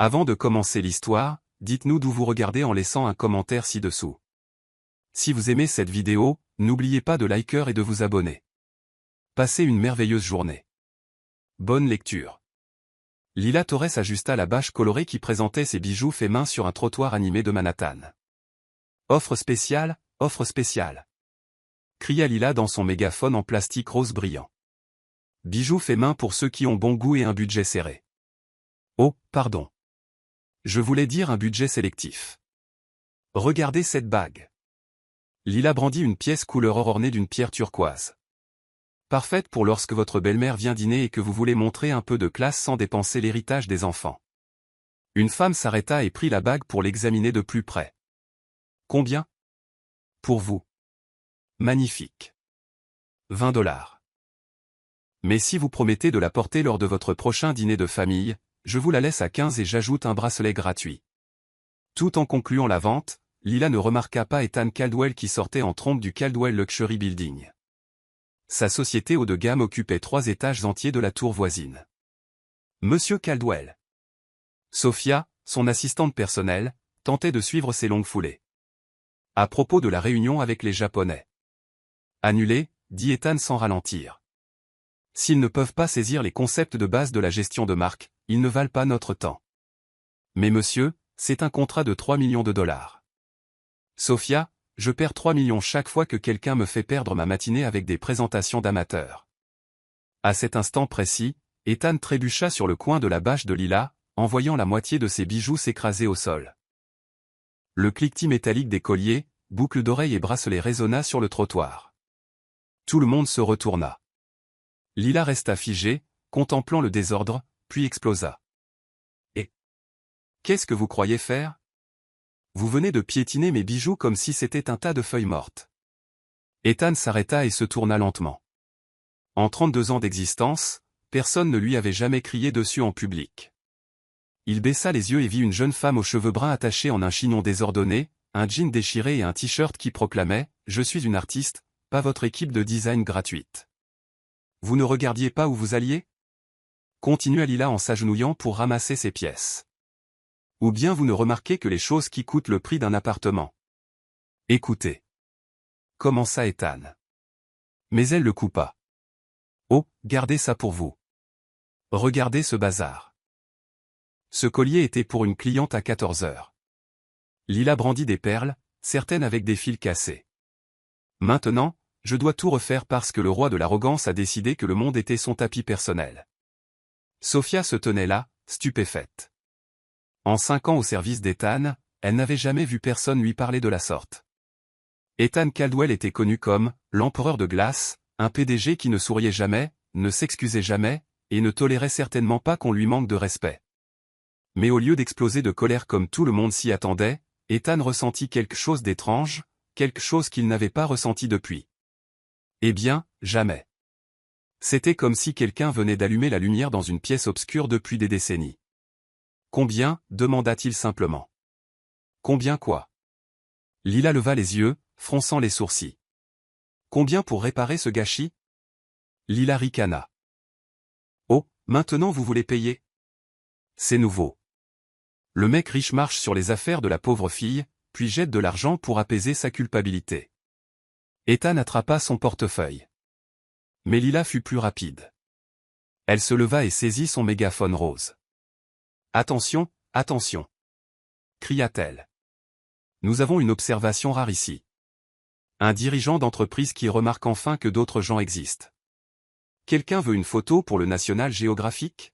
Avant de commencer l'histoire, dites-nous d'où vous regardez en laissant un commentaire ci-dessous. Si vous aimez cette vidéo, n'oubliez pas de liker et de vous abonner. Passez une merveilleuse journée. Bonne lecture. Lila Torres ajusta la bâche colorée qui présentait ses bijoux faits main sur un trottoir animé de Manhattan. Offre spéciale, offre spéciale. Cria Lila dans son mégaphone en plastique rose brillant. Bijoux faits main pour ceux qui ont bon goût et un budget serré. Oh, pardon. Je voulais dire un budget sélectif. Regardez cette bague. Lila brandit une pièce couleur or ornée d'une pierre turquoise. Parfaite pour lorsque votre belle-mère vient dîner et que vous voulez montrer un peu de classe sans dépenser l'héritage des enfants. Une femme s'arrêta et prit la bague pour l'examiner de plus près. Combien? Pour vous. Magnifique. 20 $. Mais si vous promettez de la porter lors de votre prochain dîner de famille, je vous la laisse à 15 et j'ajoute un bracelet gratuit. Tout en concluant la vente, Lila ne remarqua pas Ethan Caldwell qui sortait en trompe du Caldwell Luxury Building. Sa société haut de gamme occupait 3 étages entiers de la tour voisine. Monsieur Caldwell. Sophia, son assistante personnelle, tentait de suivre ses longues foulées. À propos de la réunion avec les Japonais. Annulée, dit Ethan sans ralentir. S'ils ne peuvent pas saisir les concepts de base de la gestion de marque, ils ne valent pas notre temps. Mais monsieur, c'est un contrat de 3 millions de $. Sophia, je perds 3 millions chaque fois que quelqu'un me fait perdre ma matinée avec des présentations d'amateurs. À cet instant précis, Ethan trébucha sur le coin de la bâche de Lila, en voyant la moitié de ses bijoux s'écraser au sol. Le cliquetis métallique des colliers, boucles d'oreilles et bracelets résonna sur le trottoir. Tout le monde se retourna. Lila resta figée, contemplant le désordre, puis explosa. Et qu'est-ce que vous croyez faire? Vous venez de piétiner mes bijoux comme si c'était un tas de feuilles mortes. Ethan s'arrêta et se tourna lentement. En 32 ans d'existence, personne ne lui avait jamais crié dessus en public. Il baissa les yeux et vit une jeune femme aux cheveux bruns attachés en un chignon désordonné, un jean déchiré et un t-shirt qui proclamait « Je suis une artiste, pas votre équipe de design gratuite. » Vous ne regardiez pas où vous alliez? Continua Lila en s'agenouillant pour ramasser ses pièces. Ou bien vous ne remarquez que les choses qui coûtent le prix d'un appartement. Écoutez. Commença Ethan. Mais elle le coupa. Oh, gardez ça pour vous. Regardez ce bazar. Ce collier était pour une cliente à 14 heures. Lila brandit des perles, certaines avec des fils cassés. Maintenant, je dois tout refaire parce que le roi de l'arrogance a décidé que le monde était son tapis personnel. Sophia se tenait là, stupéfaite. En 5 ans au service d'Ethan, elle n'avait jamais vu personne lui parler de la sorte. Ethan Caldwell était connu comme « l'empereur de glace », un PDG qui ne souriait jamais, ne s'excusait jamais, et ne tolérait certainement pas qu'on lui manque de respect. Mais au lieu d'exploser de colère comme tout le monde s'y attendait, Ethan ressentit quelque chose d'étrange, quelque chose qu'il n'avait pas ressenti depuis. Eh bien, jamais. C'était comme si quelqu'un venait d'allumer la lumière dans une pièce obscure depuis des décennies. Combien, demanda-t-il simplement. Combien quoi? Lila leva les yeux, fronçant les sourcils. Combien pour réparer ce gâchis? Lila ricana. Oh, maintenant vous voulez payer? C'est nouveau. Le mec riche marche sur les affaires de la pauvre fille, puis jette de l'argent pour apaiser sa culpabilité. Ethan attrapa son portefeuille. Mais Lila fut plus rapide. Elle se leva et saisit son mégaphone rose. Attention, attention! Cria-t-elle. Nous avons une observation rare ici. Un dirigeant d'entreprise qui remarque enfin que d'autres gens existent. Quelqu'un veut une photo pour le National Geographic?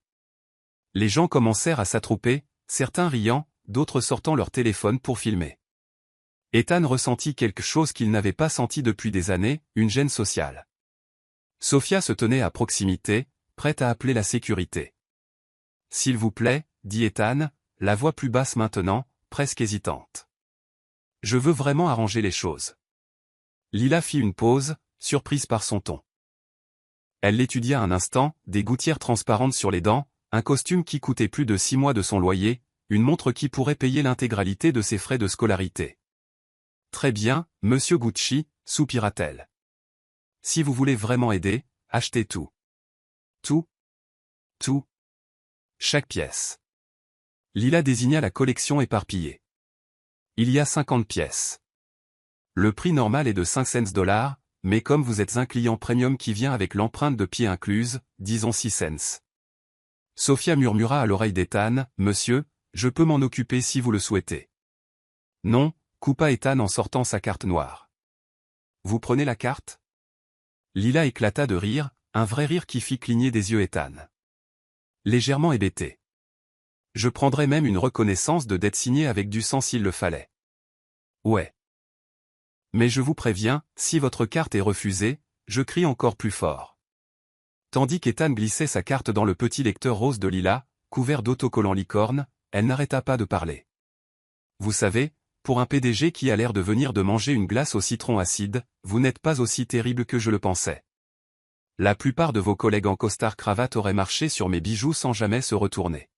Les gens commencèrent à s'attrouper, certains riant, d'autres sortant leur téléphone pour filmer. Ethan ressentit quelque chose qu'il n'avait pas senti depuis des années, une gêne sociale. Sophia se tenait à proximité, prête à appeler la sécurité. « S'il vous plaît », dit Ethan, la voix plus basse maintenant, presque hésitante. « Je veux vraiment arranger les choses. » Lila fit une pause, surprise par son ton. Elle l'étudia un instant, des gouttières transparentes sur les dents, un costume qui coûtait plus de 6 mois de son loyer, une montre qui pourrait payer l'intégralité de ses frais de scolarité. « Très bien, monsieur Gucci », soupira-t-elle. « Si vous voulez vraiment aider, achetez tout. Tout. Tout. Chaque pièce. » Lila désigna la collection éparpillée. Il y a 50 pièces. Le prix normal est de 5 cents, mais comme vous êtes un client premium qui vient avec l'empreinte de pied incluse, disons 6 cents. Sophia murmura à l'oreille d'Ethan, « Monsieur, je peux m'en occuper si vous le souhaitez. » « Non, » coupa Ethan en sortant sa carte noire. « Vous prenez la carte ?» Lila éclata de rire, un vrai rire qui fit cligner des yeux Ethan. Légèrement hébété. « Je prendrais même une reconnaissance de dette signée avec du sang s'il le fallait. »« Ouais. Mais je vous préviens, si votre carte est refusée, je crie encore plus fort. » Tandis qu'Ethan glissait sa carte dans le petit lecteur rose de Lila, couvert d'autocollants licorne, elle n'arrêta pas de parler. Vous savez, pour un PDG qui a l'air de venir de manger une glace au citron acide, vous n'êtes pas aussi terrible que je le pensais. La plupart de vos collègues en costard-cravate auraient marché sur mes bijoux sans jamais se retourner.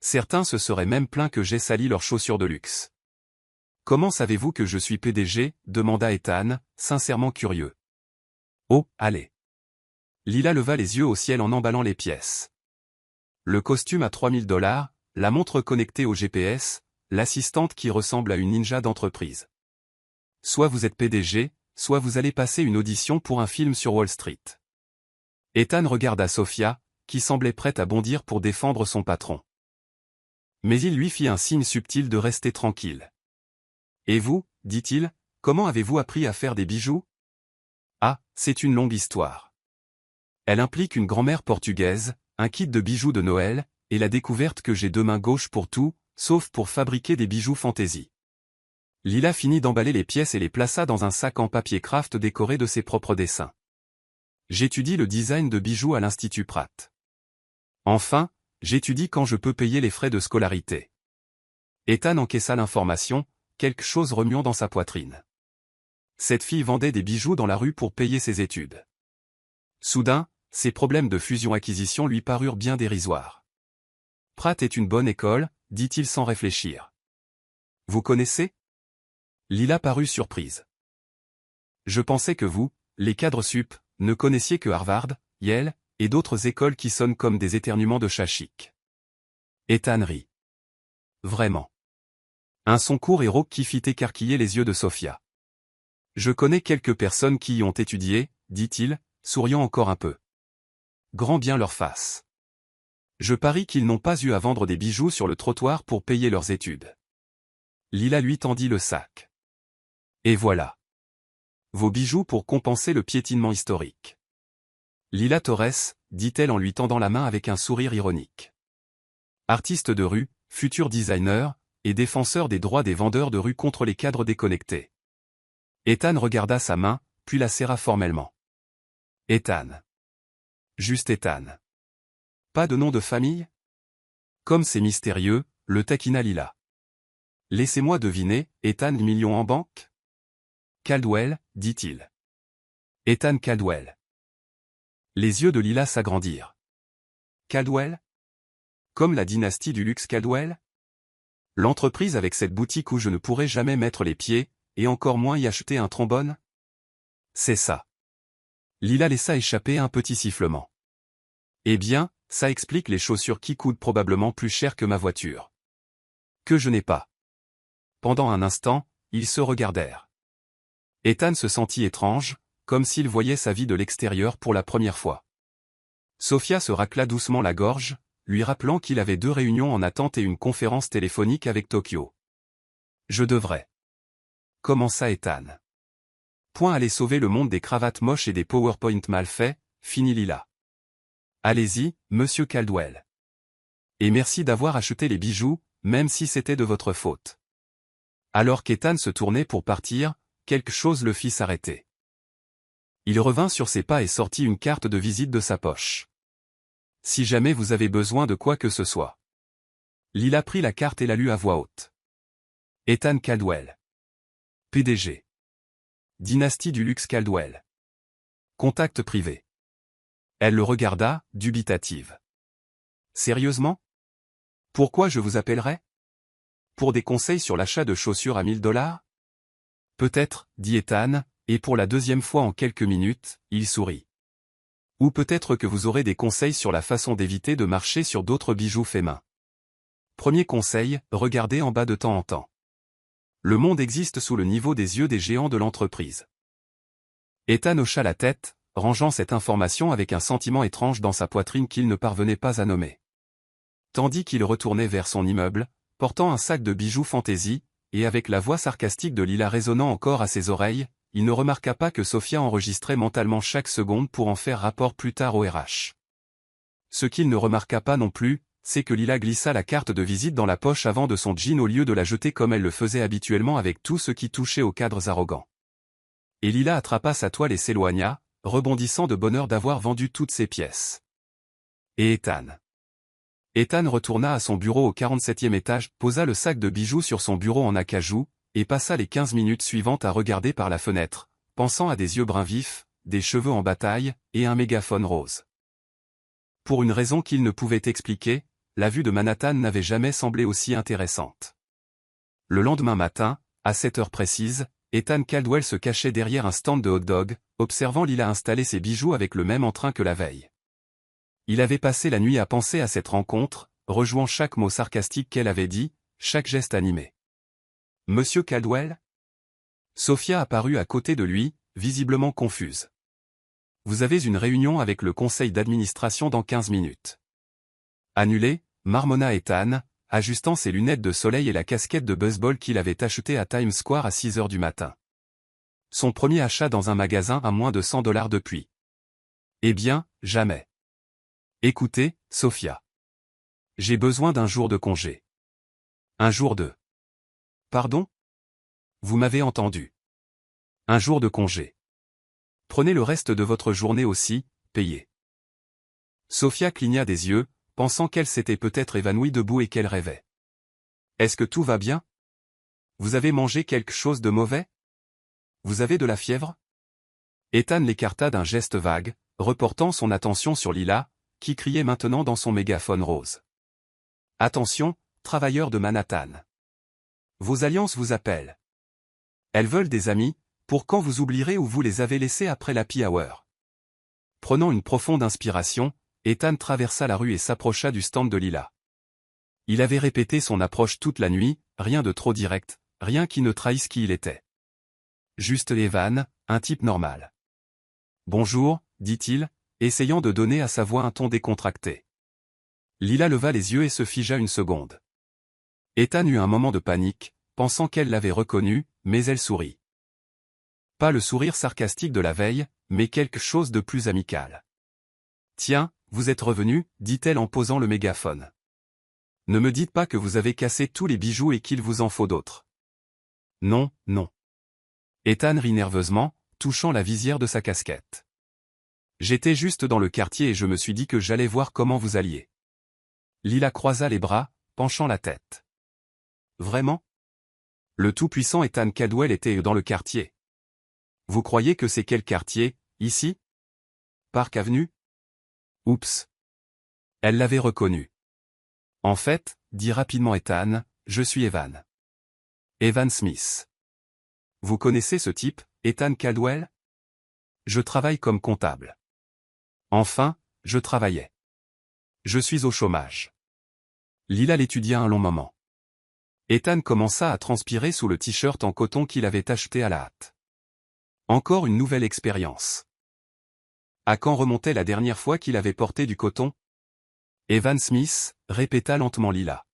Certains se seraient même plaints que j'aie sali leurs chaussures de luxe. Comment savez-vous que je suis PDG ? Demanda Ethan, sincèrement curieux. Oh, allez. Lila leva les yeux au ciel en emballant les pièces. Le costume à 3 000 $, la montre connectée au GPS, l'assistante qui ressemble à une ninja d'entreprise. Soit vous êtes PDG, soit vous allez passer une audition pour un film sur Wall Street. Ethan regarda Sophia, qui semblait prête à bondir pour défendre son patron. Mais il lui fit un signe subtil de rester tranquille. Et vous, dit-il, comment avez-vous appris à faire des bijoux ? Ah, c'est une longue histoire. Elle implique une grand-mère portugaise, un kit de bijoux de Noël, et la découverte que j'ai deux mains gauches pour tout, sauf pour fabriquer des bijoux fantaisie. Lila finit d'emballer les pièces et les plaça dans un sac en papier craft décoré de ses propres dessins. J'étudie le design de bijoux à l'Institut Pratt. Enfin, j'étudie quand je peux payer les frais de scolarité. Ethan encaissa l'information, quelque chose remuant dans sa poitrine. Cette fille vendait des bijoux dans la rue pour payer ses études. Soudain, ses problèmes de fusion-acquisition lui parurent bien dérisoires. Pratt est une bonne école, dit-il sans réfléchir. Vous connaissez ? Lila parut surprise. Je pensais que vous, les cadres sup, ne connaissiez que Harvard, Yale, et d'autres écoles qui sonnent comme des éternuements de chat chic. Ethan rit. Vraiment. Un son court et rauque qui fit écarquiller les yeux de Sophia. Je connais quelques personnes qui y ont étudié, dit-il, souriant encore un peu. Grand bien leur fasse. Je parie qu'ils n'ont pas eu à vendre des bijoux sur le trottoir pour payer leurs études. Lila lui tendit le sac. Et voilà. Vos bijoux pour compenser le piétinement historique. Lila Torres, dit-elle en lui tendant la main avec un sourire ironique. Artiste de rue, futur designer, et défenseur des droits des vendeurs de rue contre les cadres déconnectés. Ethan regarda sa main, puis la serra formellement. Ethan. Juste Ethan. Pas de nom de famille ? Comme c'est mystérieux, le taquina Lila. Laissez-moi deviner, Ethan million en banque ? Caldwell, dit-il. Ethan Caldwell. Les yeux de Lila s'agrandirent. Caldwell ? Comme la dynastie du luxe Caldwell ? L'entreprise avec cette boutique où je ne pourrai jamais mettre les pieds, et encore moins y acheter un trombone ? C'est ça. Lila laissa échapper un petit sifflement. Eh bien, ça explique les chaussures qui coûtent probablement plus cher que ma voiture. Que je n'ai pas. Pendant un instant, ils se regardèrent. Ethan se sentit étrange, comme s'il voyait sa vie de l'extérieur pour la première fois. Sophia se racla doucement la gorge, lui rappelant qu'il avait 2 réunions en attente et une conférence téléphonique avec Tokyo. Je devrais. Commença Ethan. Point aller sauver le monde des cravates moches et des PowerPoint mal faits, finit Lila. Allez-y, monsieur Caldwell. Et merci d'avoir acheté les bijoux, même si c'était de votre faute. Alors qu'Ethan se tournait pour partir, quelque chose le fit s'arrêter. Il revint sur ses pas et sortit une carte de visite de sa poche. Si jamais vous avez besoin de quoi que ce soit. Lila prit la carte et la lut à voix haute. Ethan Caldwell. PDG. Dynastie du luxe Caldwell. Contact privé. Elle le regarda, dubitative. Sérieusement ? Pourquoi je vous appellerais ? Pour des conseils sur l'achat de chaussures à 1 000 $? Peut-être, dit Ethan, et pour la 2e fois en quelques minutes, il sourit. Ou peut-être que vous aurez des conseils sur la façon d'éviter de marcher sur d'autres bijoux faits main. Premier conseil, regardez en bas de temps en temps. Le monde existe sous le niveau des yeux des géants de l'entreprise. Ethan hocha la tête, rangeant cette information avec un sentiment étrange dans sa poitrine qu'il ne parvenait pas à nommer. Tandis qu'il retournait vers son immeuble, portant un sac de bijoux fantaisie, et avec la voix sarcastique de Lila résonnant encore à ses oreilles, il ne remarqua pas que Sophia enregistrait mentalement chaque seconde pour en faire rapport plus tard au RH. Ce qu'il ne remarqua pas non plus, c'est que Lila glissa la carte de visite dans la poche avant de son jean au lieu de la jeter comme elle le faisait habituellement avec tout ce qui touchait aux cadres arrogants. Et Lila attrapa sa toile et s'éloigna, rebondissant de bonheur d'avoir vendu toutes ses pièces. Et Ethan. Ethan retourna à son bureau au 47e étage, posa le sac de bijoux sur son bureau en acajou, et passa les 15 minutes suivantes à regarder par la fenêtre, pensant à des yeux bruns vifs, des cheveux en bataille, et un mégaphone rose. Pour une raison qu'il ne pouvait expliquer, la vue de Manhattan n'avait jamais semblé aussi intéressante. Le lendemain matin, à 7 heures précises, Ethan Caldwell se cachait derrière un stand de hot-dog, observant Lila installer ses bijoux avec le même entrain que la veille. Il avait passé la nuit à penser à cette rencontre, rejouant chaque mot sarcastique qu'elle avait dit, chaque geste animé. « Monsieur Caldwell ?» Sophia apparut à côté de lui, visiblement confuse. « Vous avez une réunion avec le conseil d'administration dans 15 minutes. » Annulé, marmonna Ethan, ajustant ses lunettes de soleil et la casquette de baseball qu'il avait achetée à Times Square à 6 heures du matin. Son premier achat dans un magasin à moins de $100 depuis. Eh bien, jamais. Écoutez, Sophia. J'ai besoin d'un jour de congé. Un jour de... Pardon? Vous m'avez entendu. Un jour de congé. Prenez le reste de votre journée aussi, payé. Sophia cligna des yeux, pensant qu'elle s'était peut-être évanouie debout et qu'elle rêvait. Est-ce que tout va bien? Vous avez mangé quelque chose de mauvais? Vous avez de la fièvre? Ethan l'écarta d'un geste vague, reportant son attention sur Lila, qui criait maintenant dans son mégaphone rose. Attention, travailleurs de Manhattan. Vos alliances vous appellent. Elles veulent des amis, pour quand vous oublierez où vous les avez laissés après l'happy hour. Prenant une profonde inspiration, Ethan traversa la rue et s'approcha du stand de Lila. Il avait répété son approche toute la nuit, rien de trop direct, rien qui ne trahisse qui il était. Juste Evan, un type normal. Bonjour, dit-il, essayant de donner à sa voix un ton décontracté. Lila leva les yeux et se figea une seconde. Ethan eut un moment de panique, pensant qu'elle l'avait reconnu, mais elle sourit. Pas le sourire sarcastique de la veille, mais quelque chose de plus amical. Tiens, vous êtes revenu, dit-elle en posant le mégaphone. Ne me dites pas que vous avez cassé tous les bijoux et qu'il vous en faut d'autres. Non, non. Ethan rit nerveusement, touchant la visière de sa casquette. J'étais juste dans le quartier et je me suis dit que j'allais voir comment vous alliez. Lila croisa les bras, penchant la tête. Vraiment? Le tout-puissant Ethan Caldwell était dans le quartier. Vous croyez que c'est quel quartier, ici? Park Avenue? Oups. Elle l'avait reconnu. En fait, dit rapidement Ethan, je suis Evan. Evan Smith. Vous connaissez ce type, Ethan Caldwell? Je travaille comme comptable. Enfin, je travaillais. Je suis au chômage. Lila l'étudia un long moment. Ethan commença à transpirer sous le t-shirt en coton qu'il avait acheté à la hâte. Encore une nouvelle expérience. À quand remontait la dernière fois qu'il avait porté du coton? Evan Smith, répéta lentement Lila.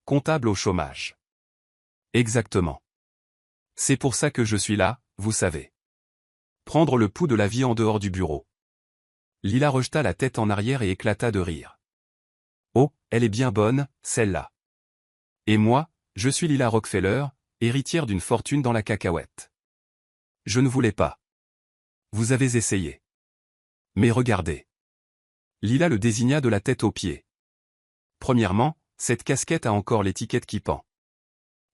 Comptable au chômage. Exactement. C'est pour ça que je suis là, vous savez. Prendre le pouls de la vie en dehors du bureau. Lila rejeta la tête en arrière et éclata de rire. Oh, elle est bien bonne, celle-là. Et moi, je suis Lila Rockefeller, héritière d'une fortune dans la cacahuète. Je ne voulais pas. Vous avez essayé. Mais regardez. Lila le désigna de la tête aux pieds. Premièrement, cette casquette a encore l'étiquette qui pend.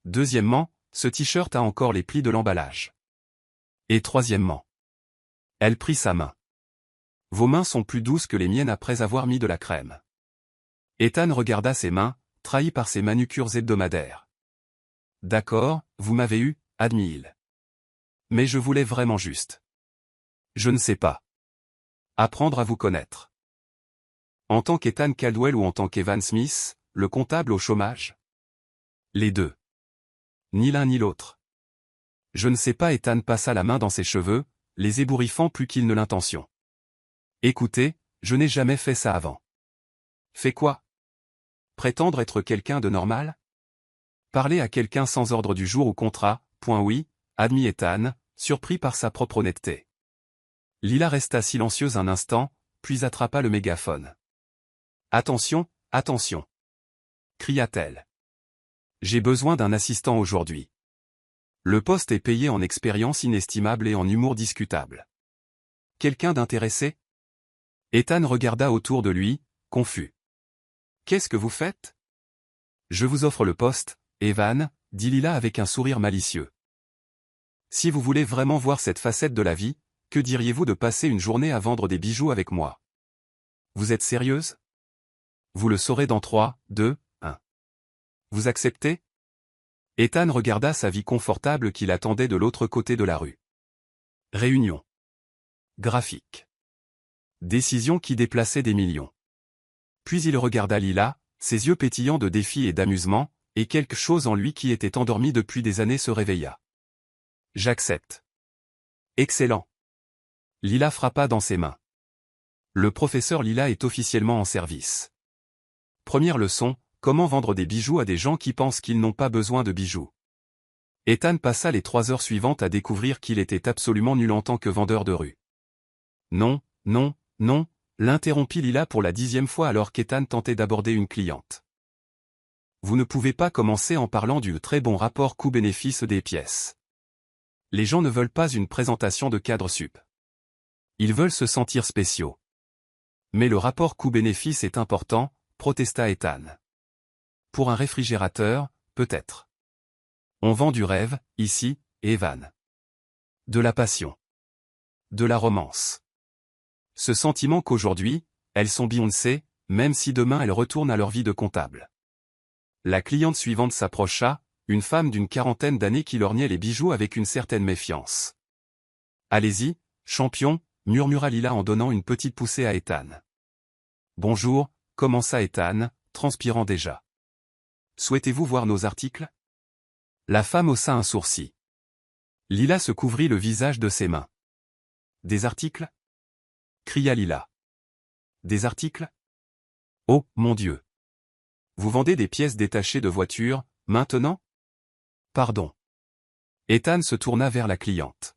Deuxièmement, ce t-shirt a encore les plis de l'emballage. Et troisièmement. Elle prit sa main. Vos mains sont plus douces que les miennes après avoir mis de la crème. Ethan regarda ses mains, trahi par ses manucures hebdomadaires. D'accord, vous m'avez eu, admit-il. Mais je voulais vraiment juste. Je ne sais pas. Apprendre à vous connaître. En tant qu'Ethan Caldwell ou en tant qu'Evan Smith, le comptable au chômage? Les deux. Ni l'un ni l'autre. Je ne sais pas. Ethan passa la main dans ses cheveux, les ébouriffant plus qu'il ne l'intention. Écoutez, je n'ai jamais fait ça avant. Fait quoi? Prétendre être quelqu'un de normal? Parler à quelqu'un sans ordre du jour ou contrat, point oui, admit Ethan, surpris par sa propre honnêteté. Lila resta silencieuse un instant, puis attrapa le mégaphone. Attention, attention! Cria-t-elle. J'ai besoin d'un assistant aujourd'hui. Le poste est payé en expérience inestimable et en humour discutable. Quelqu'un d'intéressé? Ethan regarda autour de lui, confus. Qu'est-ce que vous faites? Je vous offre le poste, Evan, dit Lila avec un sourire malicieux. Si vous voulez vraiment voir cette facette de la vie, que diriez-vous de passer une journée à vendre des bijoux avec moi? Vous êtes sérieuse? Vous le saurez dans 3, 2, 1. Vous acceptez? Ethan regarda sa vie confortable qui l'attendait de l'autre côté de la rue. Réunion. Graphique. Décision qui déplaçait des millions. Puis il regarda Lila, ses yeux pétillants de défi et d'amusement, et quelque chose en lui qui était endormi depuis des années se réveilla. J'accepte. Excellent. Lila frappa dans ses mains. Le professeur Lila est officiellement en service. Première leçon, comment vendre des bijoux à des gens qui pensent qu'ils n'ont pas besoin de bijoux. Ethan passa les 3 heures suivantes à découvrir qu'il était absolument nul en tant que vendeur de rue. Non, non, non, l'interrompit Lila pour la 10e fois alors qu'Ethan tentait d'aborder une cliente. Vous ne pouvez pas commencer en parlant du très bon rapport coût-bénéfice des pièces. Les gens ne veulent pas une présentation de cadre sup. Ils veulent se sentir spéciaux. Mais le rapport coût-bénéfice est important, protesta Ethan. Pour un réfrigérateur, peut-être. On vend du rêve, ici, Evan. De la passion. De la romance. Ce sentiment qu'aujourd'hui, elles sont Beyoncé, même si demain elles retournent à leur vie de comptable. La cliente suivante s'approcha, une femme d'une 40aine d'années qui lorgnait les bijoux avec une certaine méfiance. Allez-y, champion, murmura Lila en donnant une petite poussée à Ethan. Bonjour, commença Ethan, transpirant déjà. Souhaitez-vous voir nos articles? La femme haussa un sourcil. Lila se couvrit le visage de ses mains. Des articles? Cria Lila. Des articles? Oh, mon Dieu! Vous vendez des pièces détachées de voitures, maintenant? Pardon. Ethan se tourna vers la cliente.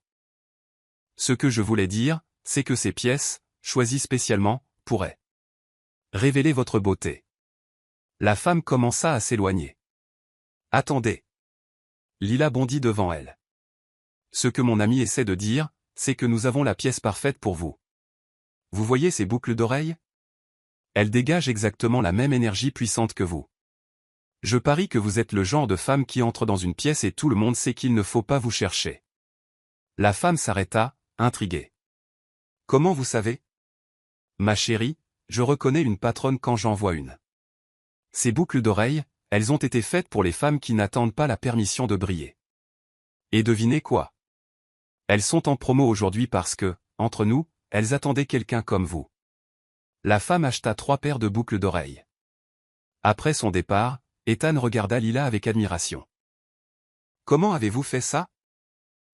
Ce que je voulais dire, c'est que ces pièces, choisies spécialement, pourraient révéler votre beauté. La femme commença à s'éloigner. Attendez. Lila bondit devant elle. Ce que mon ami essaie de dire, c'est que nous avons la pièce parfaite pour vous. Vous voyez ces boucles d'oreilles? Elles dégagent exactement la même énergie puissante que vous. Je parie que vous êtes le genre de femme qui entre dans une pièce et tout le monde sait qu'il ne faut pas vous chercher. La femme s'arrêta, intriguée. Comment vous savez? Ma chérie, je reconnais une patronne quand j'en vois une. Ces boucles d'oreilles, elles ont été faites pour les femmes qui n'attendent pas la permission de briller. Et devinez quoi? Elles sont en promo aujourd'hui parce que, entre nous, elles attendaient quelqu'un comme vous. La femme acheta 3 paires de boucles d'oreilles. Après son départ, Ethan regarda Lila avec admiration. Comment avez-vous fait ça?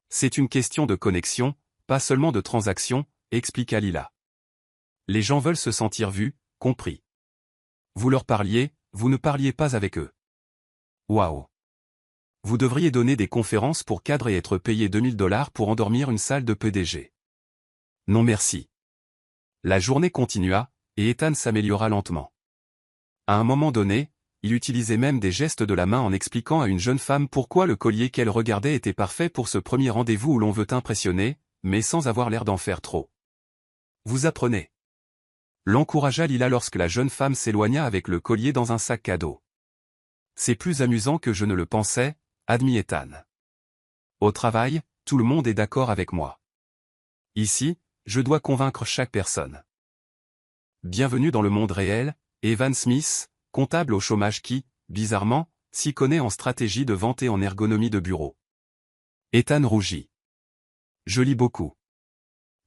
C'est une question de connexion, pas seulement de transaction, expliqua Lila. Les gens veulent se sentir vus, compris. Vous leur parliez, vous ne parliez pas avec eux. Waouh! Vous devriez donner des conférences pour cadres et être payé $2000 pour endormir une salle de PDG. Non merci. La journée continua, et Ethan s'améliora lentement. À un moment donné, il utilisait même des gestes de la main en expliquant à une jeune femme pourquoi le collier qu'elle regardait était parfait pour ce premier rendez-vous où l'on veut impressionner, mais sans avoir l'air d'en faire trop. Vous apprenez. L'encouragea Lila lorsque la jeune femme s'éloigna avec le collier dans un sac cadeau. C'est plus amusant que je ne le pensais, admit Ethan. Au travail, tout le monde est d'accord avec moi. Ici, je dois convaincre chaque personne. Bienvenue dans le monde réel, Evan Smith, comptable au chômage qui, bizarrement, s'y connaît en stratégie de vente et en ergonomie de bureau. Ethan rougit. Je lis beaucoup.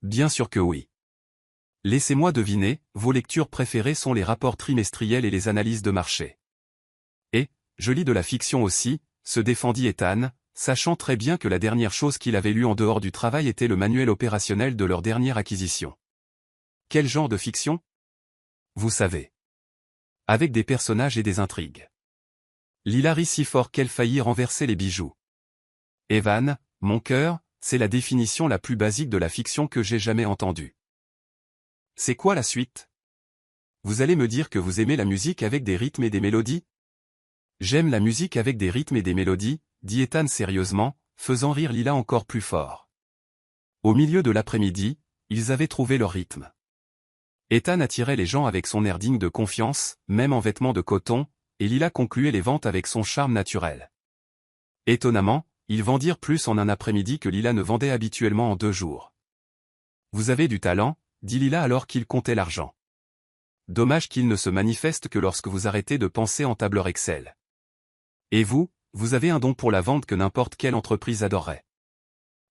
Bien sûr que oui. Laissez-moi deviner, vos lectures préférées sont les rapports trimestriels et les analyses de marché. Je lis de la fiction aussi, se défendit Ethan, sachant très bien que la dernière chose qu'il avait lue en dehors du travail était le manuel opérationnel de leur dernière acquisition. Quel genre de fiction? Vous savez. Avec des personnages et des intrigues. Lila rit si fort qu'elle faillit renverser les bijoux. Evan, mon cœur, c'est la définition la plus basique de la fiction que j'ai jamais entendue. C'est quoi la suite? Vous allez me dire que vous aimez la musique avec des rythmes et des mélodies? J'aime la musique avec des rythmes et des mélodies, dit Ethan sérieusement, faisant rire Lila encore plus fort. Au milieu de l'après-midi, ils avaient trouvé leur rythme. Ethan attirait les gens avec son air digne de confiance, même en vêtements de coton, et Lila concluait les ventes avec son charme naturel. Étonnamment, ils vendirent plus en un après-midi que Lila ne vendait habituellement en 2 jours. Vous avez du talent, dit Lila alors qu'il comptait l'argent. Dommage qu'il ne se manifeste que lorsque vous arrêtez de penser en tableur Excel. Et vous, vous avez un don pour la vente que n'importe quelle entreprise adorerait.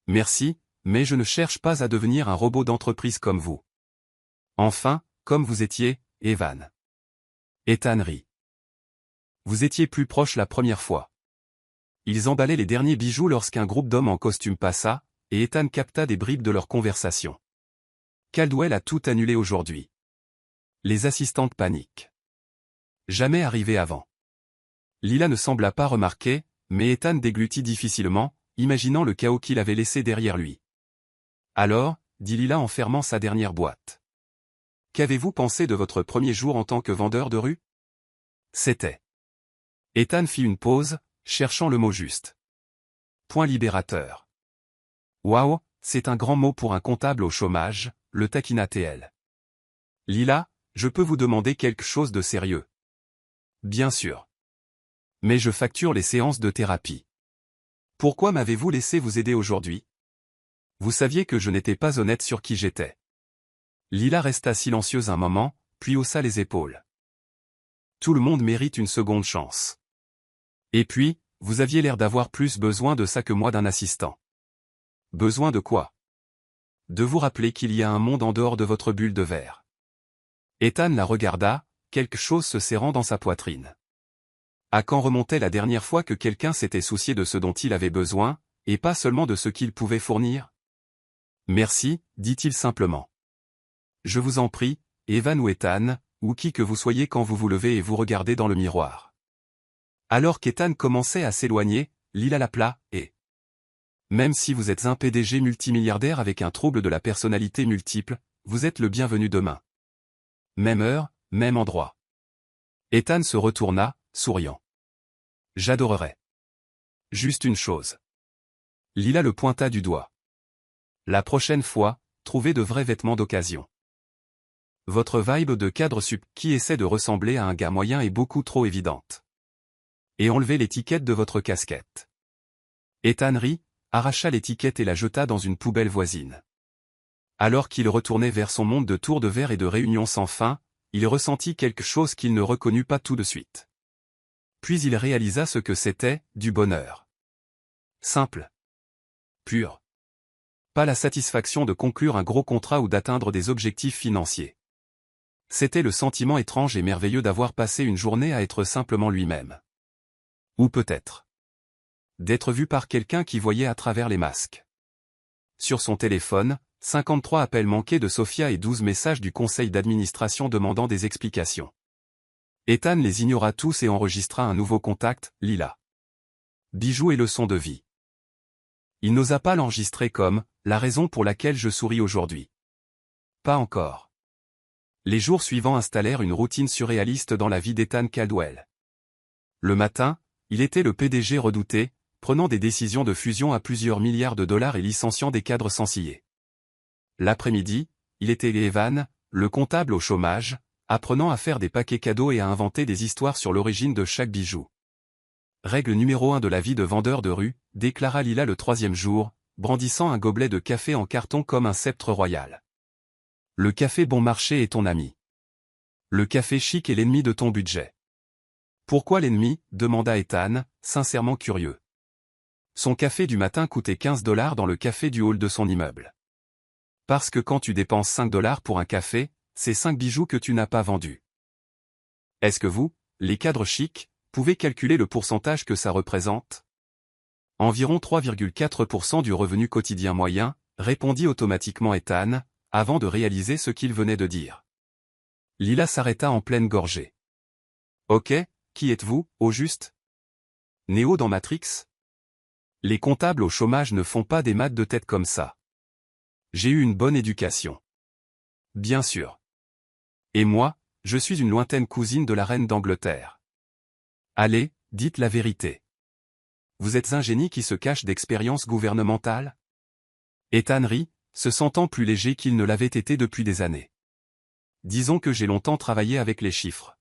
Merci, mais je ne cherche pas à devenir un robot d'entreprise comme vous. Enfin, comme vous étiez, Evan. Ethan rit. Vous étiez plus proche la première fois. Ils emballaient les derniers bijoux lorsqu'un groupe d'hommes en costume passa, et Ethan capta des bribes de leur conversation. Caldwell a tout annulé aujourd'hui. Les assistantes paniquent. Jamais arrivé avant. Lila ne sembla pas remarquer, mais Ethan déglutit difficilement, imaginant le chaos qu'il avait laissé derrière lui. Alors, dit Lila en fermant sa dernière boîte. Qu'avez-vous pensé de votre premier jour en tant que vendeur de rue? C'était. Ethan fit une pause, cherchant le mot juste. Point libérateur. Waouh, c'est un grand mot pour un comptable au chômage, le taquina-t-elle. Lila, je peux vous demander quelque chose de sérieux. Bien sûr. Mais je facture les séances de thérapie. Pourquoi m'avez-vous laissé vous aider aujourd'hui? Vous saviez que je n'étais pas honnête sur qui j'étais. Lila resta silencieuse un moment, puis haussa les épaules. Tout le monde mérite une seconde chance. Et puis, vous aviez l'air d'avoir plus besoin de ça que moi d'un assistant. Besoin de quoi? De vous rappeler qu'il y a un monde en dehors de votre bulle de verre. Ethan la regarda, quelque chose se serrant dans sa poitrine. À quand remontait la dernière fois que quelqu'un s'était soucié de ce dont il avait besoin, et pas seulement de ce qu'il pouvait fournir? Merci, dit-il simplement. Je vous en prie, Evan ou Ethan, ou qui que vous soyez quand vous vous levez et vous regardez dans le miroir. Alors qu'Ethan commençait à s'éloigner, Lila l'appela, et... Même si vous êtes un PDG multimilliardaire avec un trouble de la personnalité multiple, vous êtes le bienvenu demain. Même heure, même endroit. Ethan se retourna, souriant. J'adorerais. Juste une chose. Lila le pointa du doigt. La prochaine fois, trouvez de vrais vêtements d'occasion. Votre vibe de cadre sup qui essaie de ressembler à un gars moyen est beaucoup trop évidente. Et enlevez l'étiquette de votre casquette. Ethan rit, arracha l'étiquette et la jeta dans une poubelle voisine. Alors qu'il retournait vers son monde de tours de verre et de réunions sans fin, il ressentit quelque chose qu'il ne reconnut pas tout de suite. Puis il réalisa ce que c'était, du bonheur. Simple. Pur. Pas la satisfaction de conclure un gros contrat ou d'atteindre des objectifs financiers. C'était le sentiment étrange et merveilleux d'avoir passé une journée à être simplement lui-même. Ou peut-être d'être vu par quelqu'un qui voyait à travers les masques. Sur son téléphone, 53 appels manqués de Sophia et 12 messages du conseil d'administration demandant des explications. Ethan les ignora tous et enregistra un nouveau contact, Lila. Bijoux et leçons de vie. Il n'osa pas l'enregistrer comme « la raison pour laquelle je souris aujourd'hui ». Pas encore. Les jours suivants installèrent une routine surréaliste dans la vie d'Ethan Caldwell. Le matin, il était le PDG redouté, prenant des décisions de fusion à plusieurs milliards de dollars et licenciant des cadres sans ciller. L'après-midi, il était Evan, le comptable au chômage, apprenant à faire des paquets cadeaux et à inventer des histoires sur l'origine de chaque bijou. Règle numéro 1 de la vie de vendeur de rue, déclara Lila le 3e jour, brandissant un gobelet de café en carton comme un sceptre royal. Le café bon marché est ton ami. Le café chic est l'ennemi de ton budget. Pourquoi l'ennemi? Demanda Ethan, sincèrement curieux. Son café du matin coûtait 15 $ dans le café du hall de son immeuble. Parce que quand tu dépenses 5 $ pour un café, c'est 5 bijoux que tu n'as pas vendus. Est-ce que vous, les cadres chics, pouvez calculer le pourcentage que ça représente? Environ 3,4% du revenu quotidien moyen, répondit automatiquement Ethan, avant de réaliser ce qu'il venait de dire. Lila s'arrêta en pleine gorgée. Ok, qui êtes-vous, au juste? Néo dans Matrix? Les comptables au chômage ne font pas des maths de tête comme ça. J'ai eu une bonne éducation. Bien sûr. Et moi, je suis une lointaine cousine de la reine d'Angleterre. Allez, dites la vérité. Vous êtes un génie qui se cache d'expérience gouvernementale? Ethan rit, se sentant plus léger qu'il ne l'avait été depuis des années. Disons que j'ai longtemps travaillé avec les chiffres.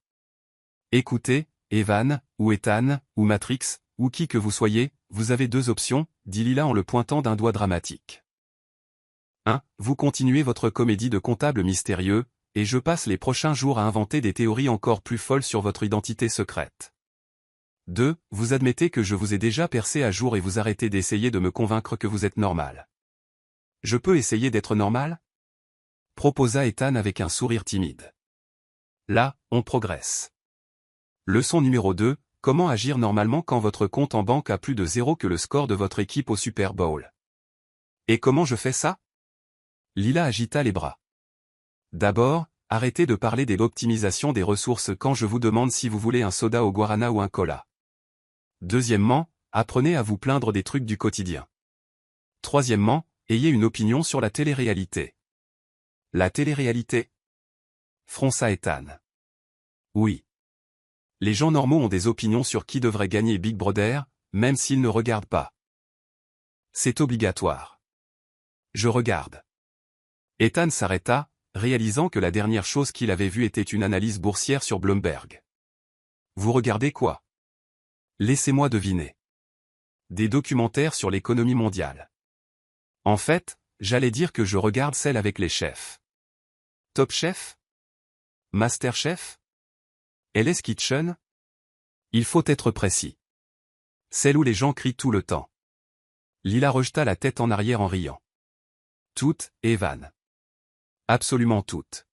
Écoutez, Evan, ou Ethan, ou Matrix, ou qui que vous soyez, vous avez deux options, dit Lila en le pointant d'un doigt dramatique. 1. Vous continuez votre comédie de comptable mystérieux, et je passe les prochains jours à inventer des théories encore plus folles sur votre identité secrète. 2. Vous admettez que je vous ai déjà percé à jour et vous arrêtez d'essayer de me convaincre que vous êtes normal. Je peux essayer d'être normal? Proposa Ethan avec un sourire timide. Là, on progresse. Leçon numéro 2, comment agir normalement quand votre compte en banque a plus de 0 que le score de votre équipe au Super Bowl. Et comment je fais ça? Lila agita les bras. D'abord, arrêtez de parler de l'optimisation des ressources quand je vous demande si vous voulez un soda au guarana ou un cola. Deuxièmement, apprenez à vous plaindre des trucs du quotidien. Troisièmement, ayez une opinion sur la télé-réalité. La télé-réalité? Fronça Ethan. Oui. Les gens normaux ont des opinions sur qui devrait gagner Big Brother, même s'ils ne regardent pas. C'est obligatoire. Je regarde. Ethan s'arrêta, réalisant que la dernière chose qu'il avait vue était une analyse boursière sur Bloomberg. Vous regardez quoi? Laissez-moi deviner. Des documentaires sur l'économie mondiale. En fait, j'allais dire que je regarde celle avec les chefs. Top Chef? Master Chef? Hell's Kitchen? Il faut être précis. Celle où les gens crient tout le temps. Lila rejeta la tête en arrière en riant. Toutes, Evan. Absolument toutes.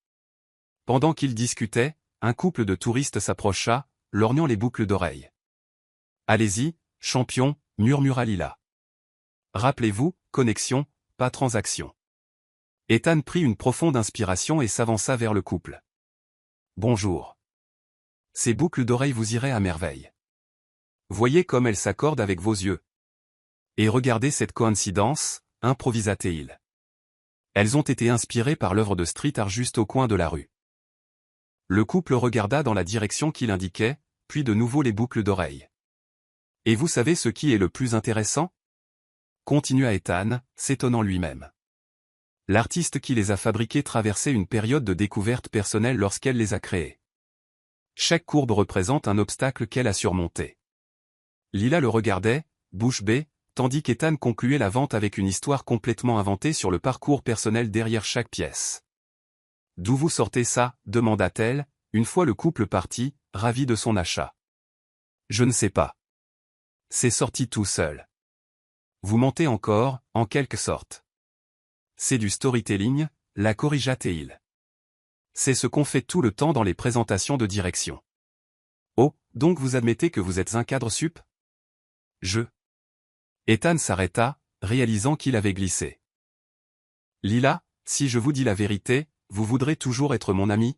Pendant qu'ils discutaient, un couple de touristes s'approcha, lorgnant les boucles d'oreilles. Allez-y, champion, murmura Lila. Rappelez-vous, connexion, pas transaction. Ethan prit une profonde inspiration et s'avança vers le couple. Bonjour. Ces boucles d'oreilles vous iraient à merveille. Voyez comme elles s'accordent avec vos yeux. Et regardez cette coïncidence, improvisa-t-il. Elles ont été inspirées par l'œuvre de street art juste au coin de la rue. Le couple regarda dans la direction qu'il indiquait, puis de nouveau les boucles d'oreilles. Et vous savez ce qui est le plus intéressant? Continua Ethan, s'étonnant lui-même. L'artiste qui les a fabriquées traversait une période de découverte personnelle lorsqu'elle les a créées. Chaque courbe représente un obstacle qu'elle a surmonté. Lila le regardait, bouche bée, tandis qu'Ethan concluait la vente avec une histoire complètement inventée sur le parcours personnel derrière chaque pièce. « D'où vous sortez ça ?» demanda-t-elle, une fois le couple parti, ravi de son achat. « Je ne sais pas. C'est sorti tout seul. » Vous mentez encore, en quelque sorte. C'est du storytelling, la corrigea-t-il. C'est ce qu'on fait tout le temps dans les présentations de direction. Oh, donc vous admettez que vous êtes un cadre sup? Ethan s'arrêta, réalisant qu'il avait glissé. Lila, si je vous dis la vérité, vous voudrez toujours être mon ami?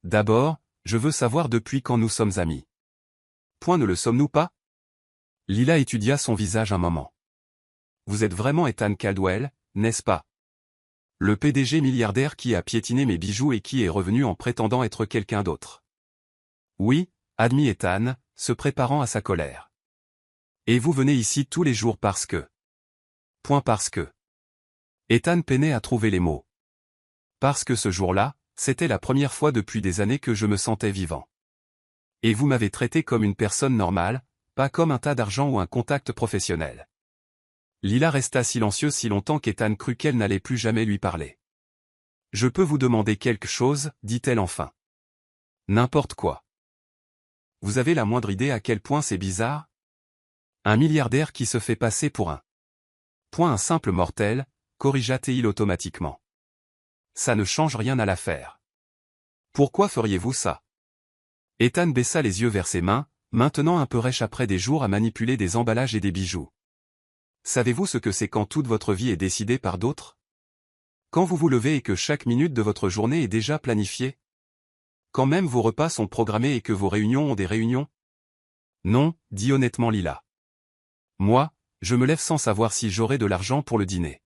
D'abord, je veux savoir depuis quand nous sommes amis. Point ne le sommes-nous pas? Lila étudia son visage un moment. Vous êtes vraiment Ethan Caldwell, n'est-ce pas? Le PDG milliardaire qui a piétiné mes bijoux et qui est revenu en prétendant être quelqu'un d'autre. Oui, admit Ethan, se préparant à sa colère. Et vous venez ici tous les jours parce que... Parce que... Ethan peinait à trouver les mots. Parce que ce jour-là, c'était la première fois depuis des années que je me sentais vivant. Et vous m'avez traité comme une personne normale, pas comme un tas d'argent ou un contact professionnel. Lila resta silencieuse si longtemps qu'Ethan crut qu'elle n'allait plus jamais lui parler. Je peux vous demander quelque chose, dit-elle enfin. N'importe quoi. Vous avez la moindre idée à quel point c'est bizarre? Un milliardaire qui se fait passer pour un simple mortel, corrigea-t-il automatiquement. Ça ne change rien à l'affaire. Pourquoi feriez-vous ça? Ethan baissa les yeux vers ses mains, Maintenant un peu rêche après des jours à manipuler des emballages et des bijoux. Savez-vous ce que c'est quand toute votre vie est décidée par d'autres? Quand vous vous levez et que chaque minute de votre journée est déjà planifiée? Quand même vos repas sont programmés et que vos réunions ont des réunions? Non, dit honnêtement Lila. Moi, je me lève sans savoir si j'aurai de l'argent pour le dîner.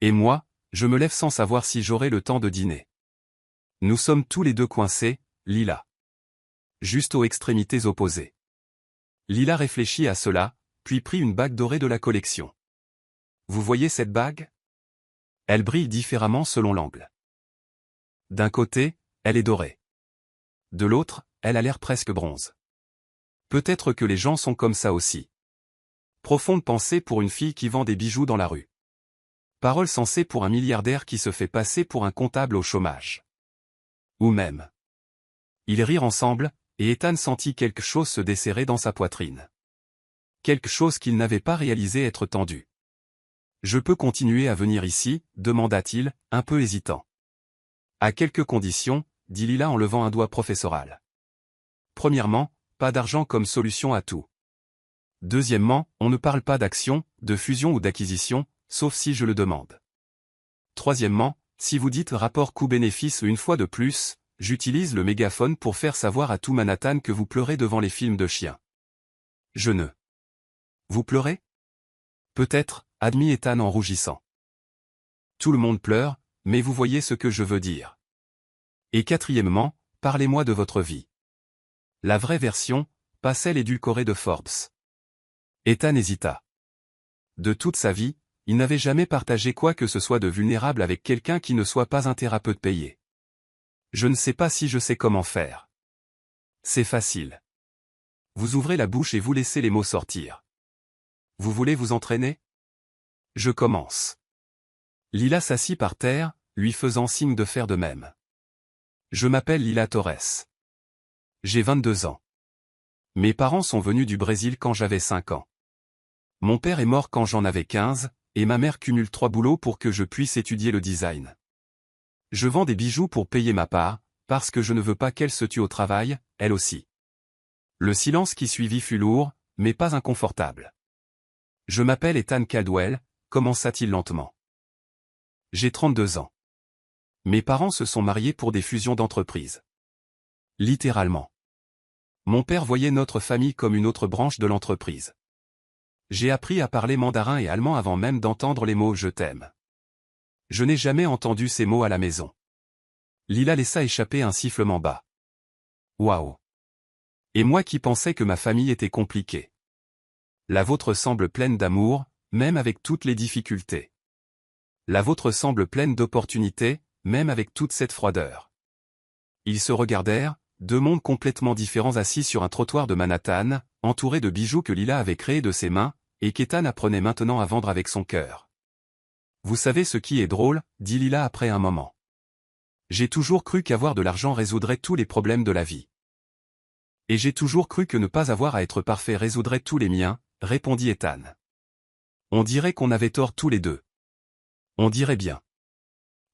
Et moi, je me lève sans savoir si j'aurai le temps de dîner. Nous sommes tous les deux coincés, Lila. Juste aux extrémités opposées. Lila réfléchit à cela, puis prit une bague dorée de la collection. Vous voyez cette bague? Elle brille différemment selon l'angle. D'un côté, elle est dorée. De l'autre, elle a l'air presque bronze. Peut-être que les gens sont comme ça aussi. Profonde pensée pour une fille qui vend des bijoux dans la rue. Parole sensée pour un milliardaire qui se fait passer pour un comptable au chômage. Ou même. Ils rirent ensemble, et Ethan sentit quelque chose se desserrer dans sa poitrine. Quelque chose qu'il n'avait pas réalisé être tendu. Je peux continuer à venir ici, demanda-t-il, un peu hésitant. À quelques conditions, dit Lila en levant un doigt professoral. Premièrement, pas d'argent comme solution à tout. Deuxièmement, on ne parle pas d'action, de fusion ou d'acquisition, sauf si je le demande. Troisièmement, si vous dites rapport coût-bénéfice une fois de plus, j'utilise le mégaphone pour faire savoir à tout Manhattan que vous pleurez devant les films de chiens. Je ne. Vous pleurez? Peut-être, admit Ethan en rougissant. Tout le monde pleure, mais vous voyez ce que je veux dire. Et quatrièmement, parlez-moi de votre vie. La vraie version, pas celle édulcorée de Forbes. Ethan hésita. De toute sa vie, il n'avait jamais partagé quoi que ce soit de vulnérable avec quelqu'un qui ne soit pas un thérapeute payé. Je ne sais pas si je sais comment faire. C'est facile. Vous ouvrez la bouche et vous laissez les mots sortir. Vous voulez vous entraîner? Je commence. Lila s'assit par terre, lui faisant signe de faire de même. Je m'appelle Lila Torres. J'ai 22 ans. Mes parents sont venus du Brésil quand j'avais 5 ans. Mon père est mort quand j'en avais 15, et ma mère cumule 3 boulots pour que je puisse étudier le design. Je vends des bijoux pour payer ma part, parce que je ne veux pas qu'elle se tue au travail, elle aussi. Le silence qui suivit fut lourd, mais pas inconfortable. Je m'appelle Ethan Caldwell, commença-t-il lentement. J'ai 32 ans. Mes parents se sont mariés pour des fusions d'entreprises. Littéralement. Mon père voyait notre famille comme une autre branche de l'entreprise. J'ai appris à parler mandarin et allemand avant même d'entendre les mots « je t'aime ». Je n'ai jamais entendu ces mots à la maison. Lila laissa échapper un sifflement bas. Waouh! Et moi qui pensais que ma famille était compliquée. La vôtre semble pleine d'amour, même avec toutes les difficultés. La vôtre semble pleine d'opportunités, même avec toute cette froideur. Ils se regardèrent, deux mondes complètement différents assis sur un trottoir de Manhattan, entourés de bijoux que Lila avait créés de ses mains, et qu'Ethan apprenait maintenant à vendre avec son cœur. Vous savez ce qui est drôle, dit Lila après un moment. J'ai toujours cru qu'avoir de l'argent résoudrait tous les problèmes de la vie. Et j'ai toujours cru que ne pas avoir à être parfait résoudrait tous les miens, répondit Ethan. On dirait qu'on avait tort tous les deux. On dirait bien.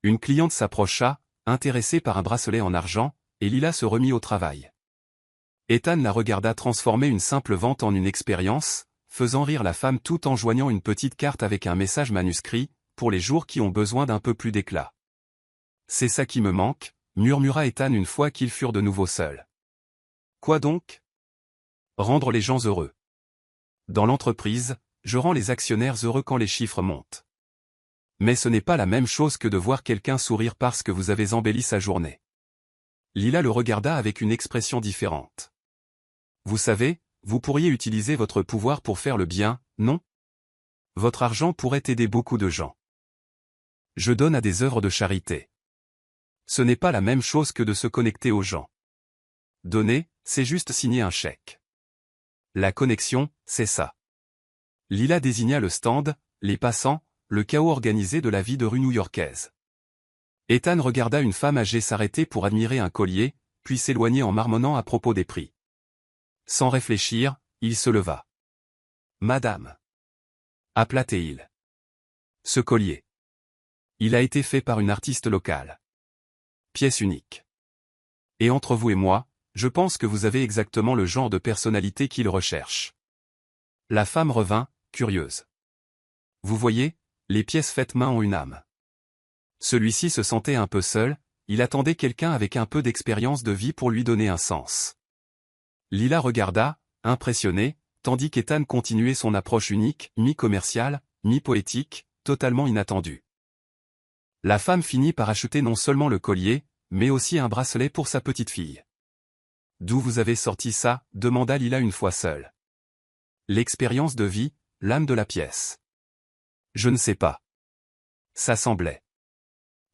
Une cliente s'approcha, intéressée par un bracelet en argent, et Lila se remit au travail. Ethan la regarda transformer une simple vente en une expérience, faisant rire la femme tout en joignant une petite carte avec un message manuscrit, pour les jours qui ont besoin d'un peu plus d'éclat. C'est ça qui me manque, murmura Ethan une fois qu'ils furent de nouveau seuls. Quoi donc? Rendre les gens heureux. Dans l'entreprise, je rends les actionnaires heureux quand les chiffres montent. Mais ce n'est pas la même chose que de voir quelqu'un sourire parce que vous avez embelli sa journée. Lila le regarda avec une expression différente. Vous savez, vous pourriez utiliser votre pouvoir pour faire le bien, non? Votre argent pourrait aider beaucoup de gens. Je donne à des œuvres de charité. Ce n'est pas la même chose que de se connecter aux gens. Donner, c'est juste signer un chèque. La connexion, c'est ça. Lila désigna le stand, les passants, le chaos organisé de la vie de rue new-yorkaise. Ethan regarda une femme âgée s'arrêter pour admirer un collier, puis s'éloigner en marmonnant à propos des prix. Sans réfléchir, il se leva. Madame. Appela-t-il. Ce collier. Il a été fait par une artiste locale. Pièce unique. Et entre vous et moi, je pense que vous avez exactement le genre de personnalité qu'il recherche. La femme revint, curieuse. Vous voyez, les pièces faites main ont une âme. Celui-ci se sentait un peu seul, il attendait quelqu'un avec un peu d'expérience de vie pour lui donner un sens. Lila regarda, impressionnée, tandis qu'Ethan continuait son approche unique, mi-commerciale, mi-poétique, totalement inattendue. La femme finit par acheter non seulement le collier, mais aussi un bracelet pour sa petite fille. « D'où vous avez sorti ça ?» demanda Lila une fois seule. « L'expérience de vie, l'âme de la pièce. » « Je ne sais pas. » Ça semblait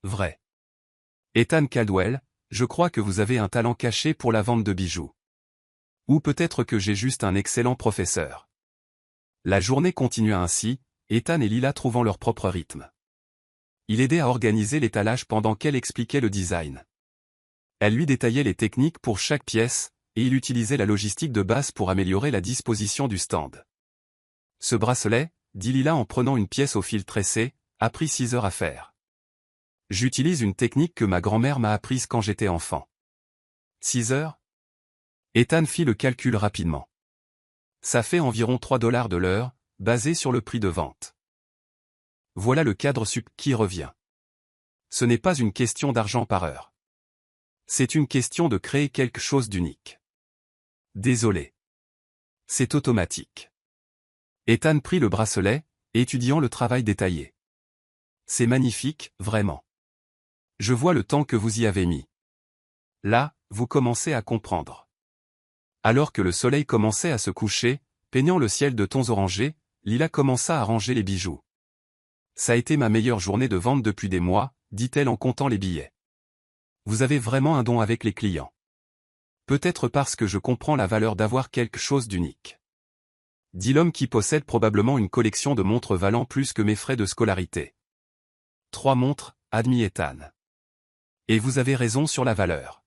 vrai. « Ethan Caldwell, je crois que vous avez un talent caché pour la vente de bijoux. Ou peut-être que j'ai juste un excellent professeur. » La journée continua ainsi, Ethan et Lila trouvant leur propre rythme. Il aidait à organiser l'étalage pendant qu'elle expliquait le design. Elle lui détaillait les techniques pour chaque pièce, et il utilisait la logistique de base pour améliorer la disposition du stand. Ce bracelet, dit Lila en prenant une pièce au fil tressé, a pris 6 heures à faire. J'utilise une technique que ma grand-mère m'a apprise quand j'étais enfant. 6 heures? Ethan fit le calcul rapidement. Ça fait environ 3 $ de l'heure, basé sur le prix de vente. Voilà le cadre sup qui revient. Ce n'est pas une question d'argent par heure. C'est une question de créer quelque chose d'unique. Désolé. C'est automatique. Ethan prit le bracelet, étudiant le travail détaillé. C'est magnifique, vraiment. Je vois le temps que vous y avez mis. Là, vous commencez à comprendre. Alors que le soleil commençait à se coucher, peignant le ciel de tons orangés, Lila commença à ranger les bijoux. Ça a été ma meilleure journée de vente depuis des mois, dit-elle en comptant les billets. Vous avez vraiment un don avec les clients. Peut-être parce que je comprends la valeur d'avoir quelque chose d'unique. Dit l'homme qui possède probablement une collection de montres valant plus que mes frais de scolarité. 3 montres, admit Ethan. Et vous avez raison sur la valeur.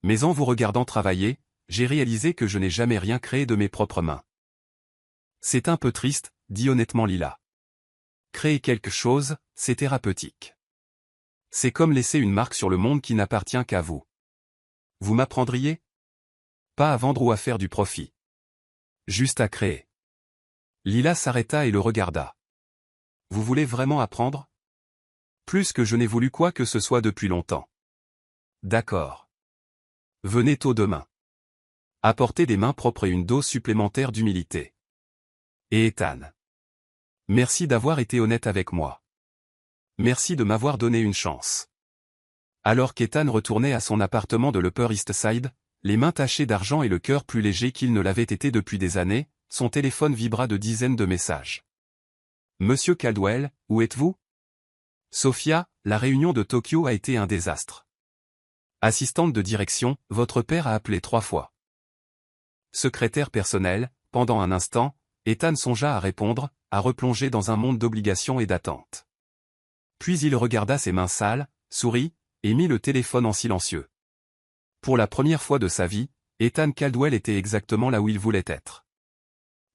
Mais en vous regardant travailler, j'ai réalisé que je n'ai jamais rien créé de mes propres mains. C'est un peu triste, dit honnêtement Lila. Créer quelque chose, c'est thérapeutique. C'est comme laisser une marque sur le monde qui n'appartient qu'à vous. Vous m'apprendriez? Pas à vendre ou à faire du profit. Juste à créer. Lila s'arrêta et le regarda. Vous voulez vraiment apprendre? Plus que je n'ai voulu quoi que ce soit depuis longtemps. D'accord. Venez tôt demain. Apportez des mains propres et une dose supplémentaire d'humilité. Et Ethan. Merci d'avoir été honnête avec moi. Merci de m'avoir donné une chance. Alors qu'Ethan retournait à son appartement de l'Upper East Side, les mains tachées d'argent et le cœur plus léger qu'il ne l'avait été depuis des années, son téléphone vibra de dizaines de messages. Monsieur Caldwell, où êtes-vous? Sophia, la réunion de Tokyo a été un désastre. Assistante de direction, votre père a appelé 3 fois. Secrétaire personnel, pendant un instant, Ethan songea à répondre, à replonger dans un monde d'obligations et d'attentes. Puis il regarda ses mains sales, sourit, et mit le téléphone en silencieux. Pour la première fois de sa vie, Ethan Caldwell était exactement là où il voulait être.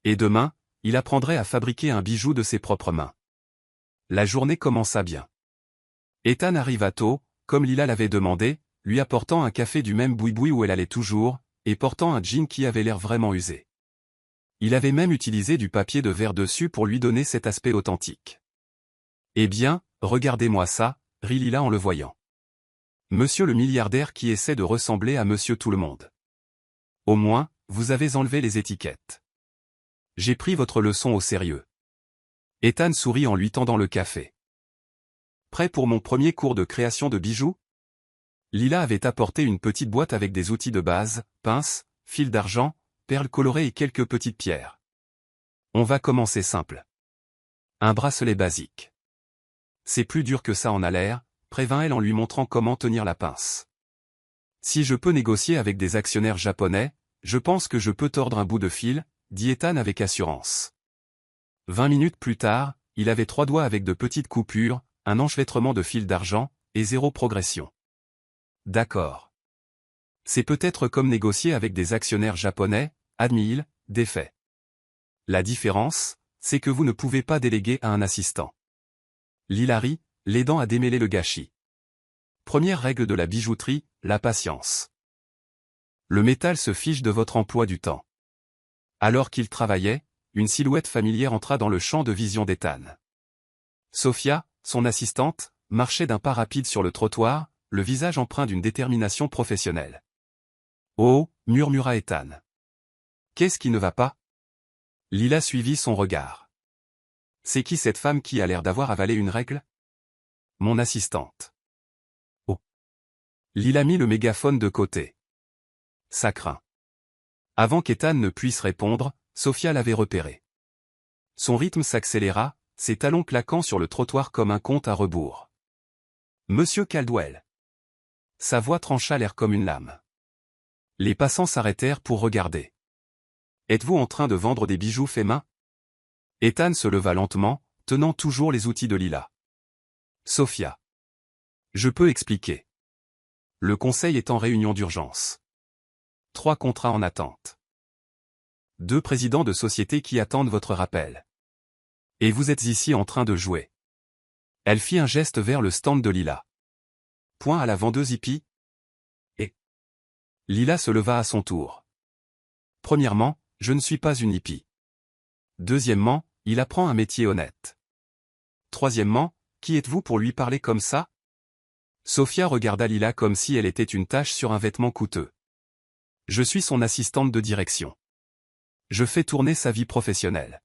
Et demain, il apprendrait à fabriquer un bijou de ses propres mains. La journée commença bien. Ethan arriva tôt, comme Lila l'avait demandé, lui apportant un café du même boui-boui où elle allait toujours, et portant un jean qui avait l'air vraiment usé. Il avait même utilisé du papier de verre dessus pour lui donner cet aspect authentique. Eh bien, regardez-moi ça, rit Lila en le voyant. Monsieur le milliardaire qui essaie de ressembler à Monsieur Tout-le-Monde. Au moins, vous avez enlevé les étiquettes. J'ai pris votre leçon au sérieux. Ethan sourit en lui tendant le café. Prêt pour mon premier cours de création de bijoux? Lila avait apporté une petite boîte avec des outils de base, pinces, fils d'argent, perles colorées et quelques petites pierres. On va commencer simple. Un bracelet basique. C'est plus dur que ça en a l'air, prévint-elle en lui montrant comment tenir la pince. Si je peux négocier avec des actionnaires japonais, je pense que je peux tordre un bout de fil, dit Ethan avec assurance. 20 minutes plus tard, il avait 3 doigts avec de petites coupures, un enchevêtrement de fil d'argent, et 0 progression. D'accord. C'est peut-être comme négocier avec des actionnaires japonais, admit-il, défait. La différence, c'est que vous ne pouvez pas déléguer à un assistant. Lila rit, l'aidant à démêler le gâchis. Première règle de la bijouterie, la patience. Le métal se fiche de votre emploi du temps. Alors qu'il travaillait, une silhouette familière entra dans le champ de vision d'Ethan. Sophia, son assistante, marchait d'un pas rapide sur le trottoir, le visage empreint d'une détermination professionnelle. « Oh » murmura Ethan. « Qu'est-ce qui ne va pas ?» Lila suivit son regard. « C'est qui cette femme qui a l'air d'avoir avalé une règle ?»« Mon assistante. » Oh. Lila mit le mégaphone de côté. Ça craint. Avant qu'Ethan ne puisse répondre, Sophia l'avait repéré. Son rythme s'accéléra, ses talons claquant sur le trottoir comme un compte à rebours. « Monsieur Caldwell. » Sa voix trancha l'air comme une lame. Les passants s'arrêtèrent pour regarder. « Êtes-vous en train de vendre des bijoux faits main ?» Ethan se leva lentement, tenant toujours les outils de Lila. « Sophia. Je peux expliquer. Le conseil est en réunion d'urgence. 3 contrats en attente. 2 présidents de sociétés qui attendent votre rappel. Et vous êtes ici en train de jouer. » Elle fit un geste vers le stand de Lila. Point à la vendeuse hippie. Et Lila se leva à son tour. Premièrement, je ne suis pas une hippie. Deuxièmement, il apprend un métier honnête. Troisièmement, qui êtes-vous pour lui parler comme ça? Sophia regarda Lila comme si elle était une tache sur un vêtement coûteux. Je suis son assistante de direction. Je fais tourner sa vie professionnelle.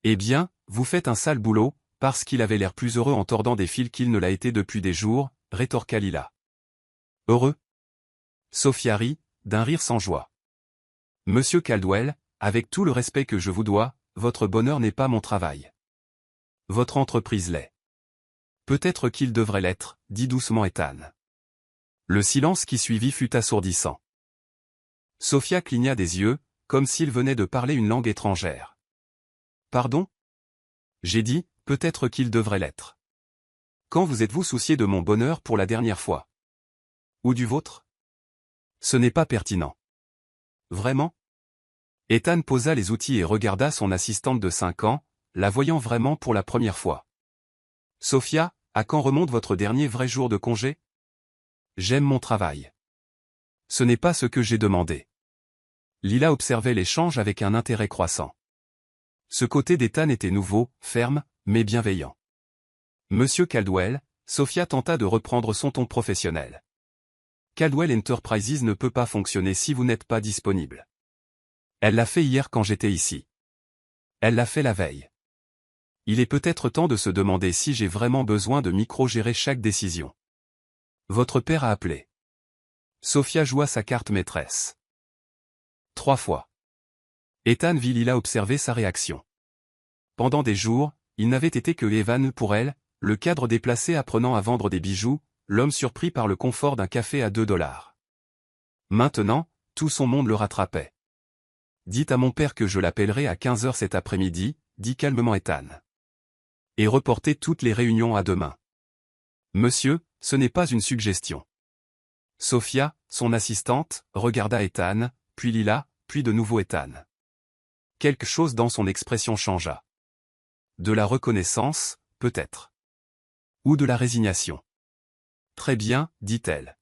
Eh bien, vous faites un sale boulot, parce qu'il avait l'air plus heureux en tordant des fils qu'il ne l'a été depuis des jours, rétorqua Lila. Heureux? Sophia rit, d'un rire sans joie. Monsieur Caldwell, avec tout le respect que je vous dois, votre bonheur n'est pas mon travail. Votre entreprise l'est. Peut-être qu'il devrait l'être, dit doucement Ethan. Le silence qui suivit fut assourdissant. Sophia cligna des yeux, comme s'il venait de parler une langue étrangère. Pardon? J'ai dit, peut-être qu'il devrait l'être. Quand vous êtes-vous soucié de mon bonheur pour la dernière fois? Ou du vôtre? Ce n'est pas pertinent. Vraiment? Ethan posa les outils et regarda son assistante de 5 ans, la voyant vraiment pour la première fois. Sophia, à quand remonte votre dernier vrai jour de congé? J'aime mon travail. Ce n'est pas ce que j'ai demandé. Lila observait l'échange avec un intérêt croissant. Ce côté d'Ethan était nouveau, ferme, mais bienveillant. Monsieur Caldwell, Sophia tenta de reprendre son ton professionnel. Caldwell Enterprises ne peut pas fonctionner si vous n'êtes pas disponible. Elle l'a fait hier quand j'étais ici. Elle l'a fait la veille. Il est peut-être temps de se demander si j'ai vraiment besoin de micro-gérer chaque décision. Votre père a appelé. Sophia joua sa carte maîtresse. 3 fois. Ethan vit Lila observer sa réaction. Pendant des jours, il n'avait été que Evan pour elle, le cadre déplacé apprenant à vendre des bijoux, l'homme surpris par le confort d'un café à $2. Maintenant, tout son monde le rattrapait. Dites à mon père que je l'appellerai à 15h cet après-midi, dit calmement Ethan. Et reportez toutes les réunions à demain. Monsieur, ce n'est pas une suggestion. Sophia, son assistante, regarda Ethan, puis Lila, puis de nouveau Ethan. Quelque chose dans son expression changea. De la reconnaissance, peut-être. Ou de la résignation. Très bien, dit-elle.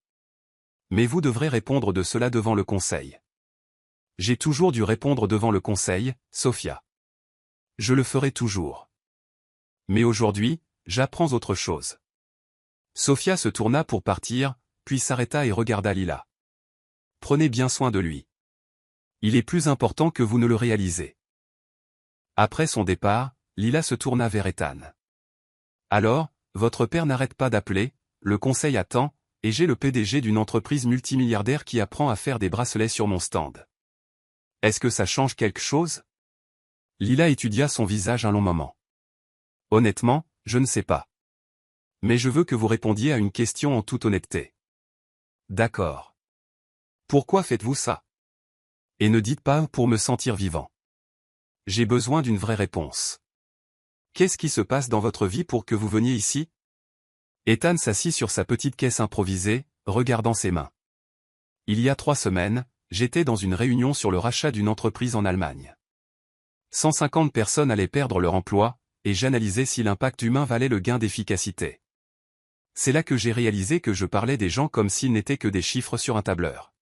Mais vous devrez répondre de cela devant le conseil. J'ai toujours dû répondre devant le conseil, Sophia. Je le ferai toujours. Mais aujourd'hui, j'apprends autre chose. Sophia se tourna pour partir, puis s'arrêta et regarda Lila. Prenez bien soin de lui. Il est plus important que vous ne le réalisez. Après son départ, Lila se tourna vers Ethan. Alors, votre père n'arrête pas d'appeler, le conseil attend, et j'ai le PDG d'une entreprise multimilliardaire qui apprend à faire des bracelets sur mon stand. Est-ce que ça change quelque chose? Lila étudia son visage un long moment. Honnêtement, je ne sais pas. Mais je veux que vous répondiez à une question en toute honnêteté. D'accord. Pourquoi faites-vous ça? Et ne dites pas pour me sentir vivant. J'ai besoin d'une vraie réponse. Qu'est-ce qui se passe dans votre vie pour que vous veniez ici? Ethan s'assit sur sa petite caisse improvisée, regardant ses mains. Il y a 3 semaines, j'étais dans une réunion sur le rachat d'une entreprise en Allemagne. 150 personnes allaient perdre leur emploi, et j'analysais si l'impact humain valait le gain d'efficacité. C'est là que j'ai réalisé que je parlais des gens comme s'ils n'étaient que des chiffres sur un tableur.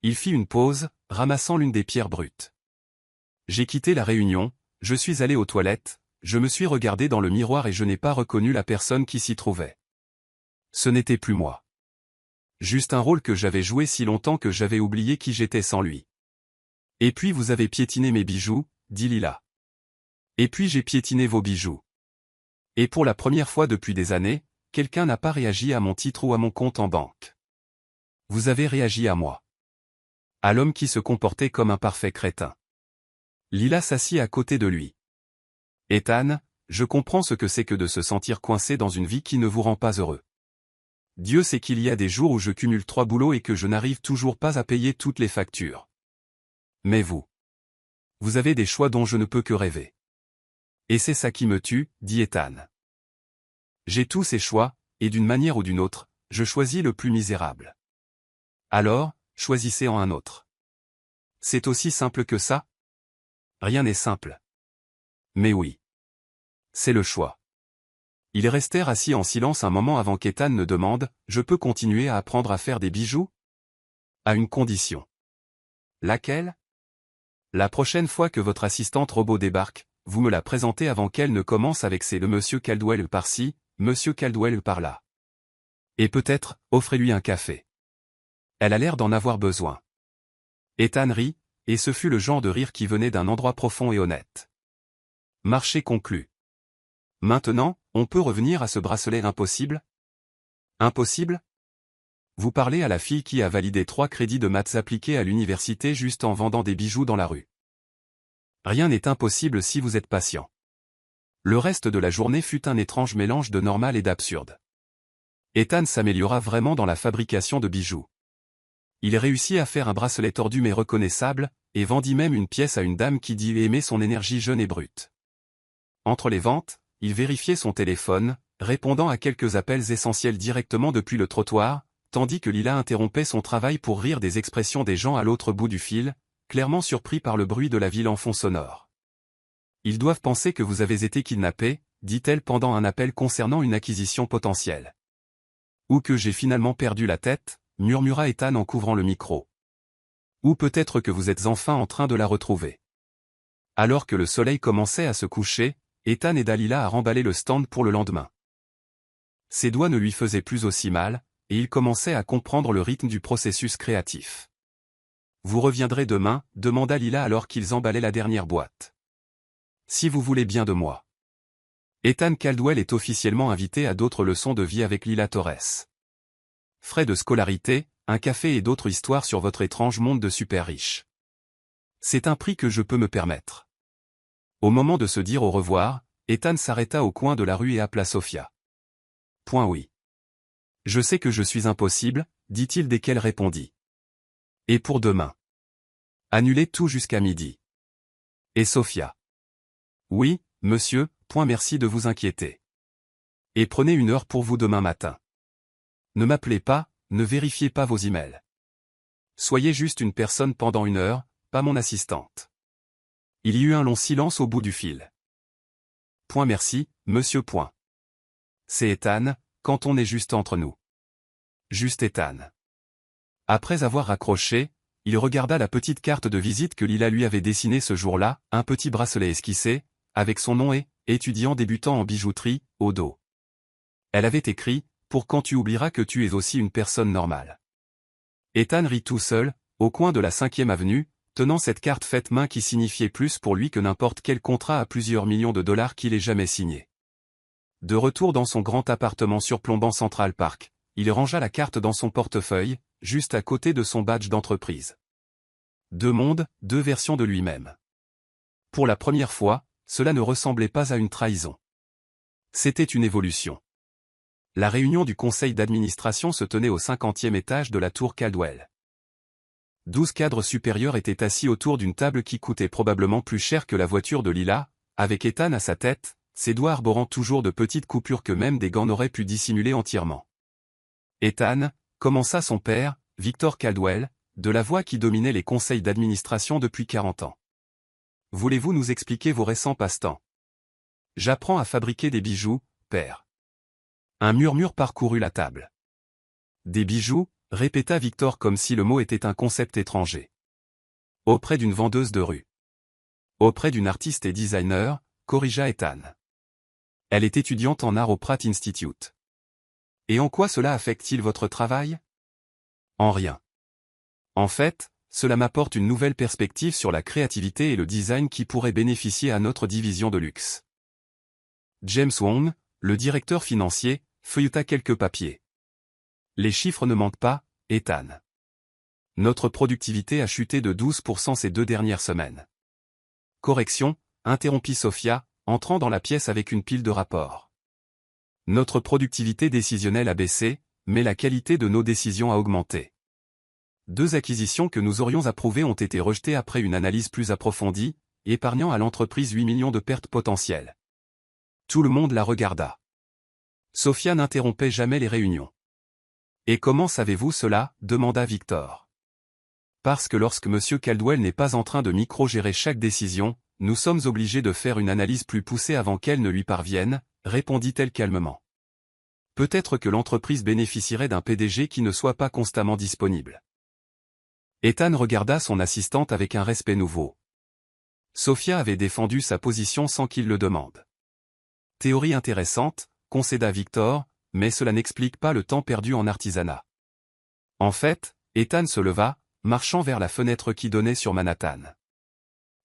Il fit une pause, ramassant l'une des pierres brutes. J'ai quitté la réunion, je suis allé aux toilettes, je me suis regardé dans le miroir et je n'ai pas reconnu la personne qui s'y trouvait. Ce n'était plus moi. Juste un rôle que j'avais joué si longtemps que j'avais oublié qui j'étais sans lui. Et puis vous avez piétiné mes bijoux, dit Lila. Et puis j'ai piétiné vos bijoux. Et pour la première fois depuis des années, quelqu'un n'a pas réagi à mon titre ou à mon compte en banque. Vous avez réagi à moi. À l'homme qui se comportait comme un parfait crétin. Lila s'assit à côté de lui. Ethan, je comprends ce que c'est que de se sentir coincé dans une vie qui ne vous rend pas heureux. Dieu sait qu'il y a des jours où je cumule 3 boulots et que je n'arrive toujours pas à payer toutes les factures. Mais vous avez des choix dont je ne peux que rêver. Et c'est ça qui me tue, dit Ethan. J'ai tous ces choix, et d'une manière ou d'une autre, je choisis le plus misérable. Alors, choisissez-en un autre. C'est aussi simple que ça? Rien n'est simple. Mais oui. C'est le choix. Ils restèrent assis en silence un moment avant qu'Ethan ne demande « Je peux continuer à apprendre à faire des bijoux ?» À une condition. Laquelle? La prochaine fois que votre assistante robot débarque, vous me la présentez avant qu'elle ne commence avec ses le Monsieur Caldwell par-ci, Monsieur Caldwell par-là. Et peut-être, offrez-lui un café. Elle a l'air d'en avoir besoin. Ethan rit, et ce fut le genre de rire qui venait d'un endroit profond et honnête. Marché conclu. Maintenant, on peut revenir à ce bracelet impossible? Impossible? Vous parlez à la fille qui a validé 3 crédits de maths appliqués à l'université juste en vendant des bijoux dans la rue. Rien n'est impossible si vous êtes patient. Le reste de la journée fut un étrange mélange de normal et d'absurde. Ethan s'améliora vraiment dans la fabrication de bijoux. Il réussit à faire un bracelet tordu mais reconnaissable, et vendit même une pièce à une dame qui dit aimer son énergie jeune et brute. Entre les ventes, il vérifiait son téléphone, répondant à quelques appels essentiels directement depuis le trottoir, tandis que Lila interrompait son travail pour rire des expressions des gens à l'autre bout du fil, clairement surpris par le bruit de la ville en fond sonore. « Ils doivent penser que vous avez été kidnappé, dit-elle pendant un appel concernant une acquisition potentielle. Ou que j'ai finalement perdu la tête, murmura Ethan en couvrant le micro. Ou peut-être que vous êtes enfin en train de la retrouver. Alors que le soleil commençait à se coucher, Ethan aida Lila à remballer le stand pour le lendemain. Ses doigts ne lui faisaient plus aussi mal, et il commençait à comprendre le rythme du processus créatif. Vous reviendrez demain, demanda Lila alors qu'ils emballaient la dernière boîte. Si vous voulez bien de moi. Ethan Caldwell est officiellement invité à d'autres leçons de vie avec Lila Torres. Frais de scolarité, un café et d'autres histoires sur votre étrange monde de super riches. C'est un prix que je peux me permettre. Au moment de se dire au revoir, Ethan s'arrêta au coin de la rue et appela Sophia. Point oui. Je sais que je suis impossible, dit-il dès qu'elle répondit. Et pour demain. Annulez tout jusqu'à midi. Et Sophia. Oui, monsieur, merci de vous inquiéter. Et prenez une heure pour vous demain matin. Ne m'appelez pas, ne vérifiez pas vos emails. Soyez juste une personne pendant une heure, pas mon assistante. Il y eut un long silence au bout du fil. Merci, monsieur. C'est Ethan, quand on est juste entre nous. Juste Ethan. Après avoir raccroché, il regarda la petite carte de visite que Lila lui avait dessinée ce jour-là, un petit bracelet esquissé, avec son nom et « étudiant débutant en bijouterie » au dos. Elle avait écrit « Pour quand tu oublieras que tu es aussi une personne normale ». Ethan rit tout seul, au coin de la 5e avenue, tenant cette carte faite main qui signifiait plus pour lui que n'importe quel contrat à plusieurs millions de dollars qu'il ait jamais signé. De retour dans son grand appartement surplombant Central Park, il rangea la carte dans son portefeuille, juste à côté de son badge d'entreprise. 2 mondes, 2 versions de lui-même. Pour la première fois, cela ne ressemblait pas à une trahison. C'était une évolution. La réunion du conseil d'administration se tenait au 50e étage de la tour Caldwell. 12 cadres supérieurs étaient assis autour d'une table qui coûtait probablement plus cher que la voiture de Lila, avec Ethan à sa tête, ses doigts arborant toujours de petites coupures que même des gants n'auraient pu dissimuler entièrement. Ethan, commença son père, Victor Caldwell, de la voix qui dominait les conseils d'administration depuis 40 ans. Voulez-vous nous expliquer vos récents passe-temps? J'apprends à fabriquer des bijoux, père. Un murmure parcourut la table. Des bijoux, répéta Victor comme si le mot était un concept étranger. Auprès d'une vendeuse de rue. Auprès d'une artiste et designer, corrigea Ethan. Elle est étudiante en art au Pratt Institute. Et en quoi cela affecte-t-il votre travail? En rien. En fait, cela m'apporte une nouvelle perspective sur la créativité et le design qui pourrait bénéficier à notre division de luxe. James Wong, le directeur financier, feuilleta quelques papiers. Les chiffres ne mentent pas, Ethan. Notre productivité a chuté de 12% ces 2 dernières semaines. Correction, interrompit Sophia, entrant dans la pièce avec une pile de rapports. Notre productivité décisionnelle a baissé, mais la qualité de nos décisions a augmenté. 2 acquisitions que nous aurions approuvées ont été rejetées après une analyse plus approfondie, épargnant à l'entreprise 8 millions de pertes potentielles. Tout le monde la regarda. Sophia n'interrompait jamais les réunions. Et comment savez-vous cela? Demanda Victor. Parce que lorsque M. Caldwell n'est pas en train de micro-gérer chaque décision, nous sommes obligés de faire une analyse plus poussée avant qu'elle ne lui parvienne, répondit-elle calmement. Peut-être que l'entreprise bénéficierait d'un PDG qui ne soit pas constamment disponible. Ethan regarda son assistante avec un respect nouveau. Sophia avait défendu sa position sans qu'il le demande. Théorie intéressante, concéda Victor, mais cela n'explique pas le temps perdu en artisanat. En fait, Ethan se leva, marchant vers la fenêtre qui donnait sur Manhattan.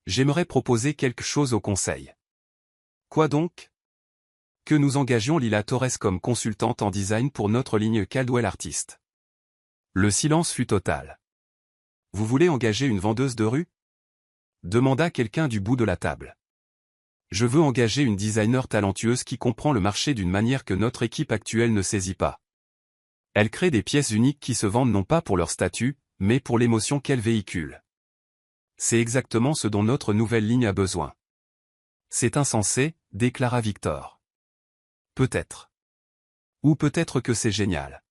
J'aimerais proposer quelque chose au conseil. Quoi donc? Que nous engagions Lila Torres comme consultante en design pour notre ligne Caldwell Artist. Le silence fut total. Vous voulez engager une vendeuse de rue? Demanda quelqu'un du bout de la table. Je veux engager une designer talentueuse qui comprend le marché d'une manière que notre équipe actuelle ne saisit pas. Elle crée des pièces uniques qui se vendent non pas pour leur statut, mais pour l'émotion qu'elles véhiculent. C'est exactement ce dont notre nouvelle ligne a besoin. C'est insensé, déclara Victor. Peut-être. Ou peut-être que c'est génial.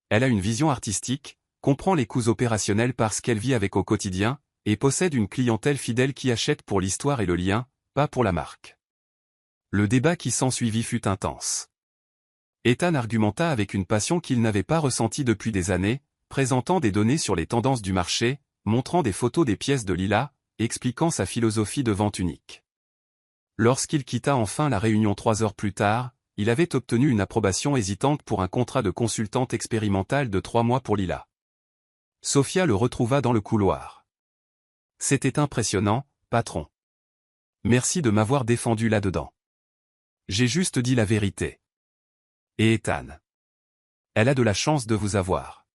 Elle a une vision artistique, comprend les coûts opérationnels parce qu'elle vit avec au quotidien, et possède une clientèle fidèle qui achète pour l'histoire et le lien, pas pour la marque. Le débat qui s'ensuivit fut intense. Ethan argumenta avec une passion qu'il n'avait pas ressentie depuis des années, présentant des données sur les tendances du marché, montrant des photos des pièces de Lila, expliquant sa philosophie de vente unique. Lorsqu'il quitta enfin la réunion 3 heures plus tard, il avait obtenu une approbation hésitante pour un contrat de consultante expérimentale de 3 mois pour Lila. Sophia le retrouva dans le couloir. C'était impressionnant, patron. Merci de m'avoir défendu là-dedans. J'ai juste dit la vérité. Et Ethan. Elle a de la chance de vous avoir.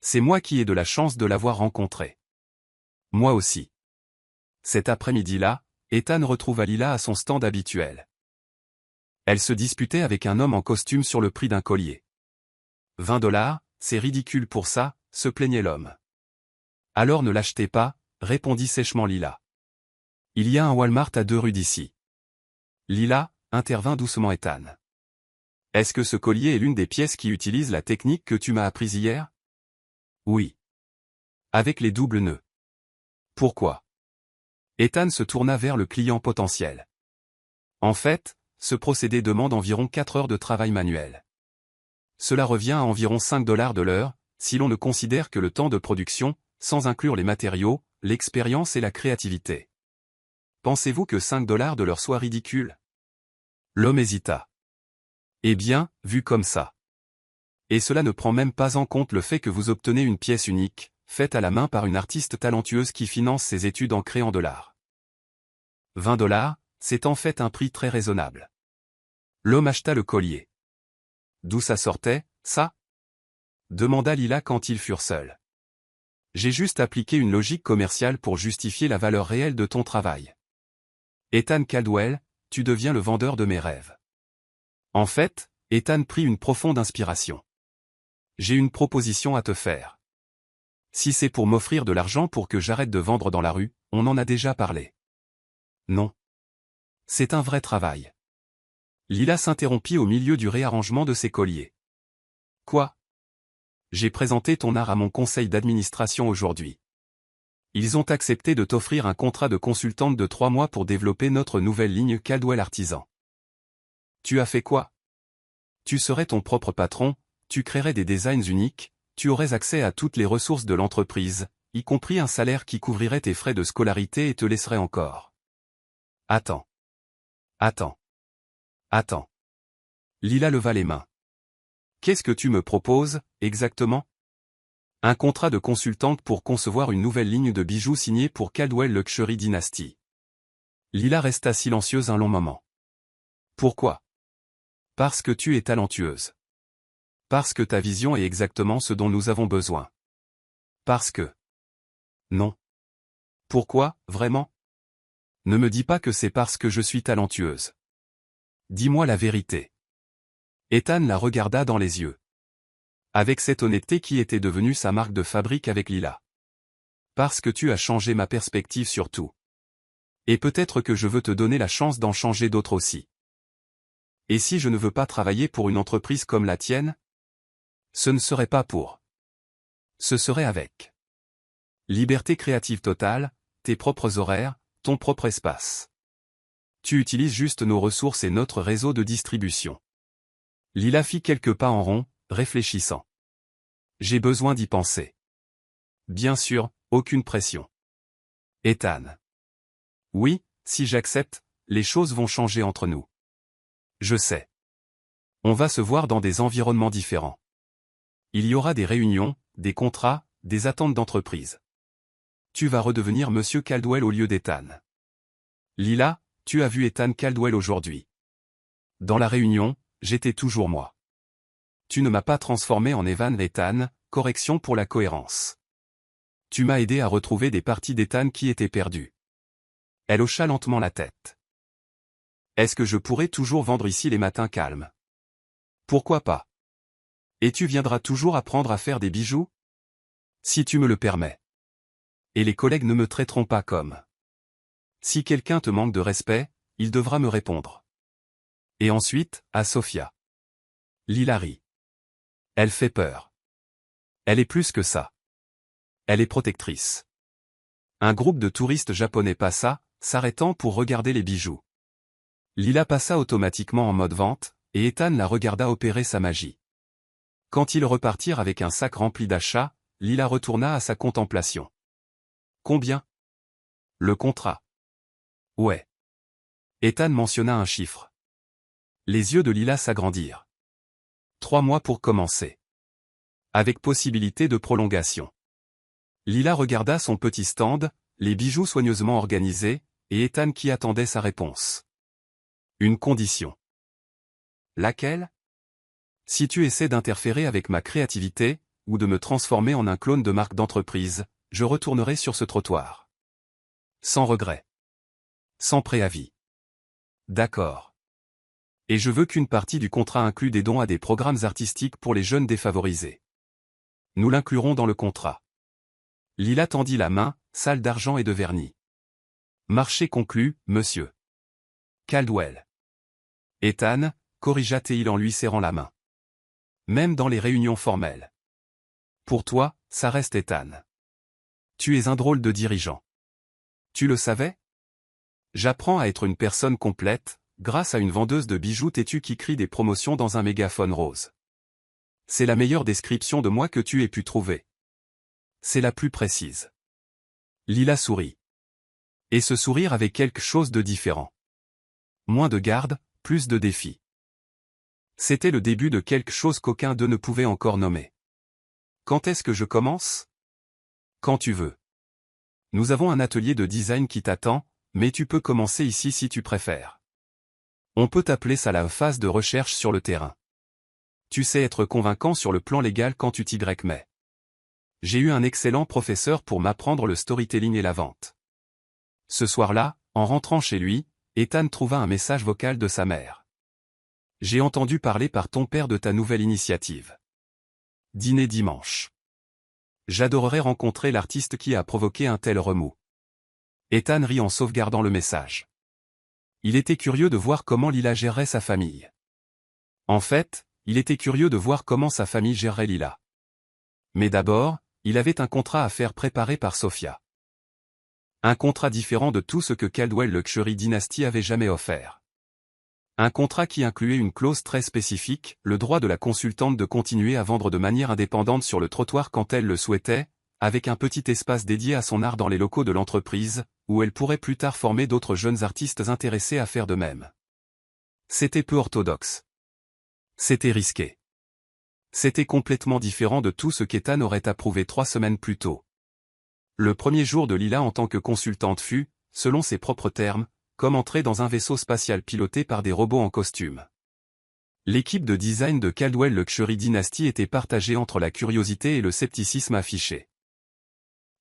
C'est moi qui ai de la chance de l'avoir rencontrée. Moi aussi. Cet après-midi-là, Ethan retrouva Lila à son stand habituel. Elle se disputait avec un homme en costume sur le prix d'un collier. 20 $, c'est ridicule pour ça, se plaignait l'homme. Alors ne l'achetez pas, répondit sèchement Lila. Il y a un Walmart à 2 rues d'ici. Lila, intervint doucement Ethan. Est-ce que ce collier est l'une des pièces qui utilisent la technique que tu m'as apprise hier? Oui. Avec les doubles nœuds. Pourquoi? Ethan se tourna vers le client potentiel. En fait, ce procédé demande environ 4 heures de travail manuel. Cela revient à environ 5 $ de l'heure, si l'on ne considère que le temps de production, sans inclure les matériaux, l'expérience et la créativité. Pensez-vous que 5 $ de l'heure soit ridicule? L'homme hésita. Eh bien, vu comme ça. Et cela ne prend même pas en compte le fait que vous obtenez une pièce unique, faite à la main par une artiste talentueuse qui finance ses études en créant de l'art. 20 $, c'est en fait un prix très raisonnable. L'homme acheta le collier. D'où ça sortait, ça? Demanda Lila quand ils furent seuls. J'ai juste appliqué une logique commerciale pour justifier la valeur réelle de ton travail. Ethan Caldwell, tu deviens le vendeur de mes rêves. En fait, Ethan prit une profonde inspiration. J'ai une proposition à te faire. Si c'est pour m'offrir de l'argent pour que j'arrête de vendre dans la rue, on en a déjà parlé. Non. C'est un vrai travail. Lila s'interrompit au milieu du réarrangement de ses colliers. Quoi? J'ai présenté ton art à mon conseil d'administration aujourd'hui. Ils ont accepté de t'offrir un contrat de consultante de 3 mois pour développer notre nouvelle ligne Caldwell Artisan. Tu as fait quoi? Tu serais ton propre patron, tu créerais des designs uniques, tu aurais accès à toutes les ressources de l'entreprise, y compris un salaire qui couvrirait tes frais de scolarité et te laisserait encore. Attends. Attends. Attends. Lila leva les mains. Qu'est-ce que tu me proposes, exactement? Un contrat de consultante pour concevoir une nouvelle ligne de bijoux signée pour Caldwell Luxury Dynasty. Lila resta silencieuse un long moment. Pourquoi? Parce que tu es talentueuse. Parce que ta vision est exactement ce dont nous avons besoin. Parce que... Non. Pourquoi, vraiment? Ne me dis pas que c'est parce que je suis talentueuse. Dis-moi la vérité. Ethan la regarda dans les yeux. Avec cette honnêteté qui était devenue sa marque de fabrique avec Lila. Parce que tu as changé ma perspective sur tout. Et peut-être que je veux te donner la chance d'en changer d'autres aussi. Et si je ne veux pas travailler pour une entreprise comme la tienne? Ce ne serait pas pour. Ce serait avec. Liberté créative totale, tes propres horaires, ton propre espace. Tu utilises juste nos ressources et notre réseau de distribution. Lila fit quelques pas en rond, réfléchissant. J'ai besoin d'y penser. Bien sûr, aucune pression. Ethan. Oui, si j'accepte, les choses vont changer entre nous. Je sais. On va se voir dans des environnements différents. Il y aura des réunions, des contrats, des attentes d'entreprise. Tu vas redevenir Monsieur Caldwell au lieu d'Ethan. Lila, tu as vu Ethan Caldwell aujourd'hui. Dans la réunion, j'étais toujours moi. Tu ne m'as pas transformé en Evan Ethan, correction pour la cohérence. Tu m'as aidé à retrouver des parties d'Ethan qui étaient perdues. Elle hocha lentement la tête. Est-ce que je pourrais toujours vendre ici les matins calmes? Pourquoi pas? Et tu viendras toujours apprendre à faire des bijoux? Si tu me le permets. Et les collègues ne me traiteront pas comme. Si quelqu'un te manque de respect, il devra me répondre. Et ensuite, à Sophia. Lila rit. Elle fait peur. Elle est plus que ça. Elle est protectrice. Un groupe de touristes japonais passa, s'arrêtant pour regarder les bijoux. Lila passa automatiquement en mode vente, et Ethan la regarda opérer sa magie. Quand ils repartirent avec un sac rempli d'achats, Lila retourna à sa contemplation. Combien? Le contrat. Ouais. Ethan mentionna un chiffre. Les yeux de Lila s'agrandirent. 3 mois pour commencer. Avec possibilité de prolongation. Lila regarda son petit stand, les bijoux soigneusement organisés, et Ethan qui attendait sa réponse. Une condition. Laquelle? Si tu essaies d'interférer avec ma créativité, ou de me transformer en un clone de marque d'entreprise, je retournerai sur ce trottoir. Sans regret. Sans préavis. D'accord. Et je veux qu'une partie du contrat inclue des dons à des programmes artistiques pour les jeunes défavorisés. Nous l'inclurons dans le contrat. Lila tendit la main, sale d'argent et de vernis. Marché conclu, monsieur. Caldwell. Ethan, corrigea-t-il en lui serrant la main. Même dans les réunions formelles. Pour toi, ça reste Ethan. Tu es un drôle de dirigeant. Tu le savais? J'apprends à être une personne complète, grâce à une vendeuse de bijoux têtue qui crie des promotions dans un mégaphone rose. C'est la meilleure description de moi que tu aies pu trouver. C'est la plus précise. Lila sourit. Et ce sourire avait quelque chose de différent. Moins de garde, plus de défi. C'était le début de quelque chose qu'aucun d'eux ne pouvait encore nommer. Quand est-ce que je commence? Quand tu veux. Nous avons un atelier de design qui t'attend, mais tu peux commencer ici si tu préfères. On peut appeler ça la phase de recherche sur le terrain. Tu sais être convaincant sur le plan légal quand tu t'y mets. J'ai eu un excellent professeur pour m'apprendre le storytelling et la vente. Ce soir-là, en rentrant chez lui, Ethan trouva un message vocal de sa mère. J'ai entendu parler par ton père de ta nouvelle initiative. Dîner dimanche. J'adorerais rencontrer l'artiste qui a provoqué un tel remous. Ethan rit en sauvegardant le message. Il était curieux de voir comment Lila gérerait sa famille. En fait, il était curieux de voir comment sa famille gérerait Lila. Mais d'abord, il avait un contrat à faire préparer par Sophia. Un contrat différent de tout ce que Caldwell Luxury Dynasty avait jamais offert. Un contrat qui incluait une clause très spécifique, le droit de la consultante de continuer à vendre de manière indépendante sur le trottoir quand elle le souhaitait, avec un petit espace dédié à son art dans les locaux de l'entreprise, où elle pourrait plus tard former d'autres jeunes artistes intéressés à faire de même. C'était peu orthodoxe. C'était risqué. C'était complètement différent de tout ce qu'Ethan aurait approuvé 3 semaines plus tôt. Le premier jour de Lila en tant que consultante fut, selon ses propres termes, comme entrer dans un vaisseau spatial piloté par des robots en costume. L'équipe de design de Caldwell Luxury Dynasty était partagée entre la curiosité et le scepticisme affiché.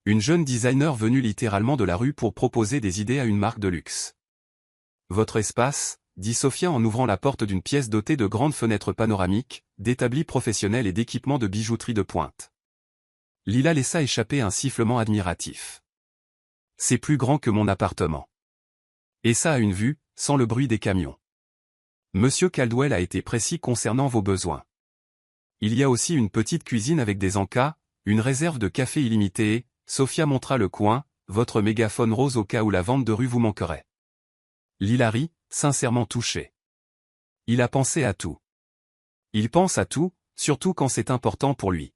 Une jeune designer venue littéralement de la rue pour proposer des idées à une marque de luxe. Votre espace, dit Sophia en ouvrant la porte d'une pièce dotée de grandes fenêtres panoramiques, d'établis professionnels et d'équipements de bijouterie de pointe. Lila laissa échapper un sifflement admiratif. C'est plus grand que mon appartement. Et ça a une vue, sans le bruit des camions. Monsieur Caldwell a été précis concernant vos besoins. Il y a aussi une petite cuisine avec des encas, une réserve de café illimitée et, Sophia montra le coin, votre mégaphone rose au cas où la vente de rue vous manquerait. Lila rit, sincèrement touchée. Il a pensé à tout. Il pense à tout, surtout quand c'est important pour lui.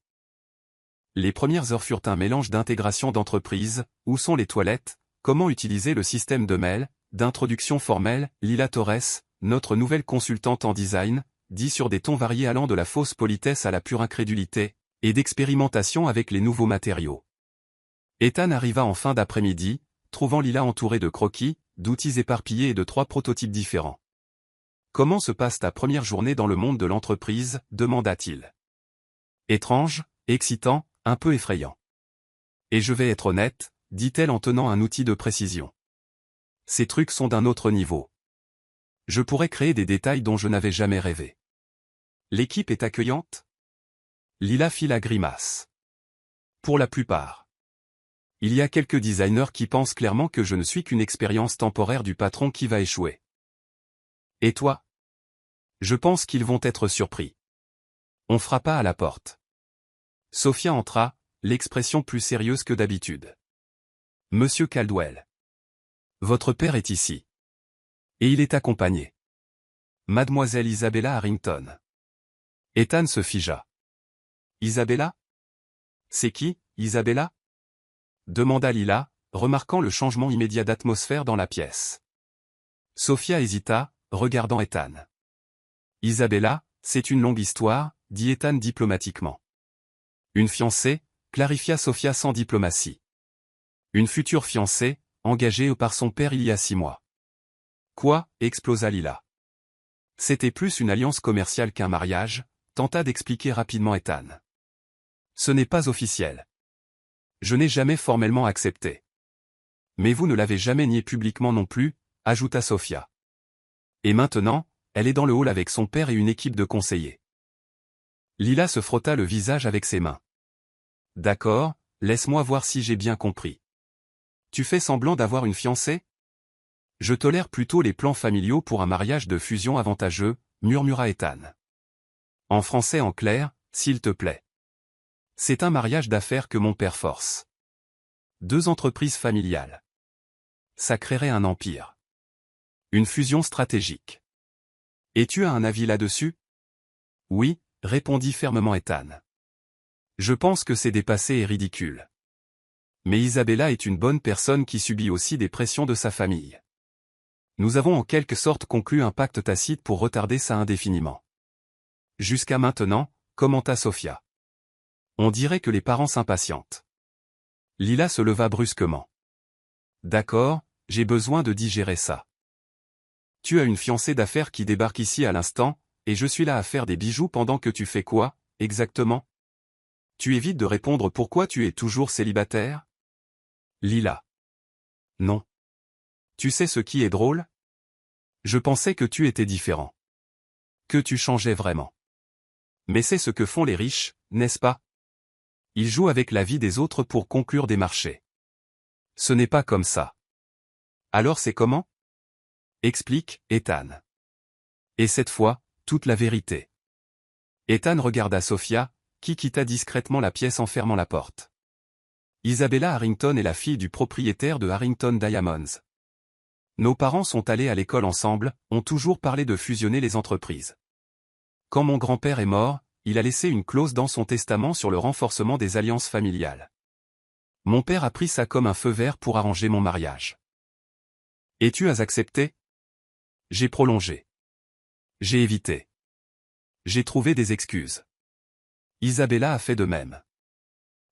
Les premières heures furent un mélange d'intégration d'entreprise, où sont les toilettes, comment utiliser le système de mail, d'introduction formelle, Lila Torres, notre nouvelle consultante en design, dit sur des tons variés allant de la fausse politesse à la pure incrédulité, et d'expérimentation avec les nouveaux matériaux. Ethan arriva en fin d'après-midi, trouvant Lila entourée de croquis, d'outils éparpillés et de 3 prototypes différents. Comment se passe ta première journée dans le monde de l'entreprise, demanda-t-il. Étrange, excitant, un peu effrayant. Et je vais être honnête, dit-elle en tenant un outil de précision. Ces trucs sont d'un autre niveau. Je pourrais créer des détails dont je n'avais jamais rêvé. L'équipe est accueillante? Lila fit la grimace. Pour la plupart. Il y a quelques designers qui pensent clairement que je ne suis qu'une expérience temporaire du patron qui va échouer. Et toi? Je pense qu'ils vont être surpris. On frappa à la porte. Sophia entra, l'expression plus sérieuse que d'habitude. Monsieur Caldwell. Votre père est ici. Et il est accompagné. Mademoiselle Isabella Harrington. Ethan se figea. Isabella? C'est qui, Isabella? Demanda Lila, remarquant le changement immédiat d'atmosphère dans la pièce. Sophia hésita, regardant Ethan. Isabella, c'est une longue histoire, dit Ethan diplomatiquement. Une fiancée, clarifia Sophia sans diplomatie. Une future fiancée, engagée par son père il y a 6 mois. Quoi, explosa Lila. C'était plus une alliance commerciale qu'un mariage, tenta d'expliquer rapidement Ethan. Ce n'est pas officiel. Je n'ai jamais formellement accepté. Mais vous ne l'avez jamais nié publiquement non plus, ajouta Sophia. Et maintenant, elle est dans le hall avec son père et une équipe de conseillers. Lila se frotta le visage avec ses mains. D'accord, laisse-moi voir si j'ai bien compris. Tu fais semblant d'avoir une fiancée? Je tolère plutôt les plans familiaux pour un mariage de fusion avantageux, murmura Ethan. En français en clair, s'il te plaît. C'est un mariage d'affaires que mon père force. 2 entreprises familiales. Ça créerait un empire. Une fusion stratégique. Et tu as un avis là-dessus? Oui, répondit fermement Ethan. Je pense que c'est dépassé et ridicule. Mais Isabella est une bonne personne qui subit aussi des pressions de sa famille. Nous avons en quelque sorte conclu un pacte tacite pour retarder ça indéfiniment. Jusqu'à maintenant, commenta Sophia. On dirait que les parents s'impatientent. Lila se leva brusquement. D'accord, j'ai besoin de digérer ça. Tu as une fiancée d'affaires qui débarque ici à l'instant, et je suis là à faire des bijoux pendant que tu fais quoi, exactement? Tu évites de répondre pourquoi tu es toujours célibataire? Lila. Non. Tu sais ce qui est drôle? Je pensais que tu étais différent. Que tu changeais vraiment. Mais c'est ce que font les riches, n'est-ce pas? Ils jouent avec la vie des autres pour conclure des marchés. Ce n'est pas comme ça. Alors c'est comment? Explique, Ethan. Et cette fois, toute la vérité. Ethan regarda Sophia, qui quitta discrètement la pièce en fermant la porte. Isabella Harrington est la fille du propriétaire de Harrington Diamonds. Nos parents sont allés à l'école ensemble, ont toujours parlé de fusionner les entreprises. Quand mon grand-père est mort, il a laissé une clause dans son testament sur le renforcement des alliances familiales. Mon père a pris ça comme un feu vert pour arranger mon mariage. Et tu as accepté? J'ai prolongé. J'ai évité. J'ai trouvé des excuses. Isabella a fait de même.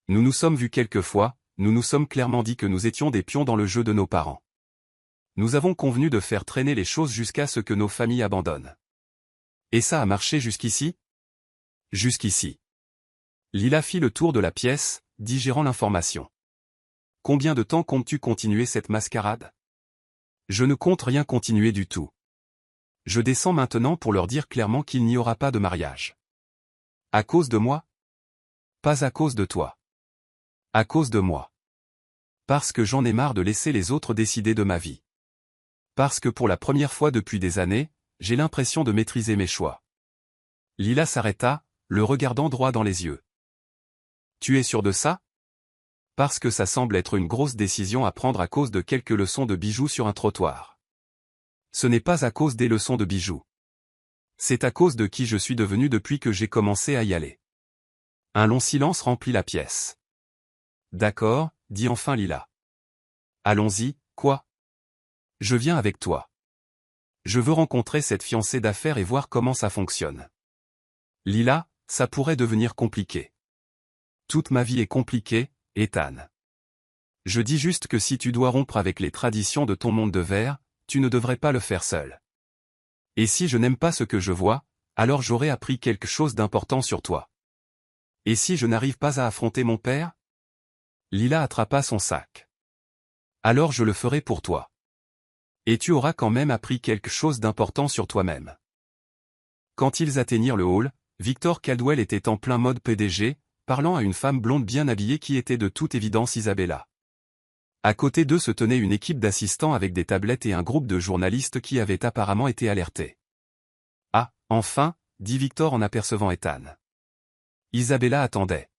Nous nous sommes vus quelques fois, nous nous sommes clairement dit que nous étions des pions dans le jeu de nos parents. Nous avons convenu de faire traîner les choses jusqu'à ce que nos familles abandonnent. Et ça a marché jusqu'ici? Jusqu'ici. Lila fit le tour de la pièce, digérant l'information. Combien de temps comptes-tu continuer cette mascarade? Je ne compte rien continuer du tout. Je descends maintenant pour leur dire clairement qu'il n'y aura pas de mariage. À cause de moi? Pas à cause de toi. À cause de moi. Parce que j'en ai marre de laisser les autres décider de ma vie. Parce que pour la première fois depuis des années, j'ai l'impression de maîtriser mes choix. Lila s'arrêta, le regardant droit dans les yeux. Tu es sûr de ça? Parce que ça semble être une grosse décision à prendre à cause de quelques leçons de bijoux sur un trottoir. Ce n'est pas à cause des leçons de bijoux. C'est à cause de qui je suis devenu depuis que j'ai commencé à y aller. Un long silence remplit la pièce. D'accord, dit enfin Lila. Allons-y, quoi? Je viens avec toi. Je veux rencontrer cette fiancée d'affaires et voir comment ça fonctionne. Lila, ça pourrait devenir compliqué. Toute ma vie est compliquée, Ethan. Je dis juste que si tu dois rompre avec les traditions de ton monde de verre, tu ne devrais pas le faire seul. Et si je n'aime pas ce que je vois, alors j'aurai appris quelque chose d'important sur toi. Et si je n'arrive pas à affronter mon père? Lila attrapa son sac. Alors je le ferai pour toi. Et tu auras quand même appris quelque chose d'important sur toi-même. Quand ils atteignirent le hall, Victor Caldwell était en plein mode PDG, parlant à une femme blonde bien habillée qui était de toute évidence Isabella. À côté d'eux se tenait une équipe d'assistants avec des tablettes et un groupe de journalistes qui avaient apparemment été alertés. Ah, enfin, dit Victor en apercevant Ethan. Isabella attendait.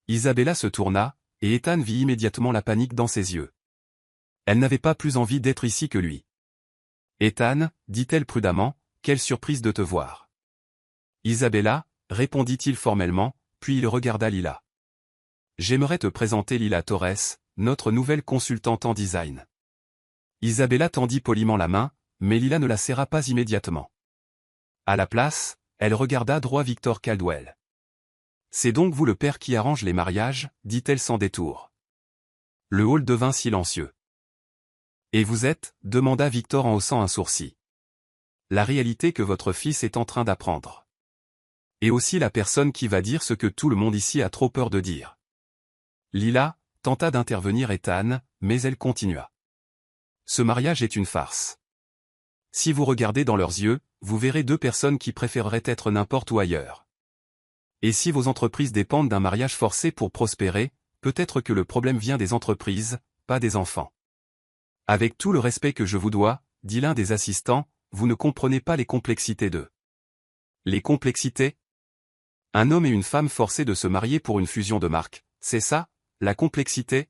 Isabella se tourna, et Ethan vit immédiatement la panique dans ses yeux. Elle n'avait pas plus envie d'être ici que lui. Ethan, dit-elle prudemment, quelle surprise de te voir. Isabella, répondit-il formellement, puis il regarda Lila. J'aimerais te présenter Lila Torres, notre nouvelle consultante en design. Isabella tendit poliment la main, mais Lila ne la serra pas immédiatement. À la place, elle regarda droit Victor Caldwell. C'est donc vous le père qui arrange les mariages, dit-elle sans détour. Le hall devint silencieux. Et vous êtes, demanda Victor en haussant un sourcil. La réalité que votre fils est en train d'apprendre. Et aussi la personne qui va dire ce que tout le monde ici a trop peur de dire. Lila, tenta d'intervenir Ethan, mais elle continua. Ce mariage est une farce. Si vous regardez dans leurs yeux, vous verrez deux personnes qui préféreraient être n'importe où ailleurs. Et si vos entreprises dépendent d'un mariage forcé pour prospérer, peut-être que le problème vient des entreprises, pas des enfants. Avec tout le respect que je vous dois, dit l'un des assistants, vous ne comprenez pas les complexités d'eux. Les complexités? Un homme et une femme forcés de se marier pour une fusion de marques, c'est ça, la complexité?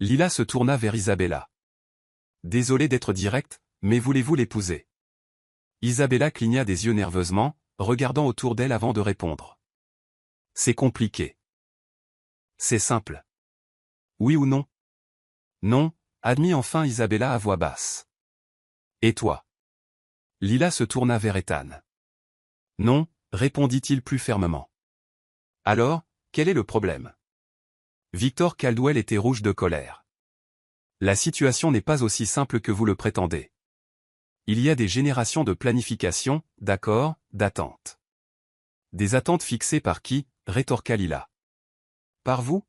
Lila se tourna vers Isabella. Désolé d'être direct, mais voulez-vous l'épouser? Isabella cligna des yeux nerveusement, regardant autour d'elle avant de répondre. C'est compliqué. C'est simple. Oui ou non? Non, admit enfin Isabella à voix basse. Et toi? Lila se tourna vers Ethan. Non, répondit-il plus fermement. Alors, quel est le problème? Victor Caldwell était rouge de colère. La situation n'est pas aussi simple que vous le prétendez. Il y a des générations de planification, d'accords, d'attentes. Des attentes fixées par qui? Rétorqua Lila. Par vous?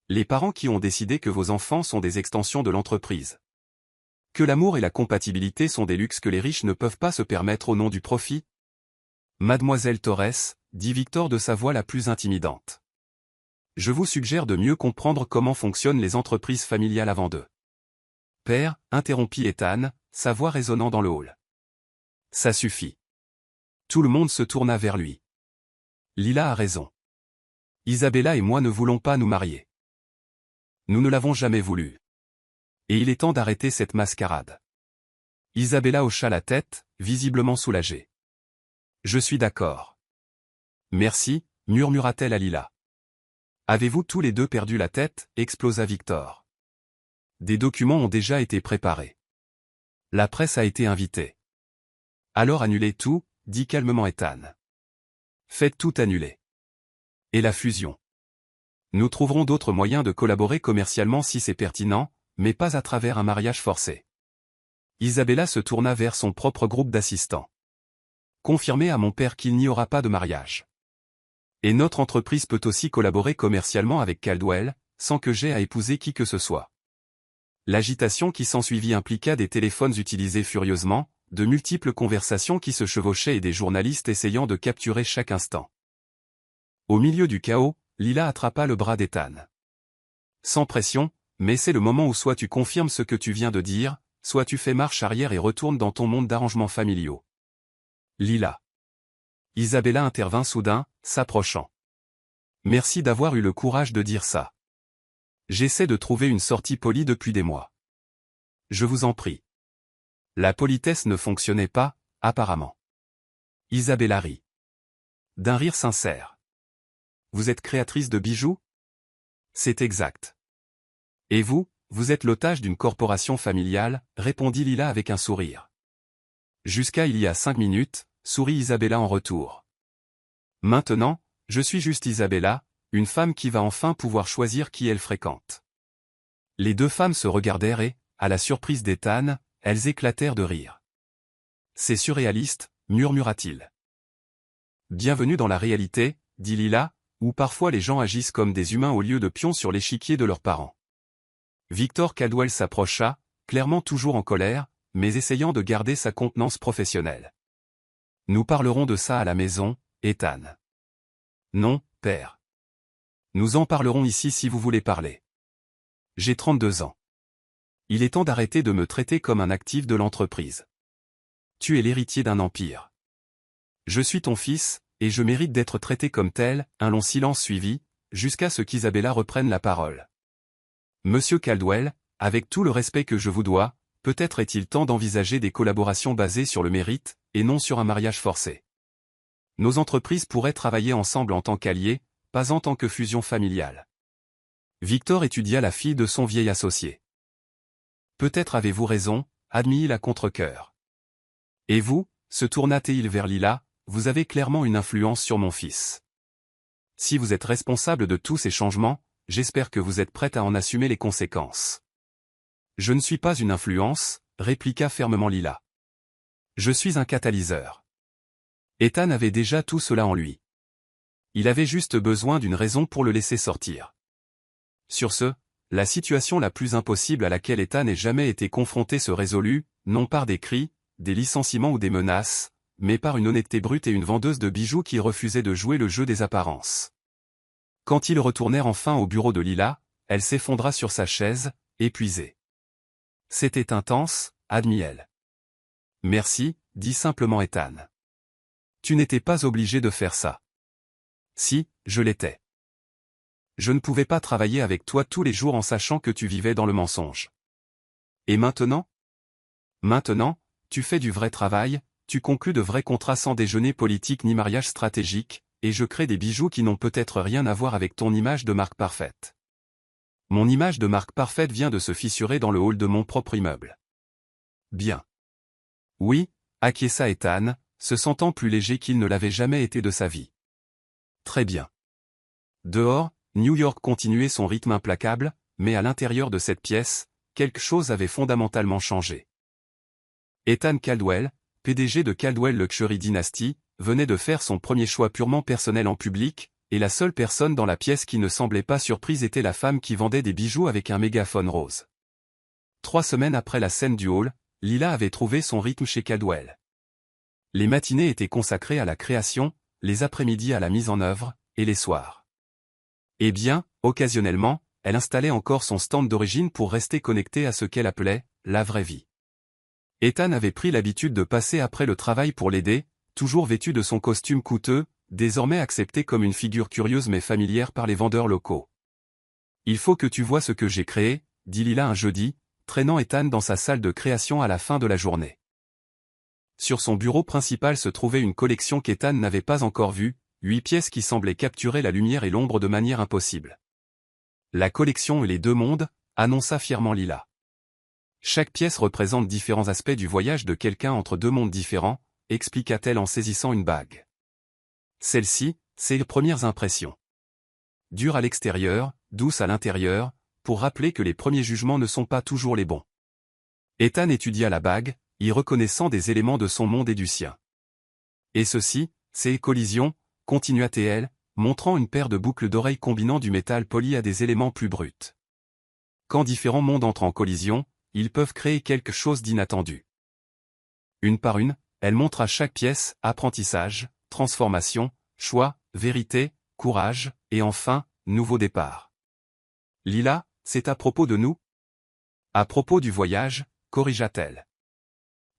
Les parents qui ont décidé que vos enfants sont des extensions de l'entreprise. Que l'amour et la compatibilité sont des luxes que les riches ne peuvent pas se permettre au nom du profit? Mademoiselle Torres, dit Victor de sa voix la plus intimidante. Je vous suggère de mieux comprendre comment fonctionnent les entreprises familiales avant d'eux. Père, interrompit Ethan, sa voix résonnant dans le hall. Ça suffit. Tout le monde se tourna vers lui. Lila a raison. Isabella et moi ne voulons pas nous marier. Nous ne l'avons jamais voulu. Et il est temps d'arrêter cette mascarade. Isabella hocha la tête, visiblement soulagée. Je suis d'accord. Merci, murmura-t-elle à Lila. Avez-vous tous les deux perdu la tête, explosa Victor. Des documents ont déjà été préparés. La presse a été invitée. Alors annulez tout, dit calmement Ethan. Faites tout annuler. Et la fusion. Nous trouverons d'autres moyens de collaborer commercialement si c'est pertinent, mais pas à travers un mariage forcé. Isabella se tourna vers son propre groupe d'assistants. Confirmez à mon père qu'il n'y aura pas de mariage. Et notre entreprise peut aussi collaborer commercialement avec Caldwell, sans que j'aie à épouser qui que ce soit. L'agitation qui s'ensuivit impliqua des téléphones utilisés furieusement, de multiples conversations qui se chevauchaient et des journalistes essayant de capturer chaque instant. Au milieu du chaos, Lila attrapa le bras d'Ethan. Sans pression, mais c'est le moment où soit tu confirmes ce que tu viens de dire, soit tu fais marche arrière et retournes dans ton monde d'arrangements familiaux. Lila. Isabella intervint soudain, s'approchant. Merci d'avoir eu le courage de dire ça. J'essaie de trouver une sortie polie depuis des mois. Je vous en prie. La politesse ne fonctionnait pas, apparemment. Isabella rit. D'un rire sincère. Vous êtes créatrice de bijoux? C'est exact. Et vous, vous êtes l'otage d'une corporation familiale, répondit Lila avec un sourire. Jusqu'à il y a 5 minutes, sourit Isabella en retour. Maintenant, je suis juste Isabella, une femme qui va enfin pouvoir choisir qui elle fréquente. Les deux femmes se regardèrent et, à la surprise d'Ethan, elles éclatèrent de rire. C'est surréaliste, murmura-t-il. Bienvenue dans la réalité, dit Lila, où parfois les gens agissent comme des humains au lieu de pions sur l'échiquier de leurs parents. Victor Caldwell s'approcha, clairement toujours en colère, mais essayant de garder sa contenance professionnelle. Nous parlerons de ça à la maison, Ethan. Non, père. Nous en parlerons ici si vous voulez parler. J'ai 32 ans. Il est temps d'arrêter de me traiter comme un actif de l'entreprise. Tu es l'héritier d'un empire. Je suis ton fils, et je mérite d'être traité comme tel. Un long silence suivit, jusqu'à ce qu'Isabella reprenne la parole. Monsieur Caldwell, avec tout le respect que je vous dois, peut-être est-il temps d'envisager des collaborations basées sur le mérite, et non sur un mariage forcé. Nos entreprises pourraient travailler ensemble en tant qu'alliés, pas en tant que fusion familiale. Victor étudia la fille de son vieil associé. Peut-être avez-vous raison, admit-il à contre-cœur. Et vous, se tourna-t-il vers Lila, vous avez clairement une influence sur mon fils. Si vous êtes responsable de tous ces changements, j'espère que vous êtes prête à en assumer les conséquences. Je ne suis pas une influence, répliqua fermement Lila. Je suis un catalyseur. Ethan avait déjà tout cela en lui. Il avait juste besoin d'une raison pour le laisser sortir. Sur ce, la situation la plus impossible à laquelle Ethan ait jamais été confronté se résolut, non par des cris, des licenciements ou des menaces, mais par une honnêteté brute et une vendeuse de bijoux qui refusait de jouer le jeu des apparences. Quand ils retournèrent enfin au bureau de Lila, elle s'effondra sur sa chaise, épuisée. C'était intense, admit-elle. Merci, dit simplement Ethan. Tu n'étais pas obligé de faire ça. Si, je l'étais. Je ne pouvais pas travailler avec toi tous les jours en sachant que tu vivais dans le mensonge. Et maintenant? Maintenant, tu fais du vrai travail, tu conclus de vrais contrats sans déjeuner politique ni mariage stratégique, et je crée des bijoux qui n'ont peut-être rien à voir avec ton image de marque parfaite. Mon image de marque parfaite vient de se fissurer dans le hall de mon propre immeuble. Bien. Oui, acquiesça Ethan, se sentant plus léger qu'il ne l'avait jamais été de sa vie. Très bien. Dehors, New York continuait son rythme implacable, mais à l'intérieur de cette pièce, quelque chose avait fondamentalement changé. Ethan Caldwell, PDG de Caldwell Luxury Dynasty, venait de faire son premier choix purement personnel en public, et la seule personne dans la pièce qui ne semblait pas surprise était la femme qui vendait des bijoux avec un mégaphone rose. 3 semaines après la scène du hall, Lila avait trouvé son rythme chez Caldwell. Les matinées étaient consacrées à la création, les après-midi à la mise en œuvre, et les soirs. Eh bien, occasionnellement, elle installait encore son stand d'origine pour rester connectée à ce qu'elle appelait « la vraie vie ». Ethan avait pris l'habitude de passer après le travail pour l'aider, toujours vêtu de son costume coûteux, désormais accepté comme une figure curieuse mais familière par les vendeurs locaux. « Il faut que tu vois ce que j'ai créé », dit Lila un jeudi, traînant Ethan dans sa salle de création à la fin de la journée. Sur son bureau principal se trouvait une collection qu'Ethan n'avait pas encore vue, 8 pièces qui semblaient capturer la lumière et l'ombre de manière impossible. La collection et les deux mondes, annonça fièrement Lila. Chaque pièce représente différents aspects du voyage de quelqu'un entre deux mondes différents, expliqua-t-elle en saisissant une bague. Celle-ci, c'est les premières impressions. Dure à l'extérieur, douce à l'intérieur, pour rappeler que les premiers jugements ne sont pas toujours les bons. Ethan étudia la bague, y reconnaissant des éléments de son monde et du sien. Et ceci, c'est collision, continua-t-elle, montrant une paire de boucles d'oreilles combinant du métal poli à des éléments plus bruts. Quand différents mondes entrent en collision, ils peuvent créer quelque chose d'inattendu. Une par une, elle montre à chaque pièce, apprentissage, transformation, choix, vérité, courage, et enfin, nouveau départ. Lila, c'est à propos de nous? À propos du voyage, corrigea-t-elle.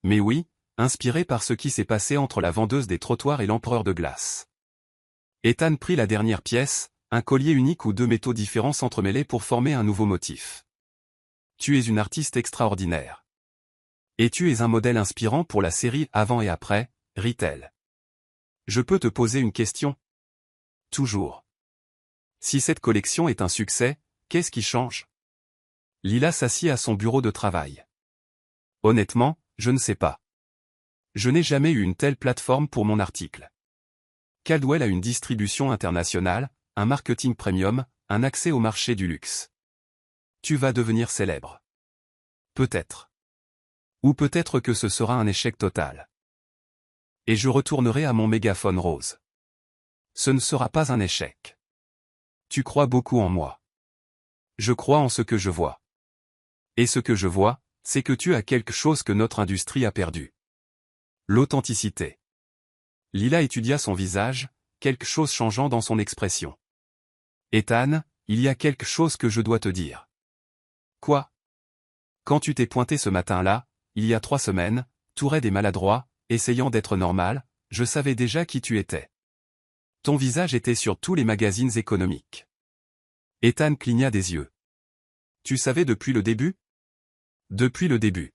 Mais oui, inspiré par ce qui s'est passé entre la vendeuse des trottoirs et l'empereur de glace. Ethan prit la dernière pièce, un collier unique où deux métaux différents s'entremêlaient pour former un nouveau motif. Tu es une artiste extraordinaire. Et tu es un modèle inspirant pour la série Avant et Après, rit-elle. Je peux te poser une question? Toujours. Si cette collection est un succès, qu'est-ce qui change? Lila s'assit à son bureau de travail. Honnêtement, je ne sais pas. Je n'ai jamais eu une telle plateforme pour mon article. Caldwell a une distribution internationale, un marketing premium, un accès au marché du luxe. Tu vas devenir célèbre. Peut-être. Ou peut-être que ce sera un échec total. Et je retournerai à mon mégaphone rose. Ce ne sera pas un échec. Tu crois beaucoup en moi. Je crois en ce que je vois. Et ce que je vois, c'est que tu as quelque chose que notre industrie a perdu. L'authenticité. Lila étudia son visage, quelque chose changeant dans son expression. Ethan, il y a quelque chose que je dois te dire. Quoi? Quand tu t'es pointé ce matin-là, il y a 3 semaines, tout raide et maladroit, essayant d'être normal, je savais déjà qui tu étais. Ton visage était sur tous les magazines économiques. Ethan cligna des yeux. Tu savais depuis le début? Depuis le début.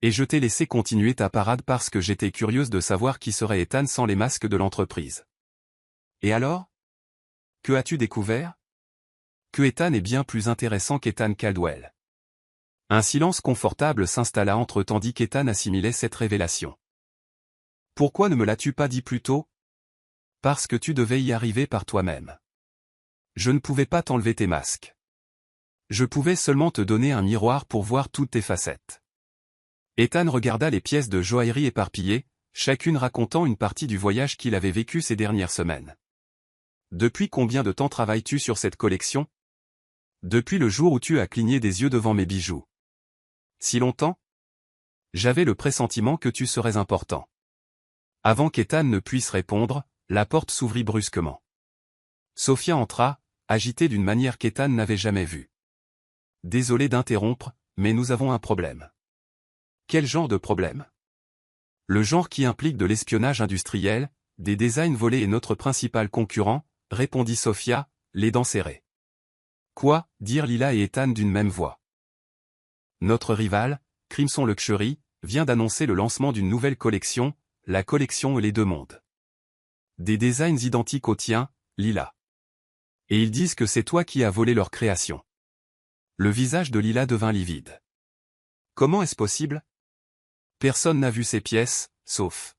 Et je t'ai laissé continuer ta parade parce que j'étais curieuse de savoir qui serait Ethan sans les masques de l'entreprise. Et alors? Que as-tu découvert? Que Ethan est bien plus intéressant qu'Ethan Caldwell. Un silence confortable s'installa entre eux tandis qu'Ethan assimilait cette révélation. Pourquoi ne me l'as-tu pas dit plus tôt? Parce que tu devais y arriver par toi-même. Je ne pouvais pas t'enlever tes masques. Je pouvais seulement te donner un miroir pour voir toutes tes facettes. Ethan regarda les pièces de joaillerie éparpillées, chacune racontant une partie du voyage qu'il avait vécu ces dernières semaines. Depuis combien de temps travailles-tu sur cette collection? Depuis le jour où tu as cligné des yeux devant mes bijoux. Si longtemps? J'avais le pressentiment que tu serais important. Avant qu'Ethan ne puisse répondre, la porte s'ouvrit brusquement. Sophia entra, agitée d'une manière qu'Ethan n'avait jamais vue. Désolé d'interrompre, mais nous avons un problème. Quel genre de problème? Le genre qui implique de l'espionnage industriel, des designs volés et notre principal concurrent, répondit Sophia, les dents serrées. Quoi, dirent Lila et Ethan d'une même voix. Notre rival, Crimson Luxury, vient d'annoncer le lancement d'une nouvelle collection, la collection Les Deux Mondes. Des designs identiques aux tiens, Lila. Et ils disent que c'est toi qui as volé leur création. Le visage de Lila devint livide. Comment est-ce possible? Personne n'a vu ces pièces, sauf.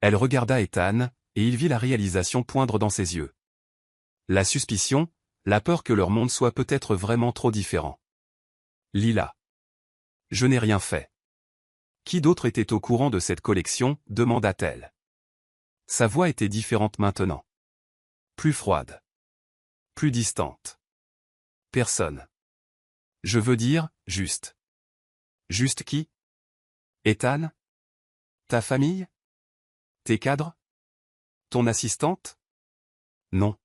Elle regarda Ethan, et il vit la réalisation poindre dans ses yeux. La suspicion, la peur que leur monde soit peut-être vraiment trop différent. Lila. Je n'ai rien fait. Qui d'autre était au courant de cette collection, demanda-t-elle. Sa voix était différente maintenant. Plus froide. Plus distante. Personne. Je veux dire, juste. Juste qui? Ethan? Ta famille? Tes cadres? Ton assistante? Non.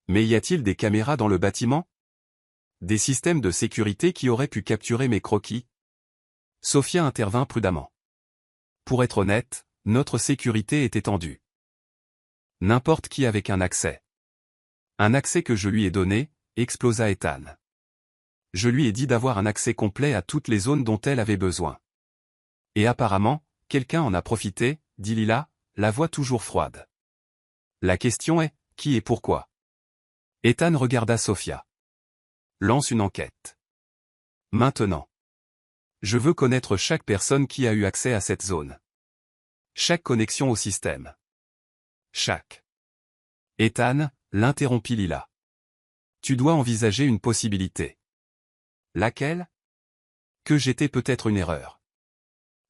Mais y a-t-il des caméras dans le bâtiment? Des systèmes de sécurité qui auraient pu capturer mes croquis? Sophia intervint prudemment. Pour être honnête, notre sécurité est étendue. N'importe qui avec un accès. Un accès que je lui ai donné, explosa Ethan. Je lui ai dit d'avoir un accès complet à toutes les zones dont elle avait besoin. Et apparemment, quelqu'un en a profité, dit Lila, la voix toujours froide. La question est, qui et pourquoi? Ethan regarda Sophia. Lance une enquête. Maintenant. Je veux connaître chaque personne qui a eu accès à cette zone. Chaque connexion au système. Chaque. Ethan, l'interrompit Lila. Tu dois envisager une possibilité. Laquelle? Que j'étais peut-être une erreur.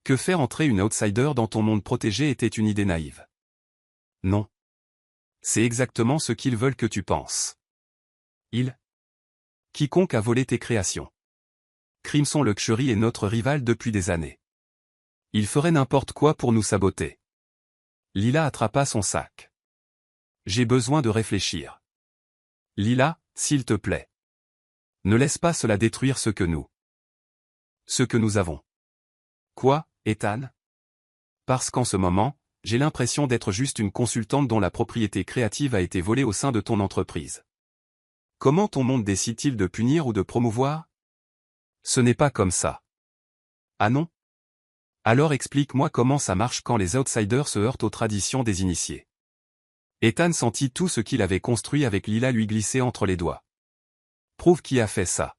Que faire entrer une outsider dans ton monde protégé était une idée naïve. Non. C'est exactement ce qu'ils veulent que tu penses. Quiconque a volé tes créations. Crimson Luxury est notre rival depuis des années. Il ferait n'importe quoi pour nous saboter. Lila attrapa son sac. J'ai besoin de réfléchir. Lila, s'il te plaît. Ne laisse pas cela détruire ce que nous avons. Quoi, Ethan? Parce qu'en ce moment, j'ai l'impression d'être juste une consultante dont la propriété créative a été volée au sein de ton entreprise. Comment ton monde décide-t-il de punir ou de promouvoir? Ce n'est pas comme ça. Ah non? Alors explique-moi comment ça marche quand les outsiders se heurtent aux traditions des initiés. Ethan sentit tout ce qu'il avait construit avec Lila lui glisser entre les doigts. Prouve qui a fait ça.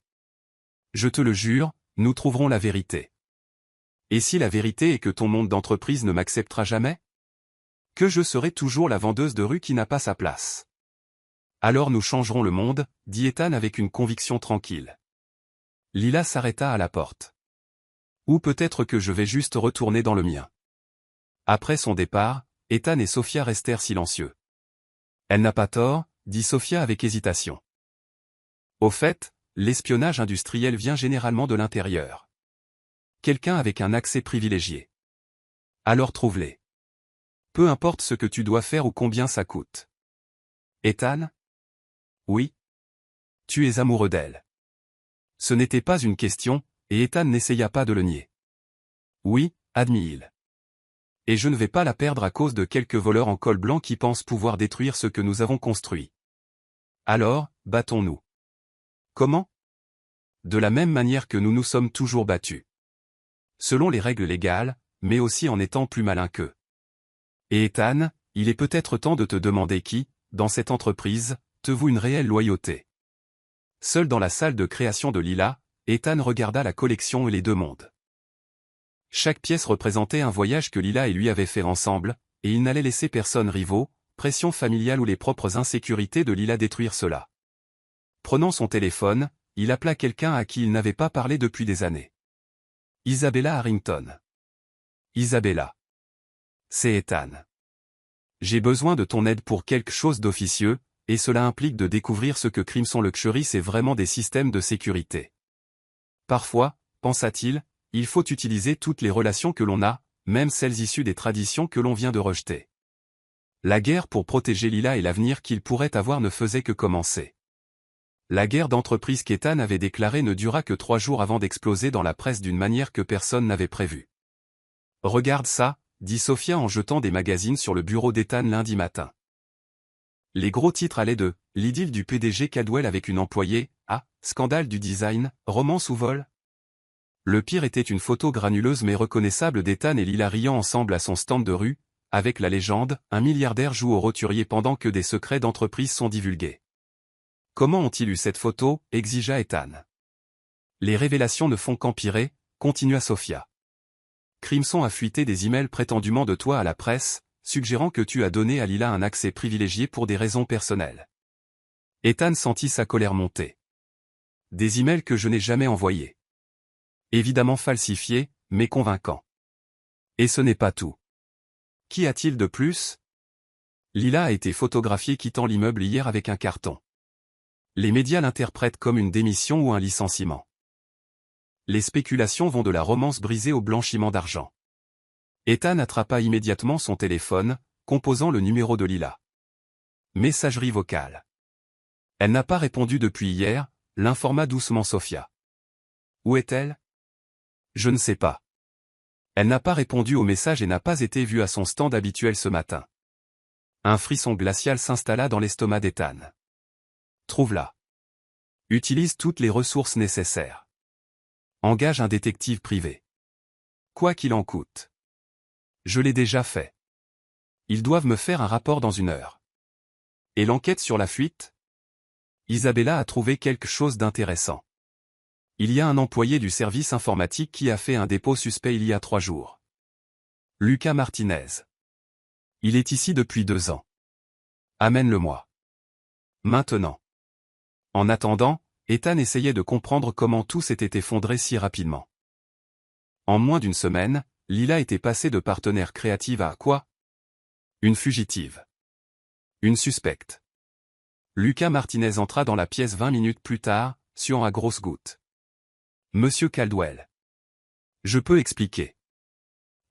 Je te le jure, nous trouverons la vérité. Et si la vérité est que ton monde d'entreprise ne m'acceptera jamais? Que je serai toujours la vendeuse de rue qui n'a pas sa place. Alors nous changerons le monde, dit Ethan avec une conviction tranquille. Lila s'arrêta à la porte. Ou peut-être que je vais juste retourner dans le mien. Après son départ, Ethan et Sophia restèrent silencieux. Elle n'a pas tort, dit Sophia avec hésitation. Au fait, l'espionnage industriel vient généralement de l'intérieur. Quelqu'un avec un accès privilégié. Alors trouve-les. Peu importe ce que tu dois faire ou combien ça coûte. Ethan? Oui. Tu es amoureux d'elle. Ce n'était pas une question, et Ethan n'essaya pas de le nier. Oui, admit-il. Et je ne vais pas la perdre à cause de quelques voleurs en col blanc qui pensent pouvoir détruire ce que nous avons construit. Alors, battons-nous. Comment? De la même manière que nous nous sommes toujours battus. Selon les règles légales, mais aussi en étant plus malin qu'eux. Et Ethan, il est peut-être temps de te demander qui, dans cette entreprise, te voue une réelle loyauté. Seul dans la salle de création de Lila, Ethan regarda la collection et les deux mondes. Chaque pièce représentait un voyage que Lila et lui avaient fait ensemble, et il n'allait laisser personne rivaux, pression familiale ou les propres insécurités de Lila détruire cela. Prenant son téléphone, il appela quelqu'un à qui il n'avait pas parlé depuis des années. Isabella Harrington. Isabella. C'est Ethan. J'ai besoin de ton aide pour quelque chose d'officieux, et cela implique de découvrir ce que Crimson Luxury c'est vraiment des systèmes de sécurité. Parfois, pensa-t-il, il faut utiliser toutes les relations que l'on a, même celles issues des traditions que l'on vient de rejeter. La guerre pour protéger Lila et l'avenir qu'il pourrait avoir ne faisait que commencer. La guerre d'entreprise qu'Ethan avait déclarée ne dura que 3 jours avant d'exploser dans la presse d'une manière que personne n'avait prévue. Regarde ça, dit Sophia en jetant des magazines sur le bureau d'Ethan lundi matin. Les gros titres allaient de « L'idylle du PDG Cadwell avec une employée » à « Scandale du design, romance ou vol ». Le pire était une photo granuleuse mais reconnaissable d'Ethan et Lila riant ensemble à son stand de rue, avec la légende « Un milliardaire joue au roturier pendant que des secrets d'entreprise sont divulgués ». Comment ont-ils eu cette photo, exigea Ethan. Les révélations ne font qu'empirer, continua Sophia. Crimson a fuité des emails prétendument de toi à la presse, suggérant que tu as donné à Lila un accès privilégié pour des raisons personnelles. Ethan sentit sa colère monter. Des emails que je n'ai jamais envoyés. Évidemment falsifiés, mais convaincants. Et ce n'est pas tout. Qu'y a-t-il de plus? Lila a été photographiée quittant l'immeuble hier avec un carton. Les médias l'interprètent comme une démission ou un licenciement. Les spéculations vont de la romance brisée au blanchiment d'argent. Ethan attrapa immédiatement son téléphone, composant le numéro de Lila. Messagerie vocale. Elle n'a pas répondu depuis hier, l'informa doucement Sophia. Où est-elle? Je ne sais pas. Elle n'a pas répondu au message et n'a pas été vue à son stand habituel ce matin. Un frisson glacial s'installa dans l'estomac d'Ethan. Trouve-la. Utilise toutes les ressources nécessaires. Engage un détective privé. Quoi qu'il en coûte. Je l'ai déjà fait. Ils doivent me faire un rapport dans 1 heure. Et l'enquête sur la fuite? Isabella a trouvé quelque chose d'intéressant. Il y a un employé du service informatique qui a fait un dépôt suspect il y a 3 jours. Lucas Martinez. Il est ici depuis 2 ans. Amène-le-moi. Maintenant. En attendant, Ethan essayait de comprendre comment tout s'était effondré si rapidement. En moins d'1 semaine, Lila était passée de partenaire créative à quoi? Une fugitive. Une suspecte. Lucas Martinez entra dans la pièce 20 minutes plus tard, suant à grosses gouttes. Monsieur Caldwell. Je peux expliquer.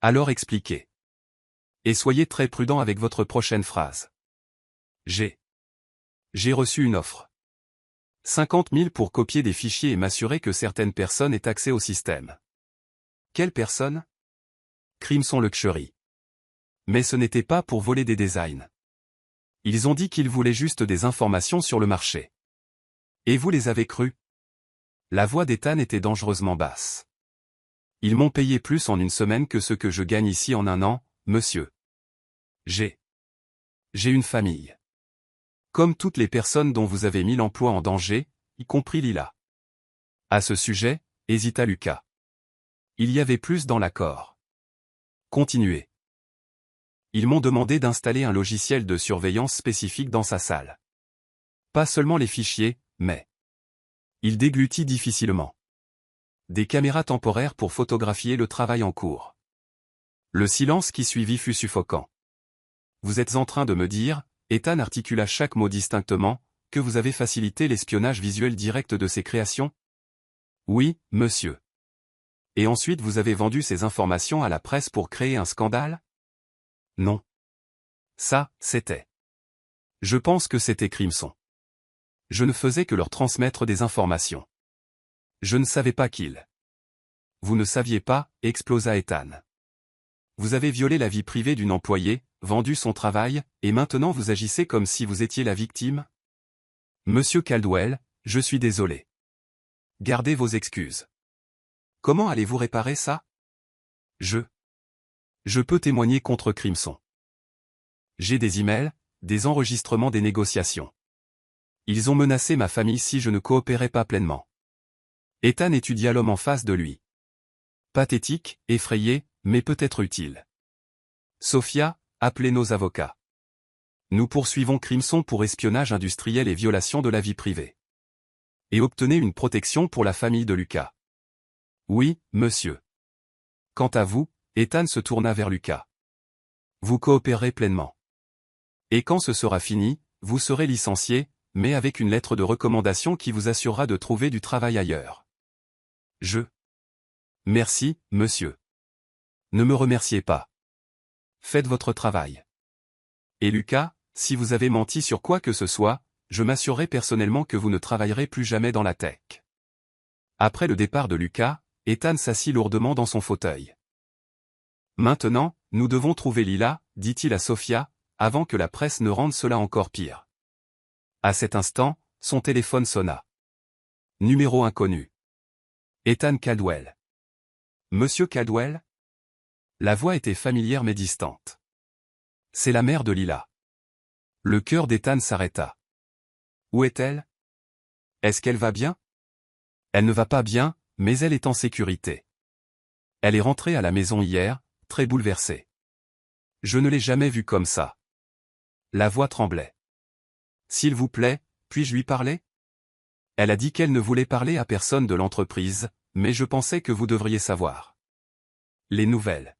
Alors expliquez. Et soyez très prudent avec votre prochaine phrase. J'ai reçu une offre. 50 000 pour copier des fichiers et m'assurer que certaines personnes aient accès au système. Quelle personne? Crimson Luxury. Mais ce n'était pas pour voler des designs. Ils ont dit qu'ils voulaient juste des informations sur le marché. Et vous les avez crues? La voix d'Ethan était dangereusement basse. Ils m'ont payé plus en 1 semaine que ce que je gagne ici en 1 an, monsieur. J'ai une famille. Comme toutes les personnes dont vous avez mis l'emploi en danger, y compris Lila. À ce sujet, hésita Lucas. Il y avait plus dans l'accord. Continuez. Ils m'ont demandé d'installer un logiciel de surveillance spécifique dans sa salle. Pas seulement les fichiers, mais... Il déglutit difficilement. Des caméras temporaires pour photographier le travail en cours. Le silence qui suivit fut suffocant. Vous êtes en train de me dire, Ethan articula chaque mot distinctement, que vous avez facilité l'espionnage visuel direct de ces créations? Oui, monsieur. Et ensuite vous avez vendu ces informations à la presse pour créer un scandale? Non. Ça, c'était. Je pense que c'était Crimson. Je ne faisais que leur transmettre des informations. Je ne savais pas qu'ils. Vous ne saviez pas, explosa Ethan. Vous avez violé la vie privée d'une employée, vendu son travail, et maintenant vous agissez comme si vous étiez la victime? Monsieur Caldwell, je suis désolé. Gardez vos excuses. Comment allez-vous réparer ça? Je peux témoigner contre Crimson. J'ai des emails, des enregistrements des négociations. Ils ont menacé ma famille si je ne coopérais pas pleinement. Ethan étudia l'homme en face de lui. Pathétique, effrayé, mais peut-être utile. Sophia, appelez nos avocats. Nous poursuivons Crimson pour espionnage industriel et violation de la vie privée. Et obtenez une protection pour la famille de Lucas. Oui, monsieur. Quant à vous, Ethan se tourna vers Lucas. Vous coopérez pleinement. Et quand ce sera fini, vous serez licencié, mais avec une lettre de recommandation qui vous assurera de trouver du travail ailleurs. Merci, monsieur. Ne me remerciez pas. Faites votre travail. Et Lucas, si vous avez menti sur quoi que ce soit, je m'assurerai personnellement que vous ne travaillerez plus jamais dans la tech. Après le départ de Lucas, Ethan s'assit lourdement dans son fauteuil. Maintenant, nous devons trouver Lila, dit-il à Sophia, avant que la presse ne rende cela encore pire. À cet instant, son téléphone sonna. Numéro inconnu. Ethan Caldwell. Monsieur Caldwell? La voix était familière mais distante. C'est la mère de Lila. Le cœur d'Ethan s'arrêta. Où est-elle? Est-ce qu'elle va bien? Elle ne va pas bien, mais elle est en sécurité. Elle est rentrée à la maison hier, très bouleversée. Je ne l'ai jamais vue comme ça. La voix tremblait. S'il vous plaît, puis-je lui parler? Elle a dit qu'elle ne voulait parler à personne de l'entreprise, mais je pensais que vous devriez savoir. Les nouvelles.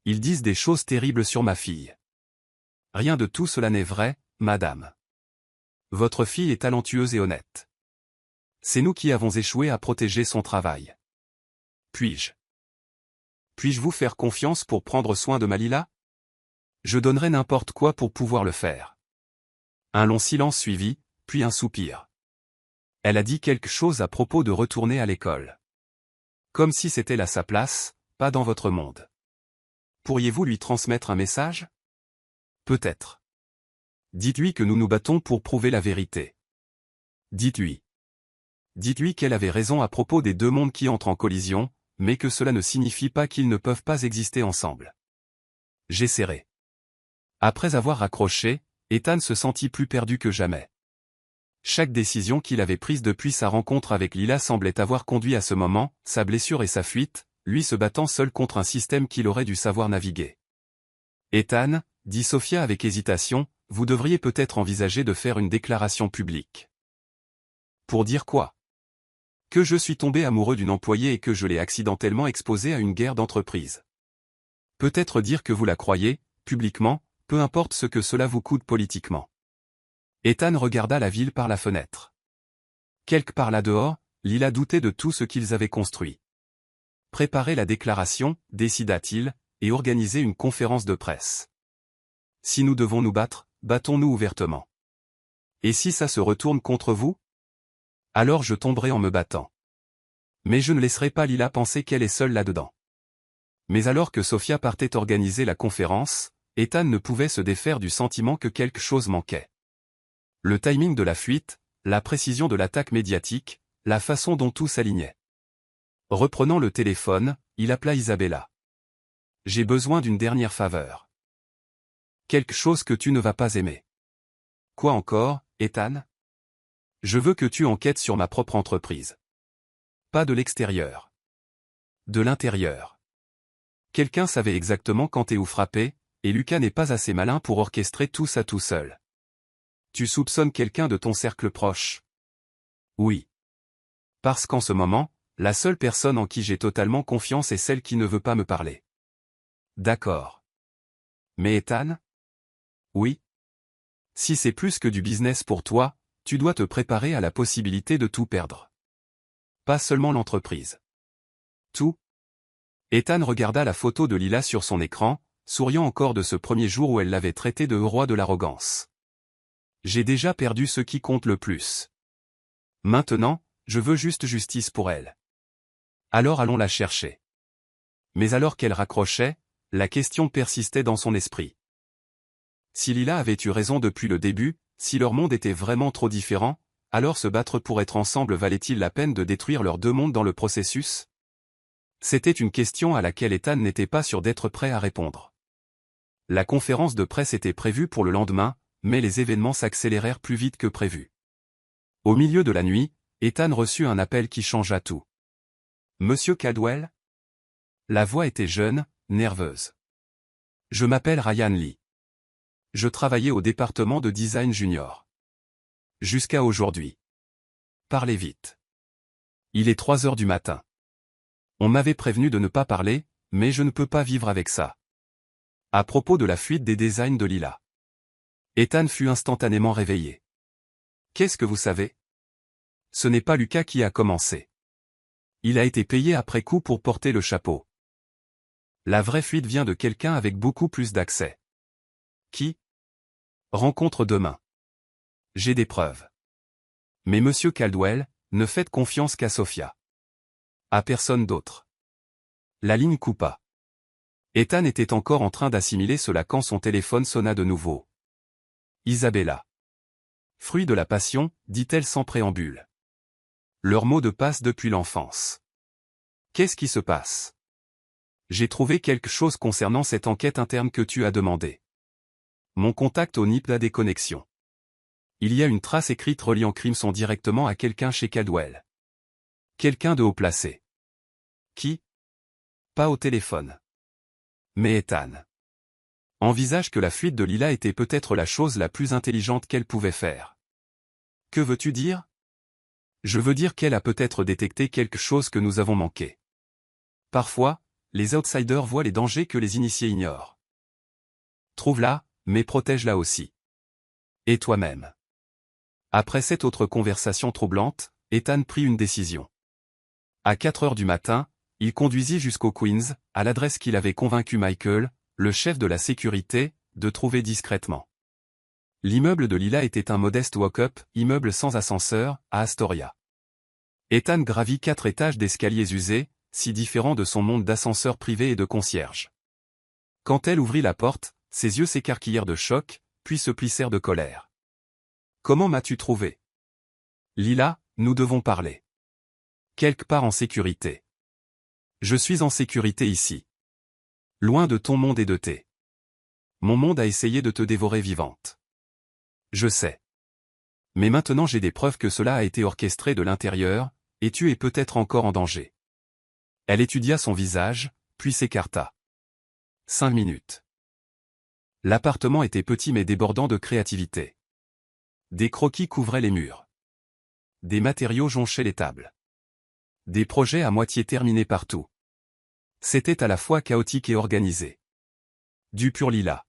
Ils disent des choses terribles sur ma fille. Rien de tout cela n'est vrai, madame. Votre fille est talentueuse et honnête. C'est nous qui avons échoué à protéger son travail. Puis-je vous faire confiance pour prendre soin de ma Lila? Je donnerais n'importe quoi pour pouvoir le faire. Un long silence suivit, puis un soupir. Elle a dit quelque chose à propos de retourner à l'école. Comme si c'était là sa place, pas dans votre monde. Pourriez-vous lui transmettre un message? Peut-être. Dites-lui que nous nous battons pour prouver la vérité. Dites-lui. Dites-lui qu'elle avait raison à propos des deux mondes qui entrent en collision, mais que cela ne signifie pas qu'ils ne peuvent pas exister ensemble. J'essaierai. Après avoir raccroché, Ethan se sentit plus perdu que jamais. Chaque décision qu'il avait prise depuis sa rencontre avec Lila semblait avoir conduit à ce moment, sa blessure et sa fuite, lui se battant seul contre un système qu'il aurait dû savoir naviguer. Ethan, dit Sophia avec hésitation, vous devriez peut-être envisager de faire une déclaration publique. Pour dire quoi? Que je suis tombé amoureux d'une employée et que je l'ai accidentellement exposée à une guerre d'entreprise. Peut-être dire que vous la croyez, publiquement, peu importe ce que cela vous coûte politiquement. Ethan regarda la ville par la fenêtre. Quelque part là-dehors, Lila doutait de tout ce qu'ils avaient construit. Préparer la déclaration, décida-t-il, et organiser une conférence de presse. Si nous devons nous battre, battons-nous ouvertement. Et si ça se retourne contre vous? Alors je tomberai en me battant. Mais je ne laisserai pas Lila penser qu'elle est seule là-dedans. Mais alors que Sophia partait organiser la conférence, Ethan ne pouvait se défaire du sentiment que quelque chose manquait. Le timing de la fuite, la précision de l'attaque médiatique, la façon dont tout s'alignait. Reprenant le téléphone, il appela Isabella. « J'ai besoin d'une dernière faveur. Quelque chose que tu ne vas pas aimer. » « Quoi encore, Ethan ? » ?»« Je veux que tu enquêtes sur ma propre entreprise. Pas de l'extérieur. De l'intérieur. Quelqu'un savait exactement quand et où frapper, et Lucas n'est pas assez malin pour orchestrer tout ça tout seul. Tu soupçonnes quelqu'un de ton cercle proche? Oui. Parce qu'en ce moment, la seule personne en qui j'ai totalement confiance est celle qui ne veut pas me parler. D'accord. Mais Ethan? Oui. Si c'est plus que du business pour toi, tu dois te préparer à la possibilité de tout perdre. Pas seulement l'entreprise. Tout. Ethan regarda la photo de Lila sur son écran, souriant encore de ce premier jour où elle l'avait traité de roi de l'arrogance. J'ai déjà perdu ce qui compte le plus. Maintenant, je veux juste justice pour elle. Alors allons la chercher. Mais alors qu'elle raccrochait, la question persistait dans son esprit. Si Lila avait eu raison depuis le début, si leur monde était vraiment trop différent, alors se battre pour être ensemble valait-il la peine de détruire leurs deux mondes dans le processus? C'était une question à laquelle Ethan n'était pas sûr d'être prêt à répondre. La conférence de presse était prévue pour le lendemain, mais les événements s'accélérèrent plus vite que prévu. Au milieu de la nuit, Ethan reçut un appel qui changea tout. « Monsieur Caldwell ?» La voix était jeune, nerveuse. « Je m'appelle Ryan Lee. Je travaillais au département de design junior. Jusqu'à aujourd'hui. Parlez vite. Il est 3 heures du matin. On m'avait prévenu de ne pas parler, mais je ne peux pas vivre avec ça. À propos de la fuite des designs de Lila. » Ethan fut instantanément réveillé. « Qu'est-ce que vous savez? » Ce n'est pas Lucas qui a commencé. Il a été payé après coup pour porter le chapeau. La vraie fuite vient de quelqu'un avec beaucoup plus d'accès. Qui? Rencontre demain. J'ai des preuves. Mais monsieur Caldwell, ne faites confiance qu'à Sophia. À personne d'autre. La ligne coupa. Ethan était encore en train d'assimiler cela quand son téléphone sonna de nouveau. Isabella. Fruit de la passion, dit-elle sans préambule. Leur mot de passe depuis l'enfance. Qu'est-ce qui se passe? J'ai trouvé quelque chose concernant cette enquête interne que tu as demandé. Mon contact au NIP a des connexions. Il y a une trace écrite reliant Crimson directement à quelqu'un chez Caldwell. Quelqu'un de haut placé. Qui? Pas au téléphone. Mais Ethan. Envisage que la fuite de Lila était peut-être la chose la plus intelligente qu'elle pouvait faire. Que veux-tu dire? Je veux dire qu'elle a peut-être détecté quelque chose que nous avons manqué. Parfois, les outsiders voient les dangers que les initiés ignorent. Trouve-la, mais protège-la aussi. Et toi-même. Après cette autre conversation troublante, Ethan prit une décision. À 4 heures du matin, il conduisit jusqu'au Queens, à l'adresse qu'il avait convaincu Michael, le chef de la sécurité, de trouver discrètement. L'immeuble de Lila était un modeste walk-up, immeuble sans ascenseur, à Astoria. Ethan gravit 4 étages d'escaliers usés, si différents de son monde d'ascenseurs privés et de concierges. Quand elle ouvrit la porte, ses yeux s'écarquillèrent de choc, puis se plissèrent de colère. « Comment m'as-tu trouvé? » « Lila, nous devons parler. » Quelque part en sécurité. Je suis en sécurité ici. Loin de ton monde et de tes. Mon monde a essayé de te dévorer vivante. Je sais. Mais maintenant j'ai des preuves que cela a été orchestré de l'intérieur, et tu es peut-être encore en danger. Elle étudia son visage, puis s'écarta. 5 minutes. L'appartement était petit mais débordant de créativité. Des croquis couvraient les murs. Des matériaux jonchaient les tables. Des projets à moitié terminés partout. C'était à la fois chaotique et organisé. Du pur lilas.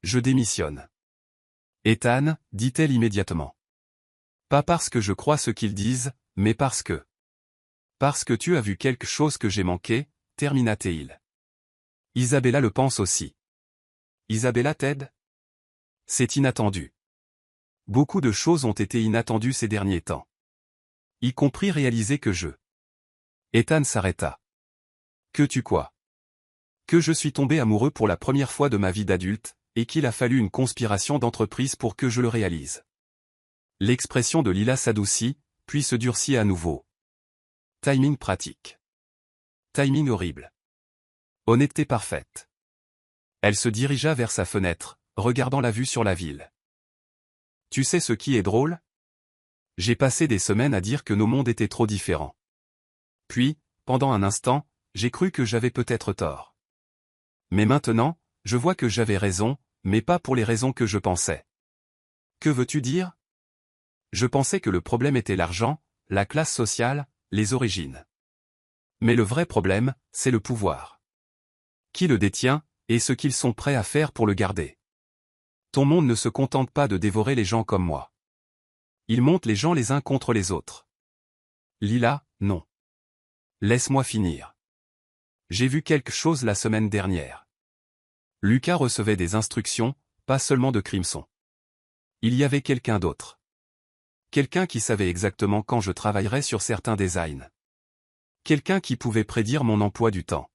Je démissionne. Ethan, dit-elle immédiatement. Pas parce que je crois ce qu'ils disent, mais parce que... Parce que tu as vu quelque chose que j'ai manqué, termina-t-il. Isabella le pense aussi. Isabella t'aide? C'est inattendu. Beaucoup de choses ont été inattendues ces derniers temps. Y compris réaliser que je... Ethan s'arrêta. Que tu quoi? Que je suis tombé amoureux pour la première fois de ma vie d'adulte, et qu'il a fallu une conspiration d'entreprise pour que je le réalise. L'expression de Lila s'adoucit, puis se durcit à nouveau. Timing pratique. Timing horrible. Honnêteté parfaite. Elle se dirigea vers sa fenêtre, regardant la vue sur la ville. Tu sais ce qui est drôle? J'ai passé des semaines à dire que nos mondes étaient trop différents. Puis, pendant un instant, j'ai cru que j'avais peut-être tort. Mais maintenant, je vois que j'avais raison, mais pas pour les raisons que je pensais. Que veux-tu dire? Je pensais que le problème était l'argent, la classe sociale, les origines. Mais le vrai problème, c'est le pouvoir. Qui le détient, et ce qu'ils sont prêts à faire pour le garder. Ton monde ne se contente pas de dévorer les gens comme moi. Il monte les gens les uns contre les autres. Lila, non. Laisse-moi finir. J'ai vu quelque chose la semaine dernière. Lucas recevait des instructions, pas seulement de Crimson. Il y avait quelqu'un d'autre. Quelqu'un qui savait exactement quand je travaillerais sur certains designs. Quelqu'un qui pouvait prédire mon emploi du temps.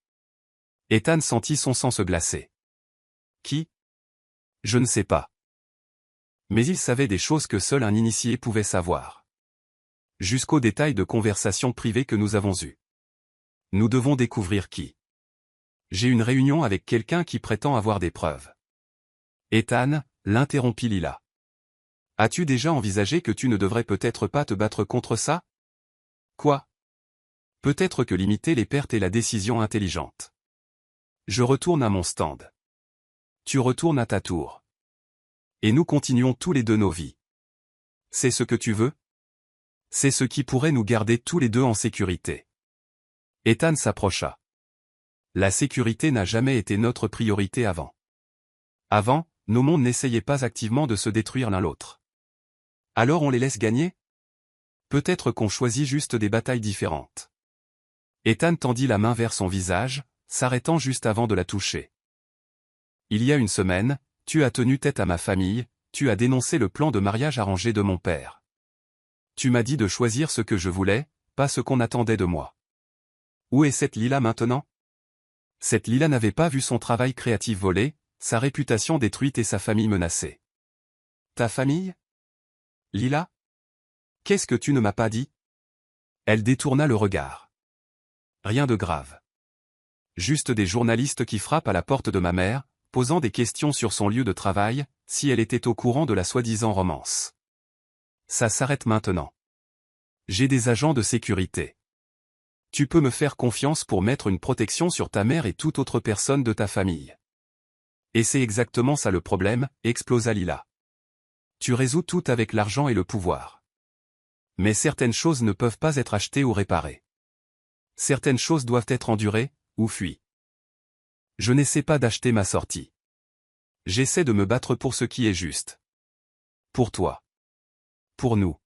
Ethan sentit son sang se glacer. Qui? Je ne sais pas. Mais il savait des choses que seul un initié pouvait savoir. Jusqu'aux détails de conversations privées que nous avons eues. Nous devons découvrir qui. J'ai une réunion avec quelqu'un qui prétend avoir des preuves. Ethan, l'interrompit Lila. As-tu déjà envisagé que tu ne devrais peut-être pas te battre contre ça? Quoi? Peut-être que limiter les pertes est la décision intelligente. Je retourne à mon stand. Tu retournes à ta tour. Et nous continuons tous les deux nos vies. C'est ce que tu veux? C'est ce qui pourrait nous garder tous les deux en sécurité. Ethan s'approcha. La sécurité n'a jamais été notre priorité avant. Avant, nos mondes n'essayaient pas activement de se détruire l'un l'autre. Alors on les laisse gagner? Peut-être qu'on choisit juste des batailles différentes. Ethan tendit la main vers son visage, s'arrêtant juste avant de la toucher. Il y a une semaine, tu as tenu tête à ma famille, tu as dénoncé le plan de mariage arrangé de mon père. Tu m'as dit de choisir ce que je voulais, pas ce qu'on attendait de moi. Où est cette Lila maintenant? Cette Lila n'avait pas vu son travail créatif volé, sa réputation détruite et sa famille menacée. Ta famille? Lila? Qu'est-ce que tu ne m'as pas dit? Elle détourna le regard. Rien de grave. Juste des journalistes qui frappent à la porte de ma mère, posant des questions sur son lieu de travail, si elle était au courant de la soi-disant romance. Ça s'arrête maintenant. J'ai des agents de sécurité. Tu peux me faire confiance pour mettre une protection sur ta mère et toute autre personne de ta famille. Et c'est exactement ça le problème, explosa Lila. Tu résous tout avec l'argent et le pouvoir. Mais certaines choses ne peuvent pas être achetées ou réparées. Certaines choses doivent être endurées, ou fuies. Je n'essaie pas d'acheter ma sortie. J'essaie de me battre pour ce qui est juste. Pour toi. Pour nous.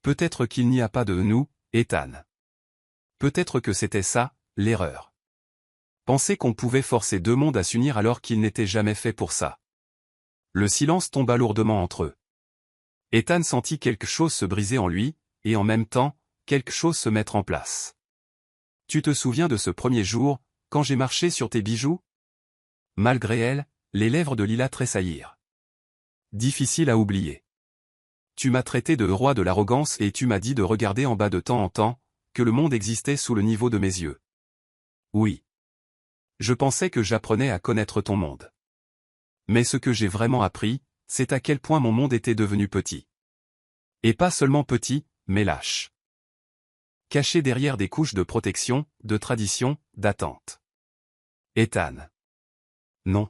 Peut-être qu'il n'y a pas de nous, Ethan. Peut-être que c'était ça, l'erreur. Penser qu'on pouvait forcer deux mondes à s'unir alors qu'ils n'étaient jamais faits pour ça. Le silence tomba lourdement entre eux. Ethan sentit quelque chose se briser en lui, et en même temps, quelque chose se mettre en place. Tu te souviens de ce premier jour, quand j'ai marché sur tes bijoux? Malgré elle, les lèvres de Lila tressaillirent. Difficile à oublier. Tu m'as traité de roi de l'arrogance et tu m'as dit de regarder en bas de temps en temps, que le monde existait sous le niveau de mes yeux. Oui. Je pensais que j'apprenais à connaître ton monde. Mais ce que j'ai vraiment appris, c'est à quel point mon monde était devenu petit. Et pas seulement petit, mais lâche. Caché derrière des couches de protection, de tradition, d'attente. Ethan. Non.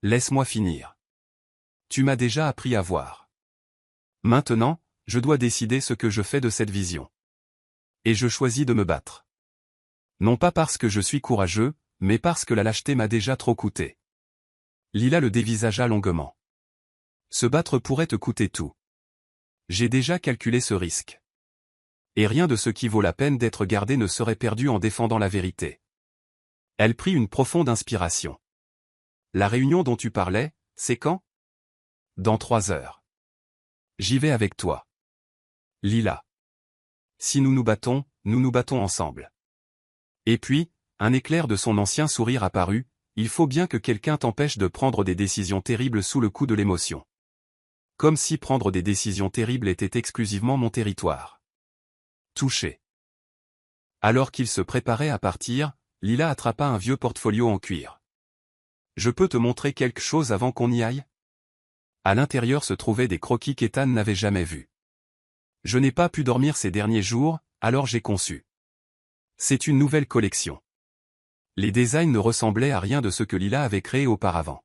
Laisse-moi finir. Tu m'as déjà appris à voir. Maintenant, je dois décider ce que je fais de cette vision. Et je choisis de me battre. Non pas parce que je suis courageux, mais parce que la lâcheté m'a déjà trop coûté. Lila le dévisagea longuement. Se battre pourrait te coûter tout. J'ai déjà calculé ce risque. Et rien de ce qui vaut la peine d'être gardé ne serait perdu en défendant la vérité. Elle prit une profonde inspiration. La réunion dont tu parlais, c'est quand? Dans 3 heures. J'y vais avec toi. Lila. Si nous nous battons ensemble. Et puis, un éclair de son ancien sourire apparut, il faut bien que quelqu'un t'empêche de prendre des décisions terribles sous le coup de l'émotion. Comme si prendre des décisions terribles était exclusivement mon territoire. Touché. Alors qu'il se préparait à partir, Lila attrapa un vieux portfolio en cuir. Je peux te montrer quelque chose avant qu'on y aille? À l'intérieur se trouvaient des croquis qu'Ethan n'avait jamais vus. Je n'ai pas pu dormir ces derniers jours, alors j'ai conçu. C'est une nouvelle collection. Les designs ne ressemblaient à rien de ce que Lila avait créé auparavant.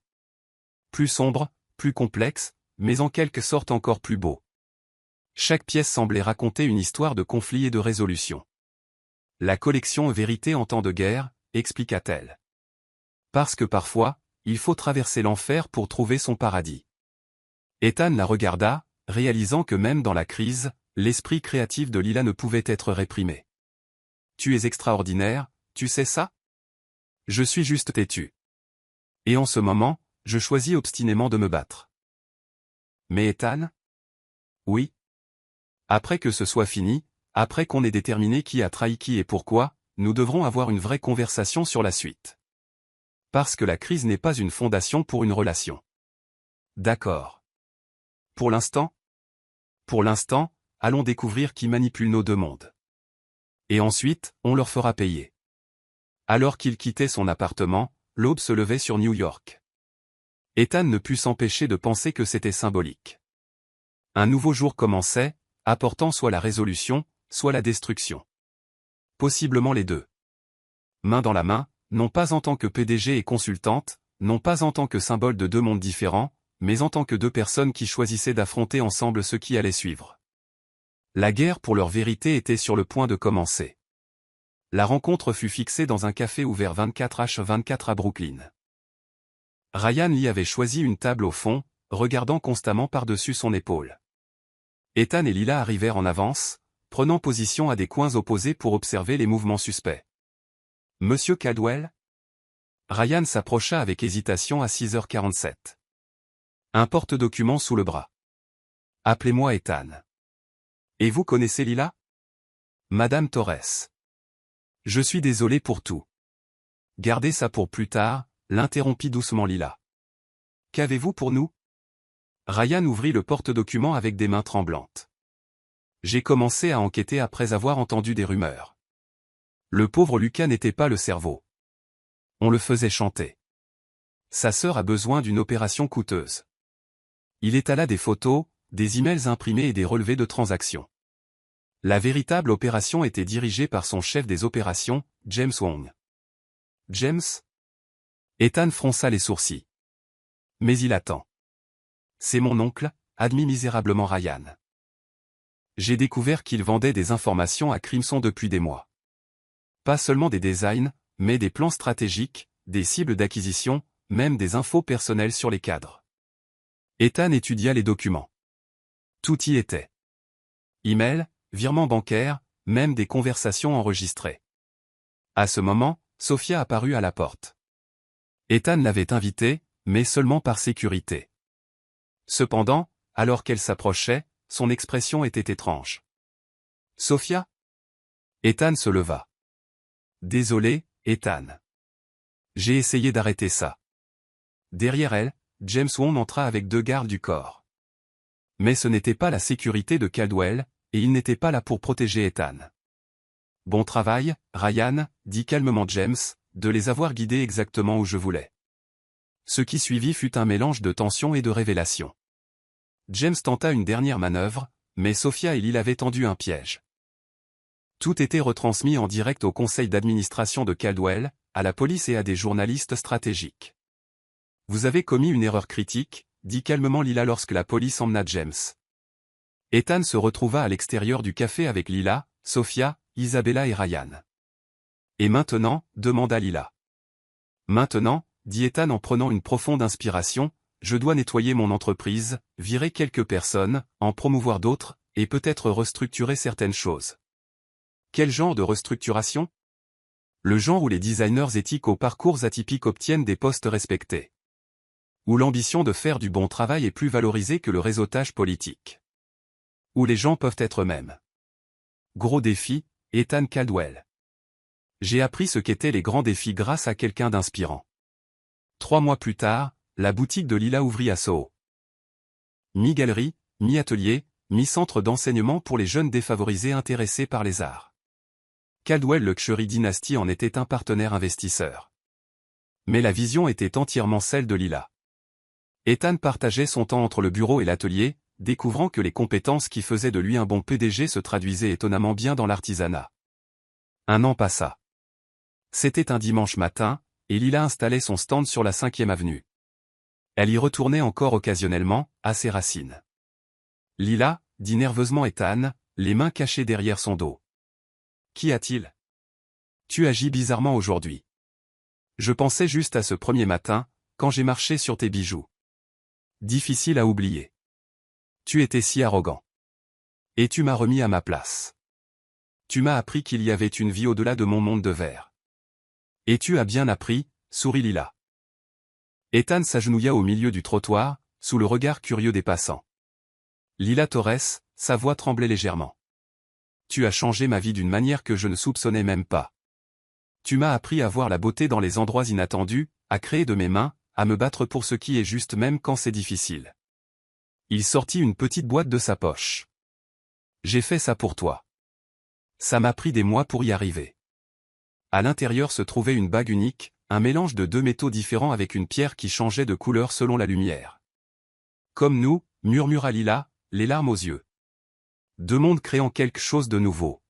Plus sombre, plus complexe, mais en quelque sorte encore plus beau. Chaque pièce semblait raconter une histoire de conflit et de résolution. La collection Vérité en temps de guerre, expliqua-t-elle. Parce que parfois, il faut traverser l'enfer pour trouver son paradis. Ethan la regarda, réalisant que même dans la crise, l'esprit créatif de Lila ne pouvait être réprimé. Tu es extraordinaire, tu sais ça? Je suis juste têtu. Et en ce moment, je choisis obstinément de me battre. Mais Ethan? Oui. Après que ce soit fini, après qu'on ait déterminé qui a trahi qui et pourquoi, nous devrons avoir une vraie conversation sur la suite. Parce que la crise n'est pas une fondation pour une relation. D'accord. Pour l'instant? Pour l'instant, allons découvrir qui manipule nos deux mondes. Et ensuite, on leur fera payer. Alors qu'il quittait son appartement, l'aube se levait sur New York. Ethan ne put s'empêcher de penser que c'était symbolique. Un nouveau jour commençait, apportant soit la résolution, soit la destruction. Possiblement les deux. Main dans la main, non pas en tant que PDG et consultante, non pas en tant que symbole de deux mondes différents, mais en tant que deux personnes qui choisissaient d'affronter ensemble ce qui allait suivre. La guerre pour leur vérité était sur le point de commencer. La rencontre fut fixée dans un café ouvert 24h24 à Brooklyn. Ryan Lee avait choisi une table au fond, regardant constamment par-dessus son épaule. Ethan et Lila arrivèrent en avance, prenant position à des coins opposés pour observer les mouvements suspects. Monsieur Caldwell? Ryan s'approcha avec hésitation à 6h47. Un porte-document sous le bras. Appelez-moi Ethan. Et vous connaissez Lila? Madame Torres. Je suis désolé pour tout. Gardez ça pour plus tard, l'interrompit doucement Lila. Qu'avez-vous pour nous? Ryan ouvrit le porte-document avec des mains tremblantes. J'ai commencé à enquêter après avoir entendu des rumeurs. Le pauvre Lucas n'était pas le cerveau. On le faisait chanter. Sa sœur a besoin d'une opération coûteuse. Il étala des photos, des emails imprimés et des relevés de transactions. La véritable opération était dirigée par son chef des opérations, James Wong. James? Ethan fronça les sourcils. Mais il attend. C'est mon oncle, admit misérablement Ryan. J'ai découvert qu'il vendait des informations à Crimson depuis des mois. Pas seulement des designs, mais des plans stratégiques, des cibles d'acquisition, même des infos personnelles sur les cadres. Ethan étudia les documents. Tout y était. Email, virements bancaires, même des conversations enregistrées. À ce moment, Sophia apparut à la porte. Ethan l'avait invitée, mais seulement par sécurité. Cependant, alors qu'elle s'approchait, son expression était étrange. Sophia? Ethan se leva. Désolé, Ethan. J'ai essayé d'arrêter ça. Derrière elle, James Wong entra avec 2 gardes du corps. Mais ce n'était pas la sécurité de Caldwell, et il n'était pas là pour protéger Ethan. Bon travail, Ryan, dit calmement James, de les avoir guidés exactement où je voulais. Ce qui suivit fut un mélange de tension et de révélation. James tenta une dernière manœuvre, mais Sophia et Lila avaient tendu un piège. Tout était retransmis en direct au conseil d'administration de Caldwell, à la police et à des journalistes stratégiques. Vous avez commis une erreur critique, dit calmement Lila lorsque la police emmena James. Ethan se retrouva à l'extérieur du café avec Lila, Sophia, Isabella et Ryan. Et maintenant, demanda Lila. Maintenant, dit Ethan en prenant une profonde inspiration, je dois nettoyer mon entreprise, virer quelques personnes, en promouvoir d'autres, et peut-être restructurer certaines choses. Quel genre de restructuration? Le genre où les designers éthiques aux parcours atypiques obtiennent des postes respectés. Où l'ambition de faire du bon travail est plus valorisée que le réseautage politique. Où les gens peuvent être eux-mêmes. Gros défi, Ethan Caldwell. J'ai appris ce qu'étaient les grands défis grâce à quelqu'un d'inspirant. 3 mois plus tard, la boutique de Lila ouvrit à Soho. Mi-galerie, mi-atelier, mi-centre d'enseignement pour les jeunes défavorisés intéressés par les arts. Caldwell Luxury Dynasty en était un partenaire investisseur. Mais la vision était entièrement celle de Lila. Ethan partageait son temps entre le bureau et l'atelier, découvrant que les compétences qui faisaient de lui un bon PDG se traduisaient étonnamment bien dans l'artisanat. Un an passa. C'était un dimanche matin, et Lila installait son stand sur la 5e avenue. Elle y retournait encore occasionnellement, à ses racines. Lila, dit nerveusement Ethan, les mains cachées derrière son dos. Qu'y a-t-il? Tu agis bizarrement aujourd'hui. Je pensais juste à ce premier matin, quand j'ai marché sur tes bijoux. Difficile à oublier. Tu étais si arrogant. Et tu m'as remis à ma place. Tu m'as appris qu'il y avait une vie au-delà de mon monde de verre. Et tu as bien appris, sourit Lila. Ethan s'agenouilla au milieu du trottoir, sous le regard curieux des passants. Lila Torres, sa voix tremblait légèrement. Tu as changé ma vie d'une manière que je ne soupçonnais même pas. Tu m'as appris à voir la beauté dans les endroits inattendus, à créer de mes mains, à me battre pour ce qui est juste même quand c'est difficile. Il sortit une petite boîte de sa poche. J'ai fait ça pour toi. Ça m'a pris des mois pour y arriver. À l'intérieur se trouvait une bague unique, un mélange de 2 métaux différents avec une pierre qui changeait de couleur selon la lumière. Comme nous, murmura Lila, les larmes aux yeux. 2 mondes créant quelque chose de nouveau.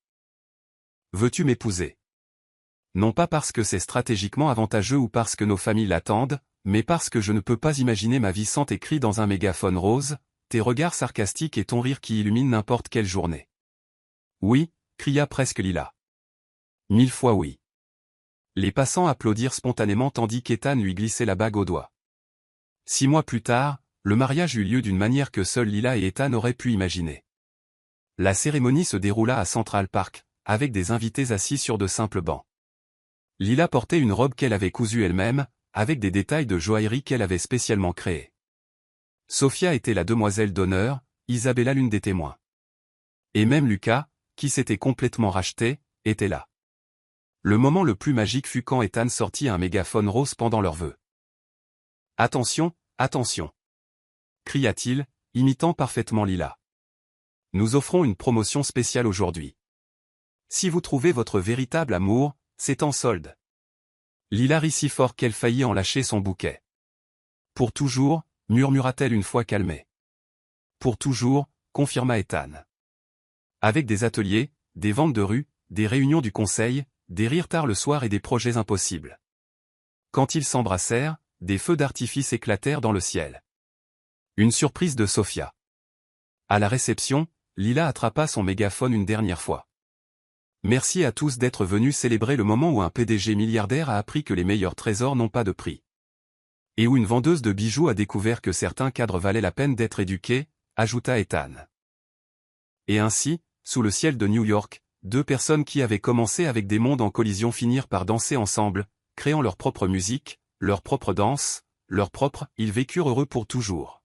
Veux-tu m'épouser? Non pas parce que c'est stratégiquement avantageux ou parce que nos familles l'attendent, mais parce que je ne peux pas imaginer ma vie sans t'écrit dans un mégaphone rose, tes regards sarcastiques et ton rire qui illumine n'importe quelle journée. Oui, cria presque Lila. 1000 fois oui. Les passants applaudirent spontanément tandis qu'Ethan lui glissait la bague au doigt. 6 mois plus tard, le mariage eut lieu d'une manière que seuls Lila et Ethan auraient pu imaginer. La cérémonie se déroula à Central Park, avec des invités assis sur de simples bancs. Lila portait une robe qu'elle avait cousue elle-même, avec des détails de joaillerie qu'elle avait spécialement créés. Sophia était la demoiselle d'honneur, Isabella l'une des témoins. Et même Lucas, qui s'était complètement racheté, était là. Le moment le plus magique fut quand Ethan sortit un mégaphone rose pendant leurs vœux. « Attention, attention !» cria-t-il, imitant parfaitement Lila. « Nous offrons une promotion spéciale aujourd'hui. Si vous trouvez votre véritable amour, c'est en solde. » Lila rit si fort qu'elle faillit en lâcher son bouquet. « Pour toujours » murmura-t-elle une fois calmée. « Pour toujours » confirma Ethan. Avec des ateliers, des ventes de rue, des réunions du conseil, des rires tard le soir et des projets impossibles. Quand ils s'embrassèrent, des feux d'artifice éclatèrent dans le ciel. Une surprise de Sophia. À la réception, Lila attrapa son mégaphone une dernière fois. Merci à tous d'être venus célébrer le moment où un PDG milliardaire a appris que les meilleurs trésors n'ont pas de prix. Et où une vendeuse de bijoux a découvert que certains cadres valaient la peine d'être éduqués, ajouta Ethan. Et ainsi, sous le ciel de New York, 2 personnes qui avaient commencé avec des mondes en collision finirent par danser ensemble, créant leur propre musique, leur propre danse, leur propre « ils vécurent heureux pour toujours ».